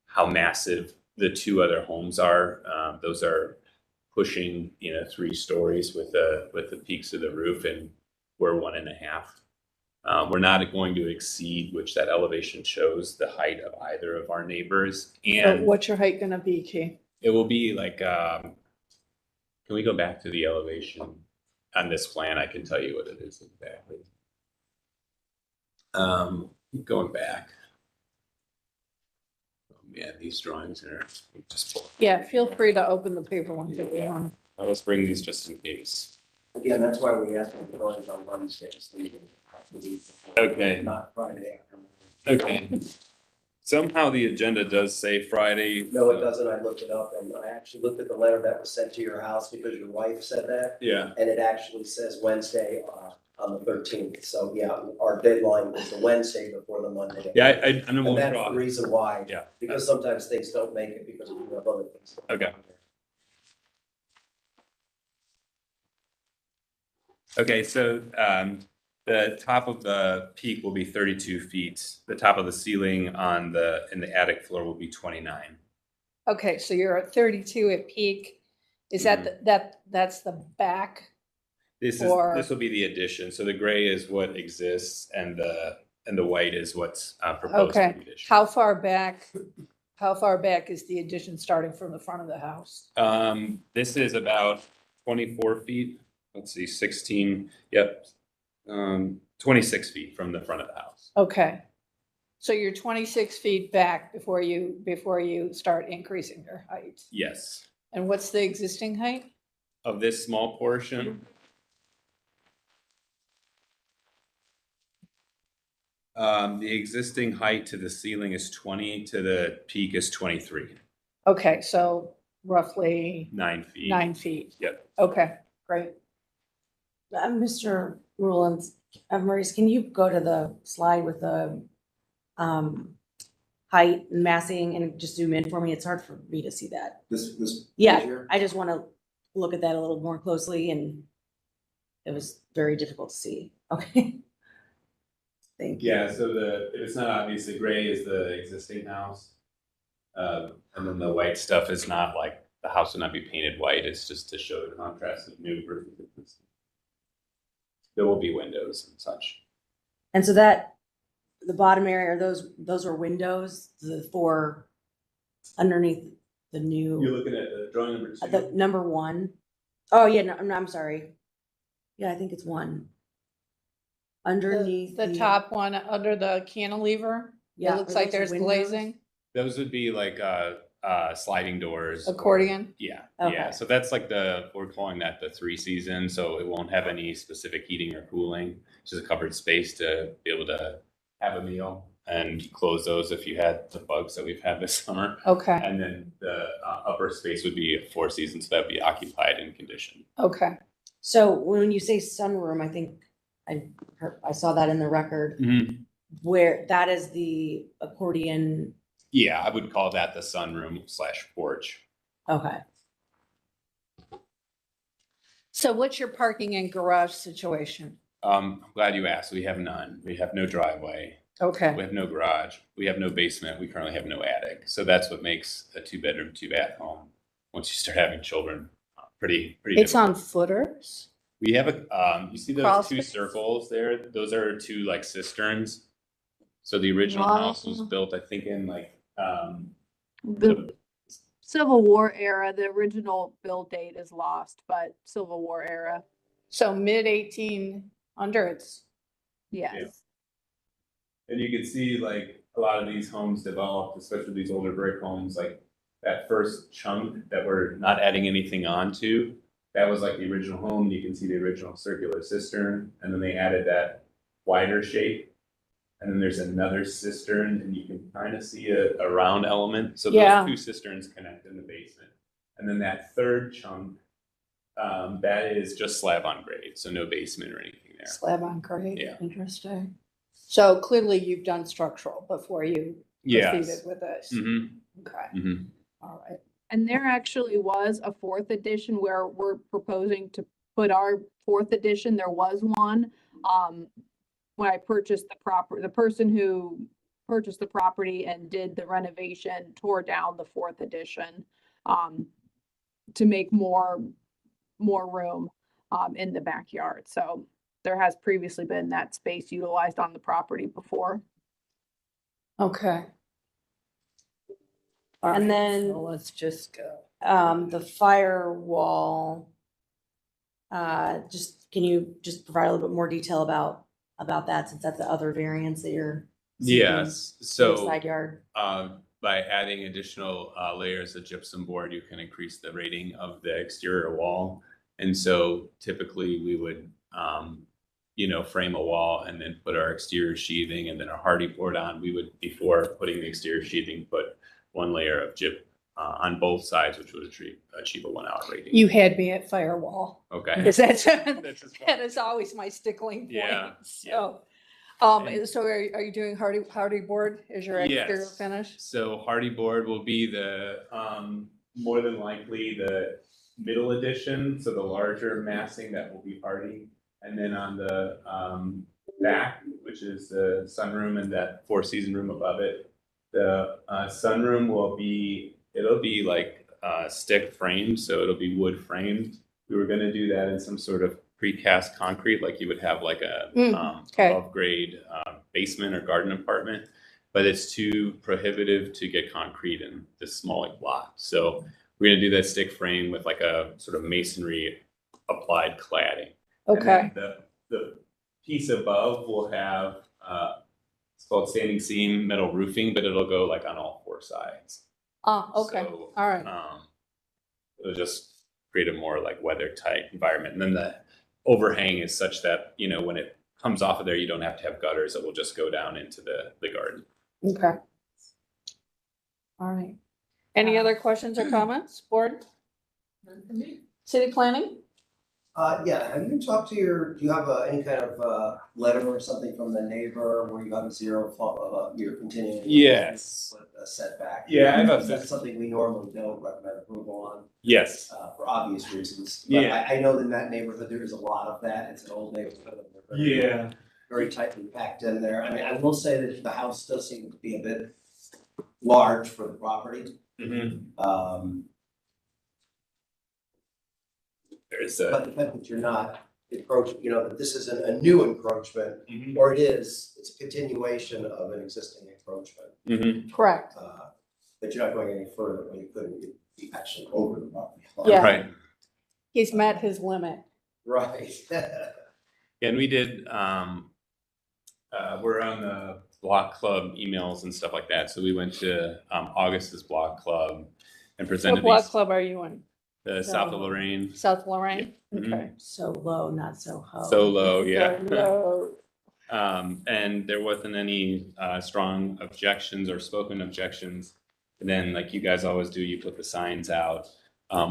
how massive the 2 other homes are. Those are pushing, 3 stories with the peaks of the roof, and we're 1.5. We're not going to exceed, which that elevation shows, the height of either of our neighbors. So And what's your height gonna be, Key? it will be like, can we go back to the elevation on this plan? I can tell you what it is exactly. Going back. Yeah, these drawings are just. Yeah, feel free to open the paper ones if you want. Let's bring these just in case. Again, that's why we asked for drawings on Wednesdays. Okay. Not Friday. Okay. Somehow the agenda does say Friday. No, it doesn't. I looked it up and I actually looked at the letter that was sent to your house because your wife said that. Yeah. And it actually says Wednesday, on the 13th. So yeah, our deadline was the Wednesday before the Monday. Yeah, I know. And that's the reason why. Yeah. Because sometimes things don't make it because we have other things. Okay. Okay, so the top of the peak will be 32 feet. The top of the ceiling in the attic floor will be 29. Okay, so you're at 32 at peak. Is that, that's the back? This will be the addition. So the gray is what exists and the white is what's proposed for Okay, the addition. how far back is the addition starting from the front of the house? This is about 24 feet. Let's see, 16, yep. 26 feet from the front of the house. Okay. So you're 26 feet back before you start increasing your height. Yes. And what's the existing height? Of this small portion. The existing height to the ceiling is 20, to the peak is 23. Okay, so roughly 9 feet. 9 feet. Yep. Okay, great. Mr. Rowlands, Maurice, can you go to the slide with the height and massing and just zoom in for me? It's hard for me to see that. This. Yeah, here? I just want to look at that a little more closely and it was very difficult to see. Okay. Thank you. Yeah, so if it's not obvious, the gray is the existing house. And then the white stuff is not like, the house would not be painted white, it's just to show the contrast of new versus existing. There will be windows and such. And so that, the bottom area, those are windows, the four underneath the new. You're looking at the drawing number 2? The number 1. Oh, yeah, no, I'm sorry. Yeah, I think it's 1. Underneath. The top one under the cantilever? Yeah, It looks are like those there's windows? glazing, Those would be like sliding doors. accordion? Yeah, Okay. yeah. So that's like we're calling that the 3 season. So it won't have any specific heating or cooling. It's just a covered space to be able to have a meal and close those if you had the bugs that we've had this summer. Okay, And then the upper space would be 4 seasons, so that'd be occupied and conditioned. okay. So when you say sunroom, I think I saw that in the record where that is the accordion. Yeah, I would call that the sunroom / porch. Okay. So what's your parking and garage situation? I'm glad you asked. We have none. We have no driveway. Okay, We have no garage. We have no basement. We currently have no attic. So that's what makes a 2-bedroom, 2-bath home. Once you start having children, pretty. it's difficult. on footers? We have you see those Crawl 2 space? circles there? Those are 2 like cisterns. So the original house was built, I think, in like The Civil War era, the original build date is lost, but Civil War era, So mid 1800s. yes. And you can see like a lot of these homes developed, especially these older brick homes, like that first chunk that we're not adding anything onto, that was like the original home. You can see the original circular cistern, and then they added that wider shape. And then there's another cistern, and you can kind of see a round element. So those Yeah. 2 cisterns connect in the basement. And then that third chunk, that is just slab on grade, so no basement or anything there. Slab on grade, Yeah. interesting. So clearly you've done structural before you Yes. proceeded with this. Mm-hmm. Okay, Mm-hmm. all right. And there actually was a 4th edition where we're proposing to put our 4th edition. There was one. When I purchased the person who purchased the property and did the renovation tore down the 4th edition to make more room in the backyard. So there has previously been that space utilized on the property before. Okay. All And right, then- so let's just go. The firewall, can you just provide a little bit more detail about that, since that's the other variance that you're seeking Yes, for the so side yard? by adding additional layers of gypsum board, you can increase the rating of the exterior wall. And so typically we would, frame a wall and then put our exterior sheathing and then our hardy board on. We would, before putting the exterior sheathing, put one layer of gyp on both sides, which would achieve a 1 hour rating. You had me at firewall. Okay. Because that is always my stickling point. Yeah, So, so are you doing hardy board as your exterior Yes. finish? So hardy board will be the, more than likely the middle edition, so the larger massing that will be hardy. And then on the back, which is the sunroom and that 4-season room above it, the sunroom it'll be like stick framed, so it'll be wood framed. We were gonna do that in some sort of precast concrete, like you would have like a above grade basement or garden apartment, but it's too prohibitive to get concrete in this small lot. So we're gonna do that stick frame with like a sort of masonry applied cladding. Okay. And then the piece above will have it's called standing seam metal roofing, but it'll go like on all 4 sides. Okay. So, All right. It'll just create a more like weather tight environment. And then the overhang is such that, when it comes off of there, you don't have to have gutters. It will just go down into the garden. Okay. All right. Any other questions or comments, board? None for me. City planning? Yeah, have you talked to do you have any kind of letter or something from the neighbor where you have a zero, you're continuing? Yes. With a setback? Yeah, I have That's something we normally don't recommend approval on. Yes. For obvious reasons. Yeah. But I know in that neighborhood, there is a lot of that. It's an old neighborhood. Yeah. Very tightly packed in there. I mean, I will say that the house does seem to be a bit large for the property. Mm-hmm. But the fact that you're not encroaching, that this isn't a new encroachment, or it's a continuation of an existing encroachment. Mm-hmm. Correct. But you're not going any further when you couldn't be actually over the property line. Yeah. Right. He's met his limit. Right. And we did, we're on the block club emails and stuff like that. So we went to August's block club and What presented block these, club are you in? the South of Lorraine. South Lorraine? Mhm. Okay. So low, not so high. So low, yeah. So And there wasn't any strong objections or spoken objections. And then, like you guys always do, you put the signs out.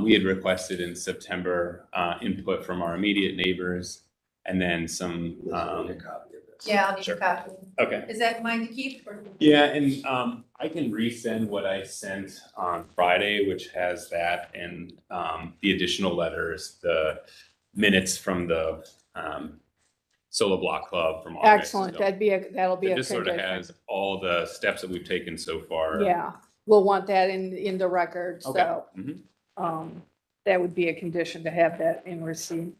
We had requested in September input from our immediate neighbors, and then some. Yeah, I'll need Sure. a copy. Okay. Is that mine to keep or? Yeah, and I can resend what I sent on Friday, which has that and the additional letters, the minutes from the Solo Block Club from August. excellent. That'll be a It just sort of condition. has all the steps that we've taken so far. Yeah, we'll want that in the record, Okay. so, Mhm. that would be a condition to have that in receipt.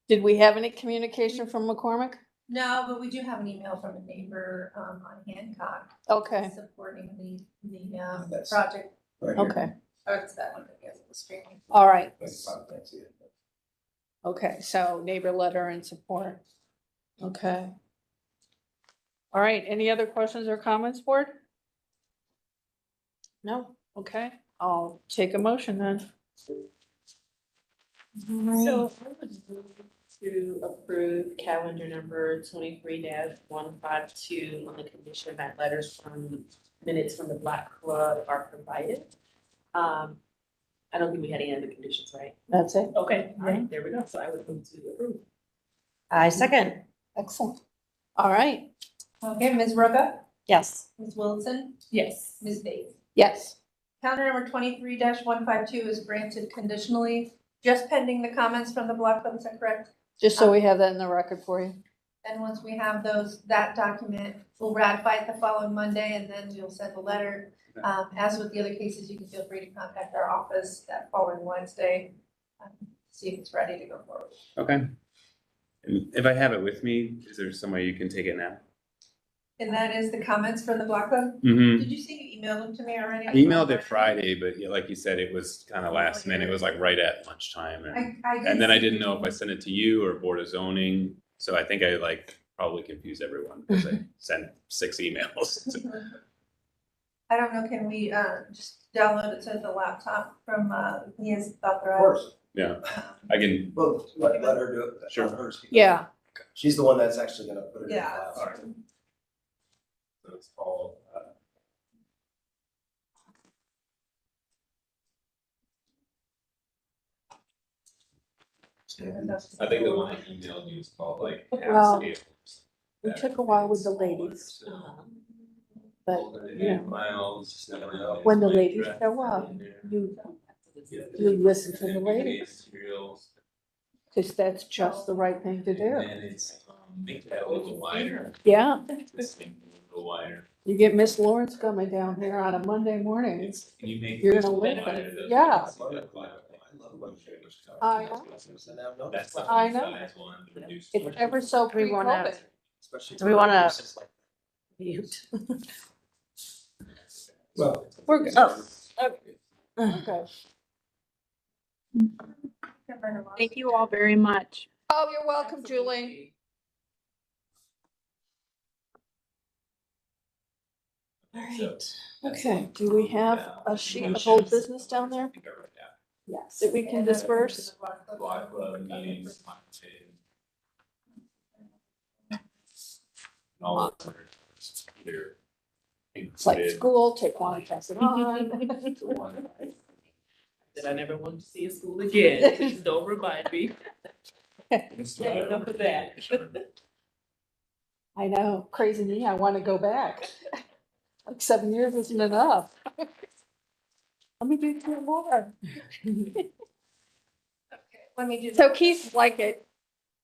Did we have any communication from McCormick? No, but we do have an email from a neighbor, on Hancock. Okay. Supporting the That's project. right here. Okay, Or it's that one, I guess, the streaming. all right. That's fine, that's it. Okay, so neighbor letter and support. Okay. All right, any other questions or comments, board? No, okay, I'll take a motion then. So I would move to approve calendar number 23-152 on the condition that minutes from the Black Club are provided. I don't think we had any other conditions, right? That's it? Okay, all right, there we go. So I would move to approve. I second. Excellent. All right, Okay, Ms. Roca, Yes. Ms. Wilson, Yes. Ms. Bates. yes, Calendar number 23-152 is granted conditionally, just pending the comments from the block club, is that correct? just so we have that in the record for you. And once we have that document, we'll ratify it the following Monday, and then we'll send a letter. As with the other cases, you can feel free to contact our office that following Wednesday, see if it's ready to go forward. Okay. And if I have it with me, is there some way you can take it now? And that is the comments from the block club? Mhm. Did you say you emailed them to me already? I emailed it Friday, but yeah, like you said, it was kind of last minute. It was like right at lunchtime. I did And then I see- didn't know if I sent it to you or Board of Zoning. So I think I probably confused everyone because I sent 6 emails. I don't know, can we, just download it to the laptop from, Mia's Of authorized? course. Yeah, I can, Well, let her do it. That's Sure. not hers. Yeah. She's the one that's actually gonna put it in the Yeah. file. so it's called, I think the one I emailed you is called like. Well, Ask it took a while with the ladies. But, you know, Miles. when the ladies show up, you listen to the ladies, because that's just the right thing to And do. then it's, make that a little wider. Yeah, This thing a little wider. you get Miss Lawrence coming down here on a Monday morning, Can you make? you're this gonna a little live wider? it. Doesn't Yeah. it? I know. That's the I know. size one, the reduced It's one. ever so We wanna- pre-COVID. Especially Do we wanna- for- Mute. Well. We're good. Oh, Okay. Thank you all very much. Oh, you're welcome, Julie. Alright. Okay, do we have a sheet of old business down there Yes. that we can disperse? Block club meetings, all of them are either It's like included. school, take one, pass it on. That I never want to see a school again, please don't remind me. Enough of that. I know, crazy me, I want to go back. Like 7 years isn't enough. Let me do 2 more. Let me do. So Keith, like it,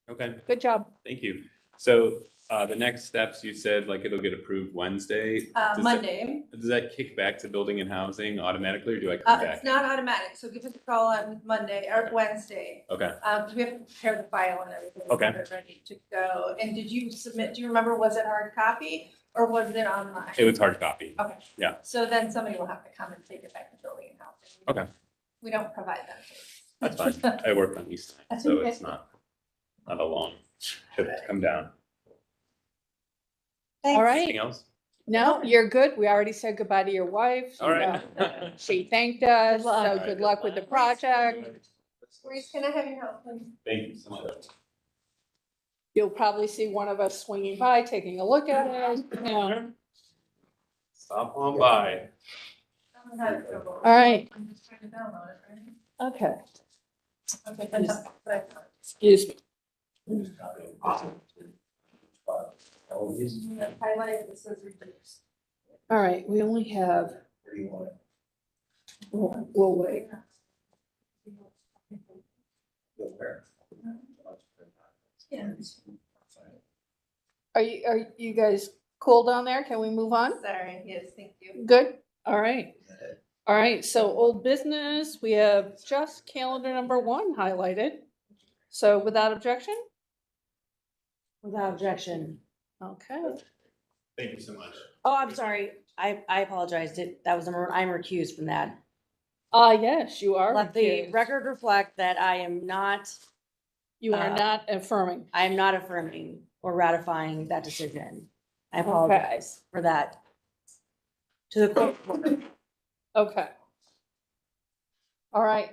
Okay, good job. thank you. So, the next steps, you said like it'll get approved Wednesday. Does that- Monday. Does that kick back to building and housing automatically, or do I come back? It's not automatic, so give us a call on Monday or Wednesday. Okay, Because we have to prepare the file and everything. so Okay. we're ready to go. And did you submit, do you remember, was it hard copy or was it online? it was hard copy. Okay. Yeah. So then somebody will have to come and take it back to building and housing. Okay, We don't provide that that's service. fine. I work on East Side, That's so okay. it's not a long trip to come down. All right. Anything else? No, you're good. We already said goodbye to your wife. All right. She thanked us, so luck. good luck with the project. Reese, can I have your help, please? Thank you so much. You'll probably see one of us swinging by, taking a look at it. Yeah. Stop on by. All right. I'm just trying to download it, right? Okay, Okay, fantastic. excuse me. Highlight, this says reduced. All right, we only have, we'll wait. Yeah. Are you guys cool down there? Can we move on? Sorry, yes, thank you. Good, all right. All right, so old business, we have just calendar number 1 highlighted. So without objection? Without objection. Okay. Thank you so much. Oh, I'm sorry. I apologize. That was I'm recused from that. Yes, you are. Let the recused. record reflect that I am not. You are not affirming. I am not affirming or ratifying that decision. I apologize for that. To the court. Okay. All right.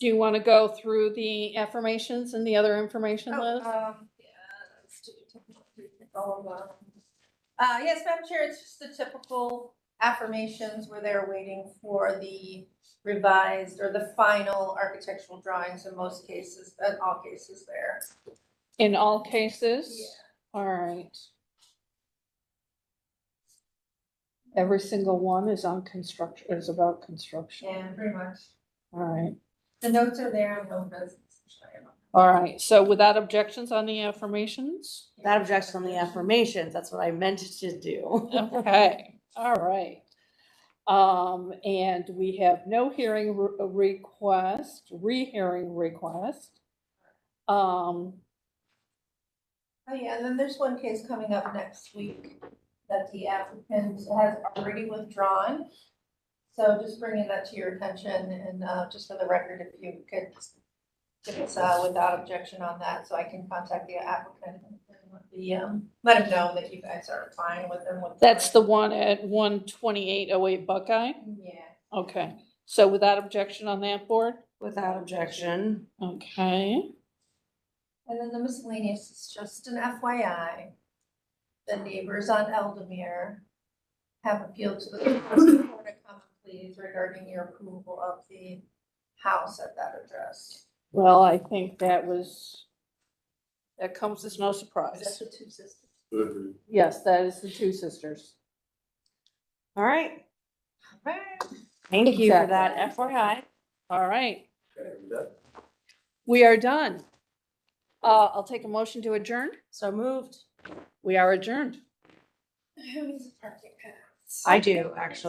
Do you want to go through the affirmations and the other information, Liz? Yeah, let's do all of them. Yes, Madam Chair, it's just the typical affirmations where they're waiting for the revised or the final architectural drawings in most cases, in all cases there. In all cases? All right. Every single one is on construction, is about construction. Yeah, pretty much. All right. The notes are there on the business. All right. So without objections on the affirmations? Without objection on the affirmations, that's what I meant to do. Okay. All right. And we have no hearing request, rehearing request. Oh, yeah, and then there's one case coming up next week that the applicant has already withdrawn. So just bringing that to your attention and just for the record, if you could give us without objection on that, so I can contact the applicant and let him know that you guys are fine with him. That's the one at 12808 Buckeye? Yeah. Okay, so without objection on that board? Without objection. Okay, And then the miscellaneous is just an FYI. The neighbors on Eldemere have appealed to the Court of Common Pleas regarding your approval of the house at that address. well, I think that comes as no Is that surprise. the two sisters? Yes, that is the two sisters. All right. Right. Thank you for that Exactly. FYI. All right, Okay, we done? we are done. I'll take a motion to adjourn. So moved. We are adjourned. Who needs a parking pass? I do, actually.